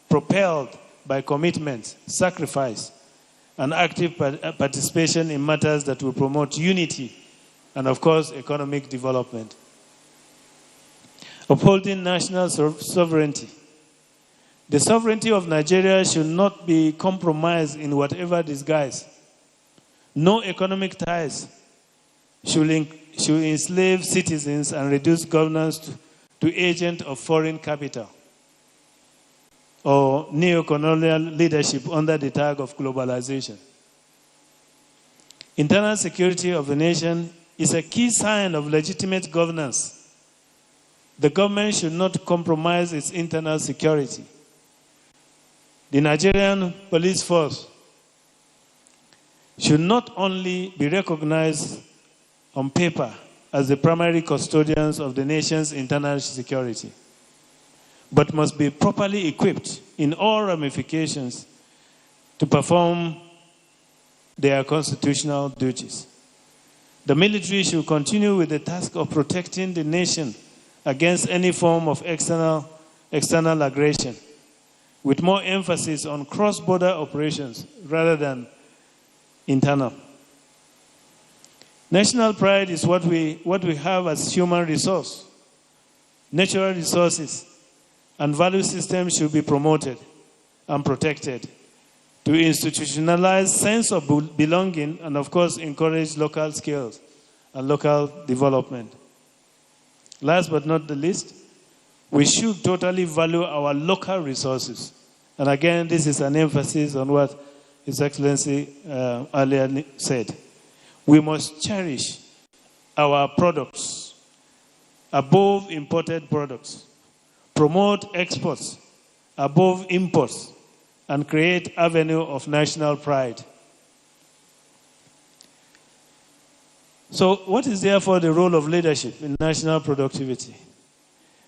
propelled by commitment, sacrifice, and active participation in matters that will promote unity and, of course, economic development. Upholding national sovereignty. The sovereignty of Nigeria should not be compromised in whatever disguise. No economic ties should enslave citizens and reduce governance to agent of foreign capital or neo-colonial leadership under the tag of globalization. Internal security of the nation is a key sign of legitimate governance. The government should not compromise its internal security. The Nigerian police force should not only be recognized on paper as the primary custodians of the nation's internal security, but must be properly equipped in all ramifications to perform their constitutional duties. The military should continue with the task of protecting the nation against any form of external aggression, with more emphasis on cross-border operations rather than internal. National pride is what we have as human resource. Natural resources and value systems should be promoted and protected to institutionalize sense of belonging and, of course, encourage local skills and local development. Last but not the least, we should totally value our local resources And again, this is an emphasis on what His Excellency earlier said. We must cherish our products above imported products, promote exports above imports, and create avenue of national pride. So what is therefore the role of leadership in national productivity?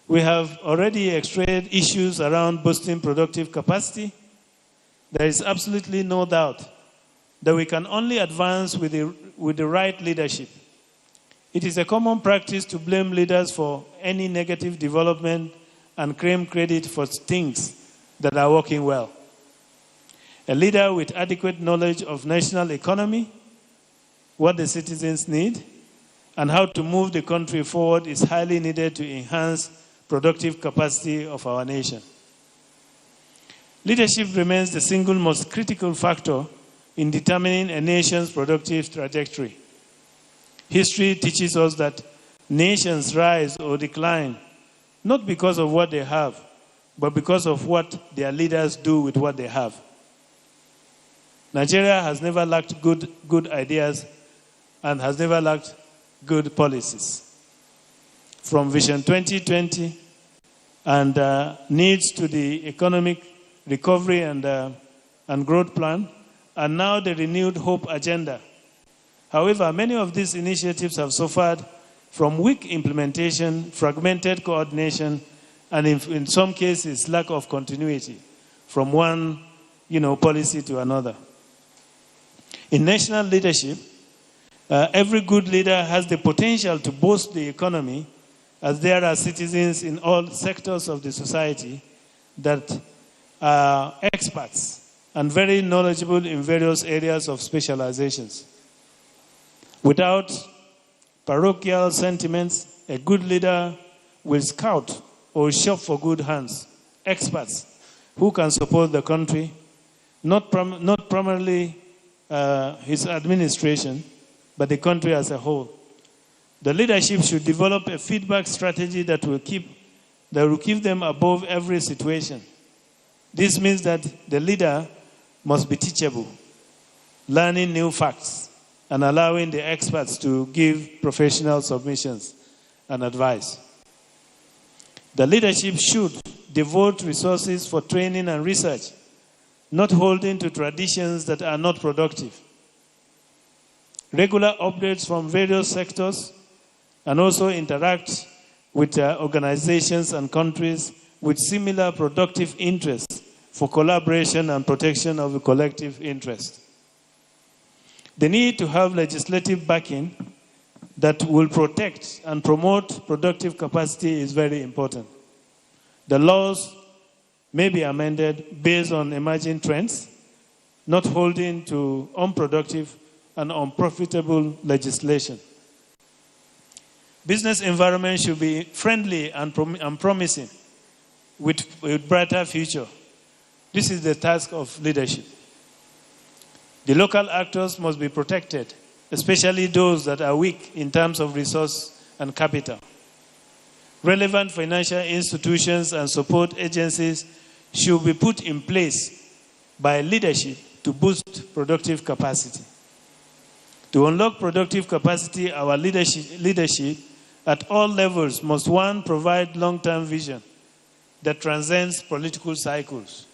We have already extracted issues around boosting productive capacity. There is absolutely no doubt that we can only advance with the right leadership. It is a common practice to blame leaders for any negative development and claim credit for things that are working well. A leader with adequate knowledge of national economy, what the citizens need, and how to move the country forward is highly needed to enhance productive capacity of our nation. Leadership remains the single most critical factor in determining a nation's productive trajectory. History teaches us that nations rise or decline not because of what they have, but because of what their leaders do with what they have. Nigeria has never lacked good ideas and has never lacked good policies. From Vision 2020 and needs to the economic recovery and growth plan, and now the renewed hope agenda. However, many of these initiatives have suffered from weak implementation, fragmented coordination, and in some cases, lack of continuity from one policy to another. In national leadership, every good leader has the potential to boost the economy, as there are citizens in all sectors of the society that are experts and very knowledgeable in various areas of specializations. Without parochial sentiments, a good leader will scout or shop for good hands, experts who can support the country, not primarily his administration, but the country as a whole. The leadership should develop a feedback strategy that will keep them above every situation. This means that the leader must be teachable, learning new facts, and allowing the experts to give professional submissions and advice. The leadership should devote resources for training and research, not holding to traditions that are not productive. Regular updates from various sectors, and also interact with organizations and countries with similar productive interests for collaboration and protection of the collective interest. The need to have legislative backing that will protect and promote productive capacity is very important. The laws may be amended based on emerging trends, not holding to unproductive and unprofitable legislation. Business environment should be friendly and promising with brighter future. This is the task of leadership. The local actors must be protected, especially those that are weak in terms of resource and capital. Relevant financial institutions and support agencies should be put in place by leadership to boost productive capacity. To unlock productive capacity, our leadership at all levels must, one, provide long-term vision that transcends political cycles.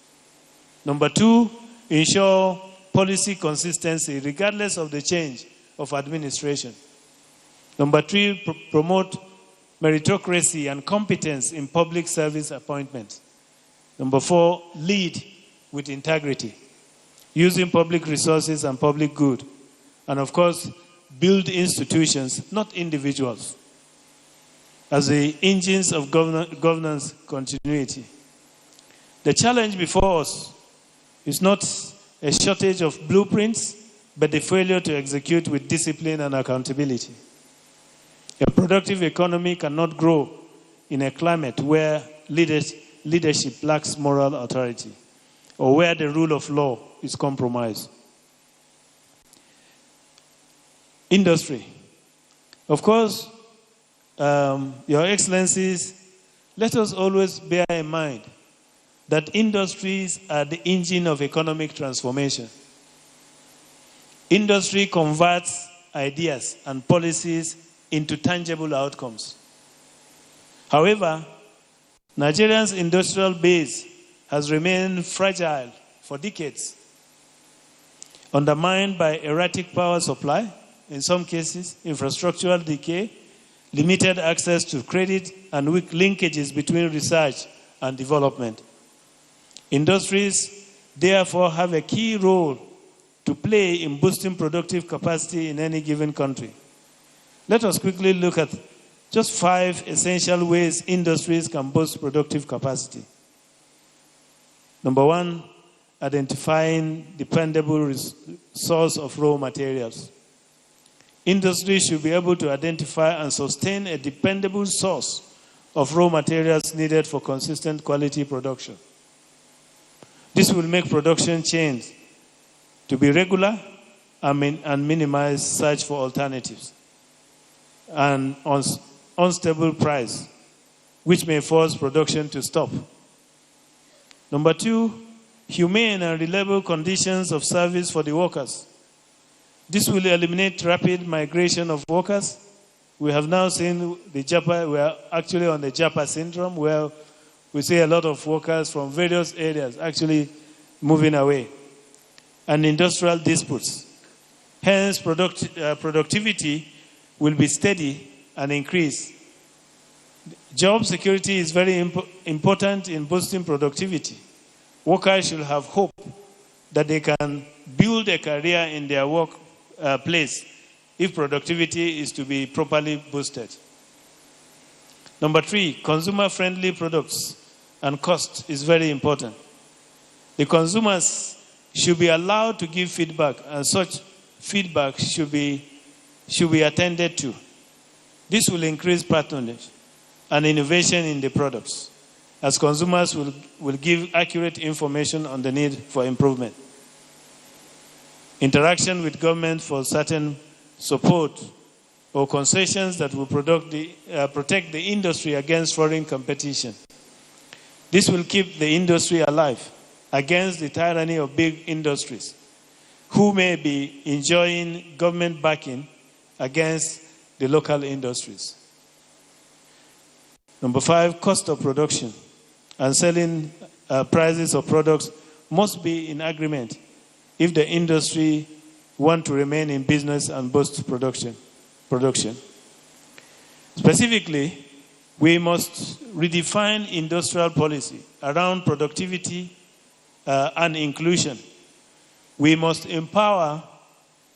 Number two, ensure policy consistency regardless of the change of administration. Number three, promote meritocracy and competence in public service appointments. Number four, lead with integrity, using public resources and public good. And of course, build institutions, not individuals, as the engines of governance continuity. The challenge before us is not a shortage of blueprints, but the failure to execute with discipline and accountability. A productive economy cannot grow in a climate where leadership lacks moral authority or where the rule of law is compromised. Industry. Of course, Your Excellencies, let us always bear in mind that industries are the engine of economic transformation. Industry converts ideas and policies into tangible outcomes. However, Nigeria's industrial base has remained fragile for decades, undermined by erratic power supply, in some cases, infrastructural decay, limited access to credit, and weak linkages between research and development. Industries, therefore, have a key role to play in boosting productive capacity in any given country. Let us quickly look at just 5 essential ways industries can boost productive capacity. Number 1, identifying dependable source of raw materials. Industry should be able to identify and sustain a dependable source of raw materials needed for consistent quality production. This will make production chains to be regular and minimize search for alternatives and unstable price, which may force production to stop. Number 2, humane and reliable conditions of service for the workers. This will eliminate rapid migration of workers. We have now seen we are actually on the Japa syndrome, where we see a lot of workers from various areas actually moving away, and industrial disputes. Hence, productivity will be steady and increase. Job security is very important in boosting productivity. Workers should have hope that they can build a career in their workplace if productivity is to be properly boosted. Number 3, consumer-friendly products and cost is very important. The consumers should be allowed to give feedback, and such feedback should be attended to. This will increase patronage and innovation in the products, as consumers will give accurate information on the need for improvement. Interaction with government for certain support or concessions that will protect the industry against foreign competition. This will keep the industry alive against the tyranny of big industries, who may be enjoying government backing against the local industries. Number 5, cost of production and selling prices of products must be in agreement if the industry want to remain in business and boost production. Specifically, we must redefine industrial policy around productivity and inclusion. We must empower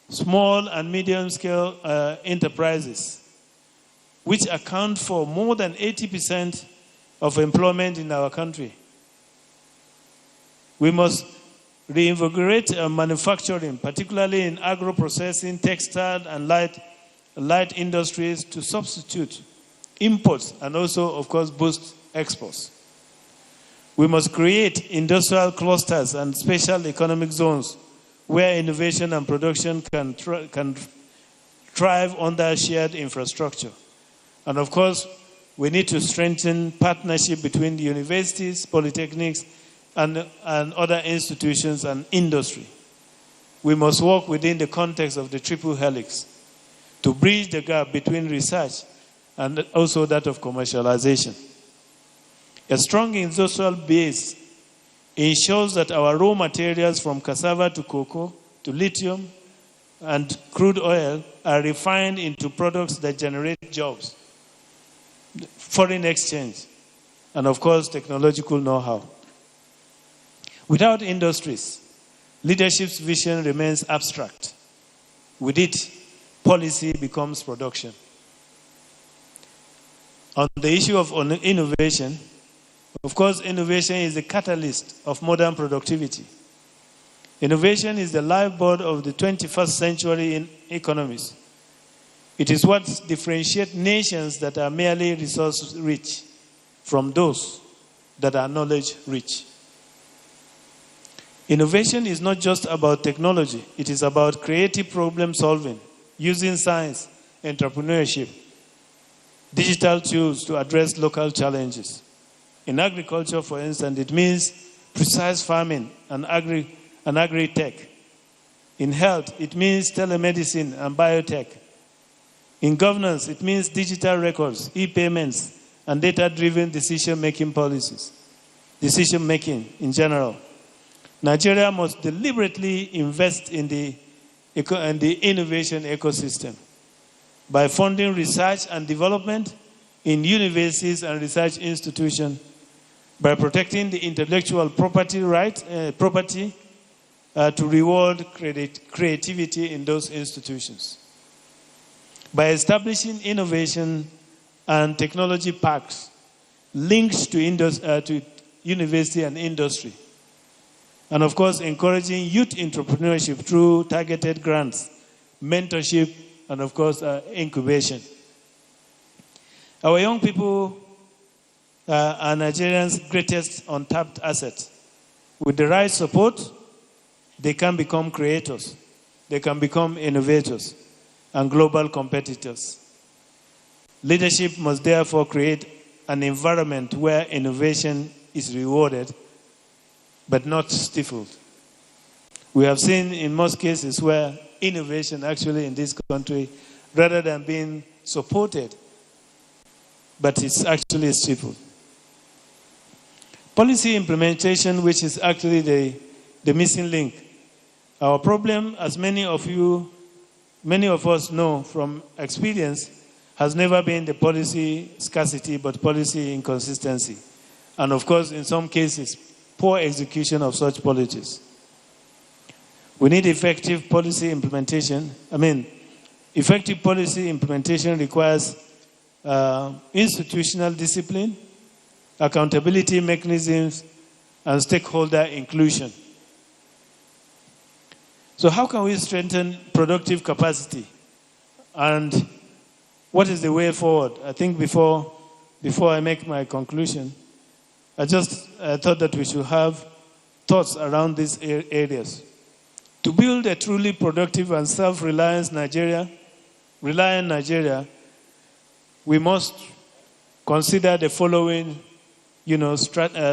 small and medium-scale enterprises, which account for more than 80% of employment in our country. We must reinvigorate manufacturing, particularly in agro-processing, textile, and light industries, to substitute imports and also, of course, boost exports. We must create industrial clusters and special economic zones where innovation and production can thrive under shared infrastructure. And of course, we need to strengthen partnership between the universities, polytechnics, and other institutions and industry. We must work within the context of the triple helix to bridge the gap between research and also that of commercialization. A strong industrial base ensures that our raw materials from cassava to cocoa to lithium and crude oil are refined into products that generate jobs, foreign exchange, and of course, technological know-how. Without industries, leadership's vision remains abstract. With it, policy becomes production. On the issue of innovation, of course, innovation is the catalyst of modern productivity. Innovation is the lifeblood of the 21st century in economies. It is what differentiates nations that are merely resource-rich from those that are knowledge-rich. Innovation is not just about technology. It is about creative problem solving, using science, entrepreneurship, digital tools to address local challenges. In agriculture, for instance, it means precise farming and agri-tech. In health, it means telemedicine and biotech. In governance, it means digital records, e-payments, and data-driven decision-making policies. Decision-making in general. Nigeria must deliberately invest in the innovation ecosystem by funding research and development in universities and research institutions, by protecting the intellectual property to reward creativity in those institutions, by establishing innovation and technology parks linked to university and industry, and of course encouraging youth entrepreneurship through targeted grants, mentorship, and of course incubation. Our young people are Nigerians' greatest untapped asset. With the right support, they can become creators, they can become innovators, and global competitors. Leadership must therefore create an environment where innovation is rewarded, but not stifled. We have seen in most cases where innovation actually in this country, rather than being supported, but it's actually stifled. Policy implementation, which is actually the missing link. Our problem, as many of us know from experience, has never been the policy scarcity, but policy inconsistency. And of course, in some cases, poor execution of such policies. We need effective policy implementation. Effective policy implementation requires institutional discipline, accountability mechanisms, and stakeholder inclusion. So how can we strengthen productive capacity? And what is the way forward? I think before I make my conclusion, I thought that we should have thoughts around these areas. To build a truly productive and self-reliant Nigeria, we must consider the following,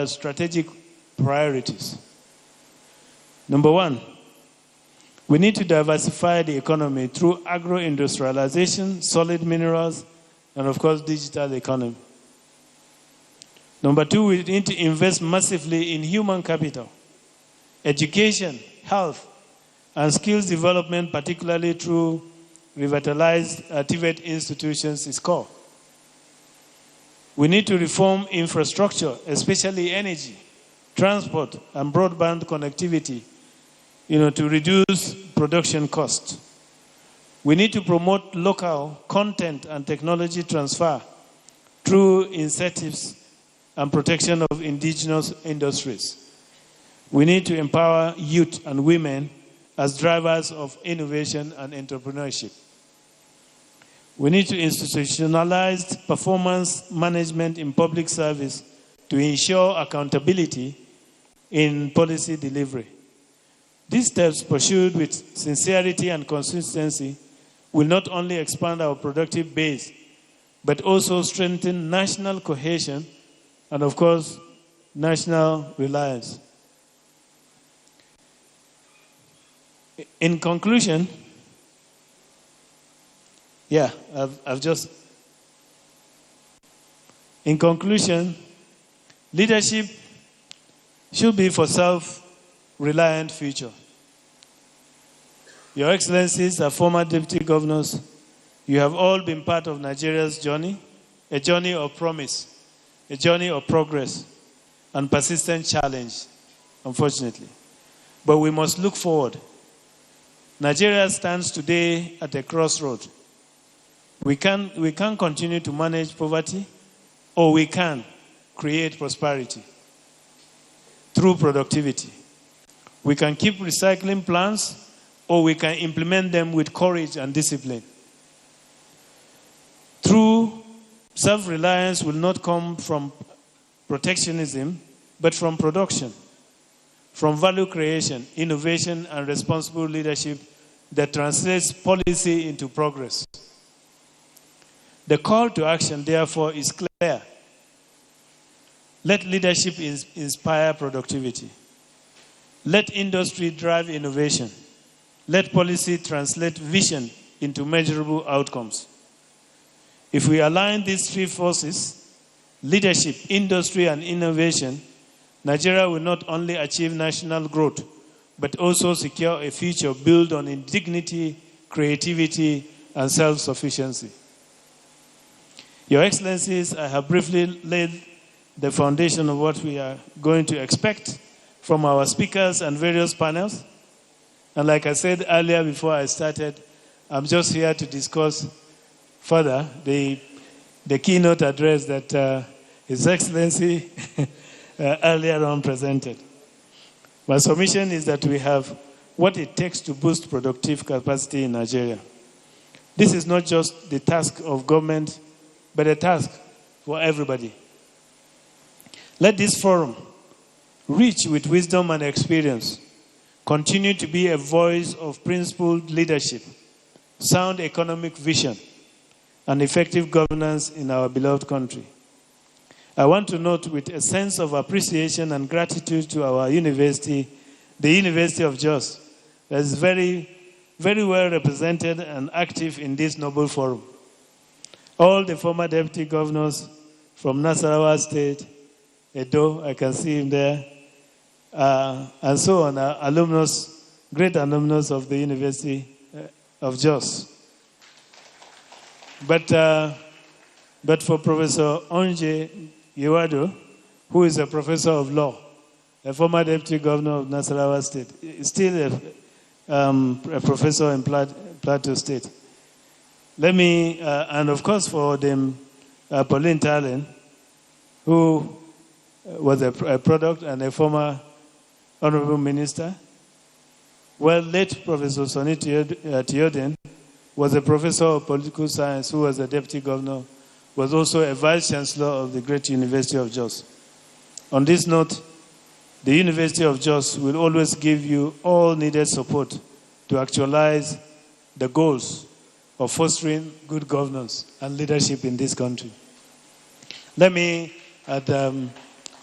strategic priorities. Number one, we need to diversify the economy through agro-industrialization, solid minerals, and of course, digital economy. Number two, we need to invest massively in human capital, education, health, and skills development, particularly through revitalized TVET institutions, is core. We need to reform infrastructure, especially energy, transport, and broadband connectivity, to reduce production costs. We need to promote local content and technology transfer through incentives and protection of indigenous industries. We need to empower youth and women as drivers of innovation and entrepreneurship. We need to institutionalize performance management in public service to ensure accountability in policy delivery. These steps, pursued with sincerity and consistency, will not only expand our productive base, but also strengthen national cohesion and, of course, national reliance. In conclusion, leadership should be for self-reliant future. Your Excellencies, our former deputy governors, you have all been part of Nigeria's journey, a journey of promise, a journey of progress, and persistent challenge, unfortunately. But we must look forward. Nigeria stands today at a crossroad. We can continue to manage poverty, or we can create prosperity through productivity. We can keep recycling plans, or we can implement them with courage and discipline. True self-reliance will not come from protectionism, but from production, from value creation, innovation, and responsible leadership that translates policy into progress. The call to action, therefore, is clear. Let leadership inspire productivity. Let industry drive innovation. Let policy translate vision into measurable outcomes. If we align these three forces, leadership, industry, and innovation, Nigeria will not only achieve national growth, but also secure a future built on dignity, creativity, and self-sufficiency. Your Excellencies, I have briefly laid the foundation of what we are going to expect from our speakers and various panels. And like I said earlier before I started, I'm just here to discuss further the keynote address that His Excellency earlier on presented. My submission is that we have what it takes to boost productive capacity in Nigeria. This is not just the task of government, but a task for everybody. Let this forum, rich with wisdom and experience, continue to be a voice of principled leadership, sound economic vision, and effective governance in our beloved country. I want to note with a sense of appreciation and gratitude to our university, the University of Jos, that is very, very well represented and active in this noble forum. All the former deputy governors from Nasarawa State, Edo, I can see him there, and so on, alumnus, great alumnus of the University of Jos. But for Professor Onje Yewado, who is a professor of law, a former deputy governor of Nasarawa State, still a professor in Plateau State. Let me, and of course for them, Pauline Talen, who was a product and a former honorable minister. Well, late Professor Sonny Theoden was a professor of political science who was a deputy governor, was also a vice chancellor of the great University of Jos. On this note, the University of Jos will always give you all needed support to actualize the goals of fostering good governance and leadership in this country. Let me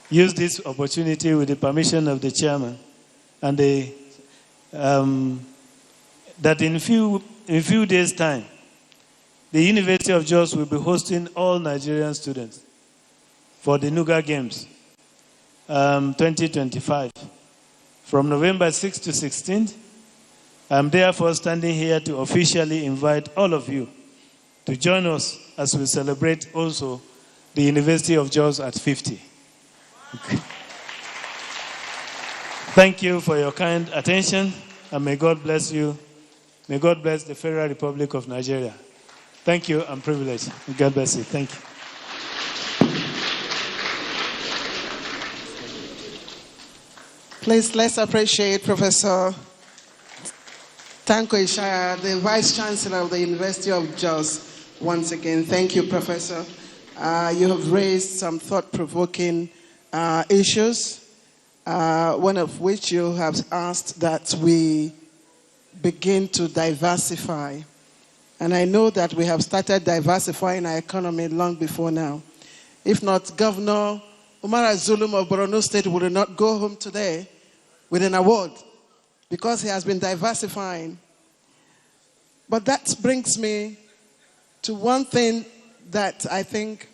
use this opportunity with the permission of the chairman and that in a few days' time, the University of Jos will be hosting all Nigerian students for the Nuga Games 2025 from November 6th to 16th. I'm therefore standing here to officially invite all of you to join us as we celebrate also the University of Jos at 50. Okay. Thank you for your kind attention, and may God bless you. May God bless the Federal Republic of Nigeria. Thank you. I'm privileged. God bless you. Thank you. Please, let's appreciate Professor Tanko Ishaya, the Vice Chancellor of the University of Jos, once again. Thank you, Professor. You have raised some thought-provoking issues, one of which you have asked that we begin to diversify. And I know that we have started diversifying our economy long before now. If not, Governor Umar Zulum of Borno State will not go home today with an award because he has been diversifying. But that brings me to one thing that I think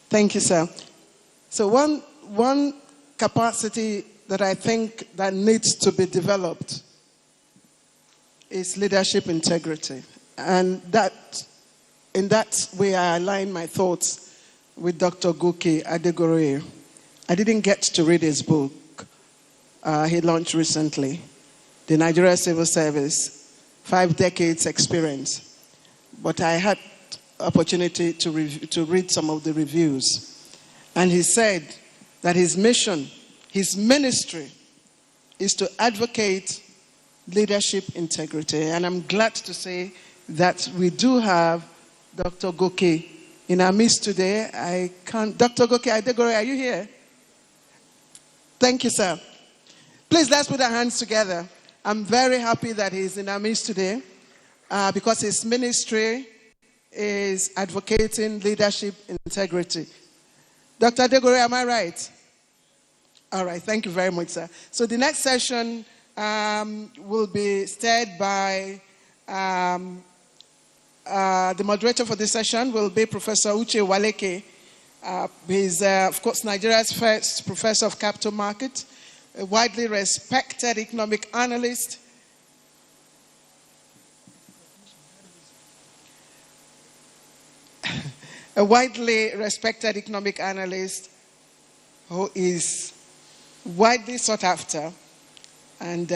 Thank you, sir. So one capacity that I think that needs to be developed is leadership integrity. And in that way, I align my thoughts with Dr. Guki Adegoroye. I didn't get to read his book. He launched recently, The Nigeria Civil Service, 5 decades experience. But I had opportunity to read some of the reviews. And he said that his mission, his ministry, is to advocate leadership integrity. And I'm glad to say that we do have Dr. Goke in our midst today. Dr. Goke Adegore, are you here? Thank you, sir. Please, let's put our hands together. I'm very happy that he's in our midst today because his ministry is advocating leadership integrity. Dr. Adegore, am I right? All right, thank you very much, sir. So the next session will be steered by the moderator for this session will be Professor Uche Waleke. He's, of course, Nigeria's first professor of capital market, a widely respected economic analyst. A widely respected economic analyst who is widely sought after, and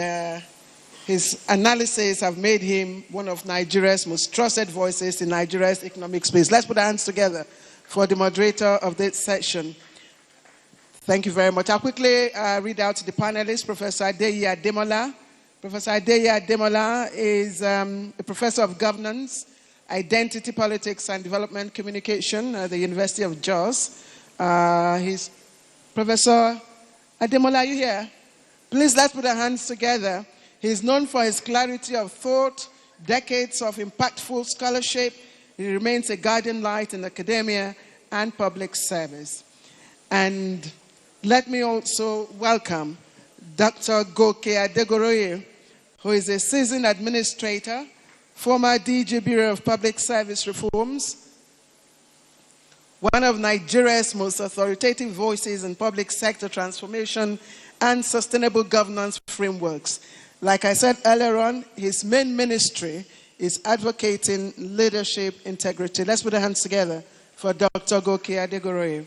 his analysis have made him one of Nigeria's most trusted voices in Nigeria's economic space. Let's put our hands together for the moderator of this session. Thank you very much. I'll quickly read out the panelists. Professor Adeyi Ademola. Professor Adeyi Ademola is a professor of governance, identity politics and development communication at the University of Jos. He's Professor Ademola, are you here? Please, let's put our hands together. He's known for his clarity of thought, decades of impactful scholarship. He remains a guiding light in academia and public service. And let me also welcome Dr. Goke Adegoroye, who is a seasoned administrator, former DG Bureau of Public Service Reforms, one of Nigeria's most authoritative voices in public sector transformation and sustainable governance frameworks. Like I said earlier on, his main ministry is advocating leadership integrity. Let's put our hands together for Dr. Goke Adegoroye.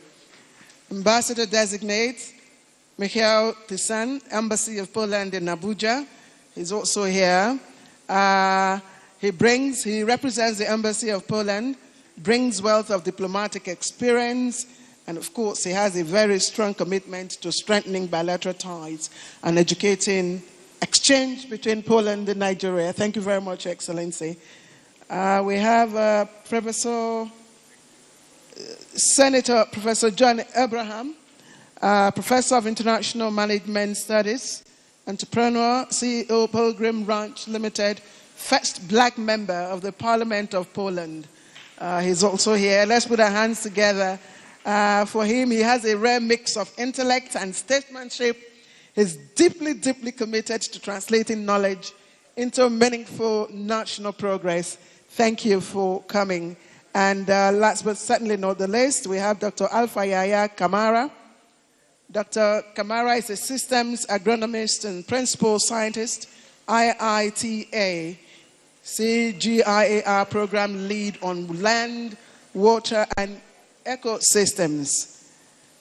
Ambassador designate Michael Tisan, Embassy of Poland in Abuja. He's also here. He represents the Embassy of Poland, brings wealth of diplomatic experience, and of course, he has a very strong commitment to strengthening bilateral ties and educating exchange between Poland and Nigeria. Thank you very much, Excellency. We have Senator Professor John Abraham, Professor of International Management Studies, entrepreneur, CEO, Pilgrim Ranch Limited, first black member of the Parliament of Poland. He's also here. Let's put our hands together for him. He has a rare mix of intellect and statesmanship. He's deeply, deeply committed to translating knowledge into meaningful national progress. Thank you for coming. And last but certainly not the least, we have Dr. Alpha Yaya Kamara. Dr. Kamara is a systems agronomist and principal scientist, IITA, CGIAR program lead on land, water, and ecosystems.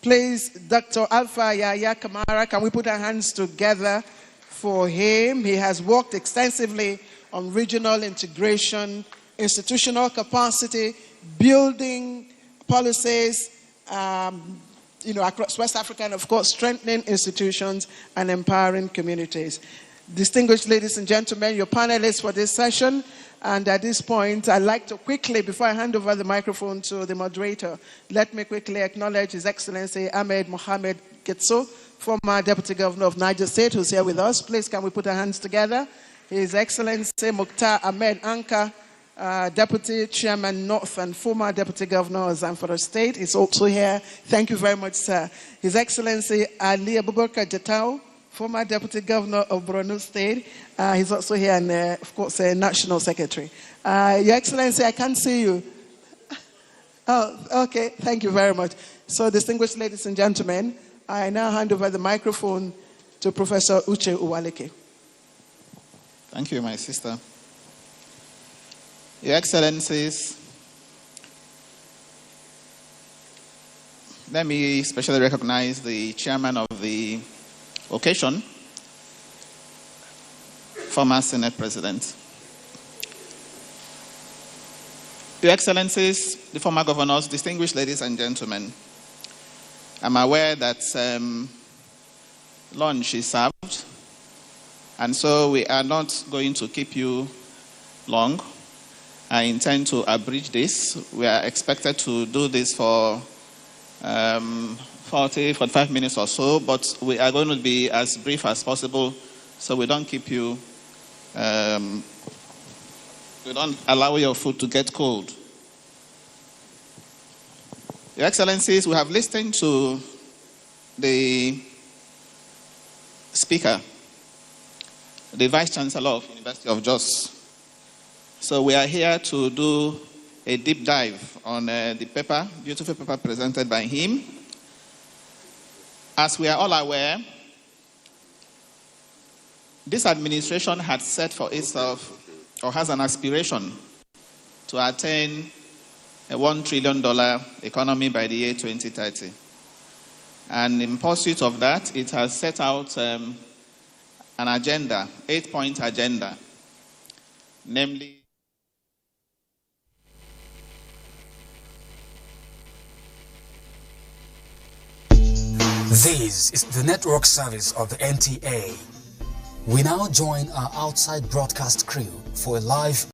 Please, Dr. Alpha Yaya Kamara, can we put our hands together for him? He has worked extensively on regional integration, institutional capacity, building policies, across West Africa, and of course, strengthening institutions and empowering communities. Distinguished ladies and gentlemen, your panelists for this session. And at this point, I'd like to quickly, before I hand over the microphone to the moderator, let me quickly acknowledge His Excellency Ahmed Mohamed Getso, former Deputy Governor of Niger State, who's here with us. Please, can we put our hands together? His Excellency Mukhtar Ahmed Anka, Deputy Chairman North and former Deputy Governor of Zamfara State, is also here. Thank you very much, sir. His Excellency Ali Abubakar Jatau, former Deputy Governor of Borno State. He's also here, and of course, a National Secretary. Your Excellency, I can't see you. Oh, okay. Thank you very much. So, distinguished ladies and gentlemen, I now hand over the microphone to Professor Uche Uwaleke. Thank you, my sister. Your Excellencies, let me especially recognize the chairman of the occasion, former Senate President. Your Excellencies, the former governors, distinguished ladies and gentlemen, I'm aware that lunch is served, And so we are not going to keep you long. I intend to abridge this. We are expected to do this for 45 minutes or so, but we are going to be as brief as possible so we don't keep you, we don't allow your food to get cold. Your Excellencies, we have listened to the speaker, the Vice Chancellor of University of Jos. So we are here to do a deep dive on the paper, beautiful paper presented by him. As we are all aware, this administration had set for itself, or has an aspiration, to attain a $1 trillion economy by the year 2030. And in pursuit of that, it has set out an agenda, 8-point agenda, namely, This is the network service of the NTA. We now join our outside broadcast crew for a live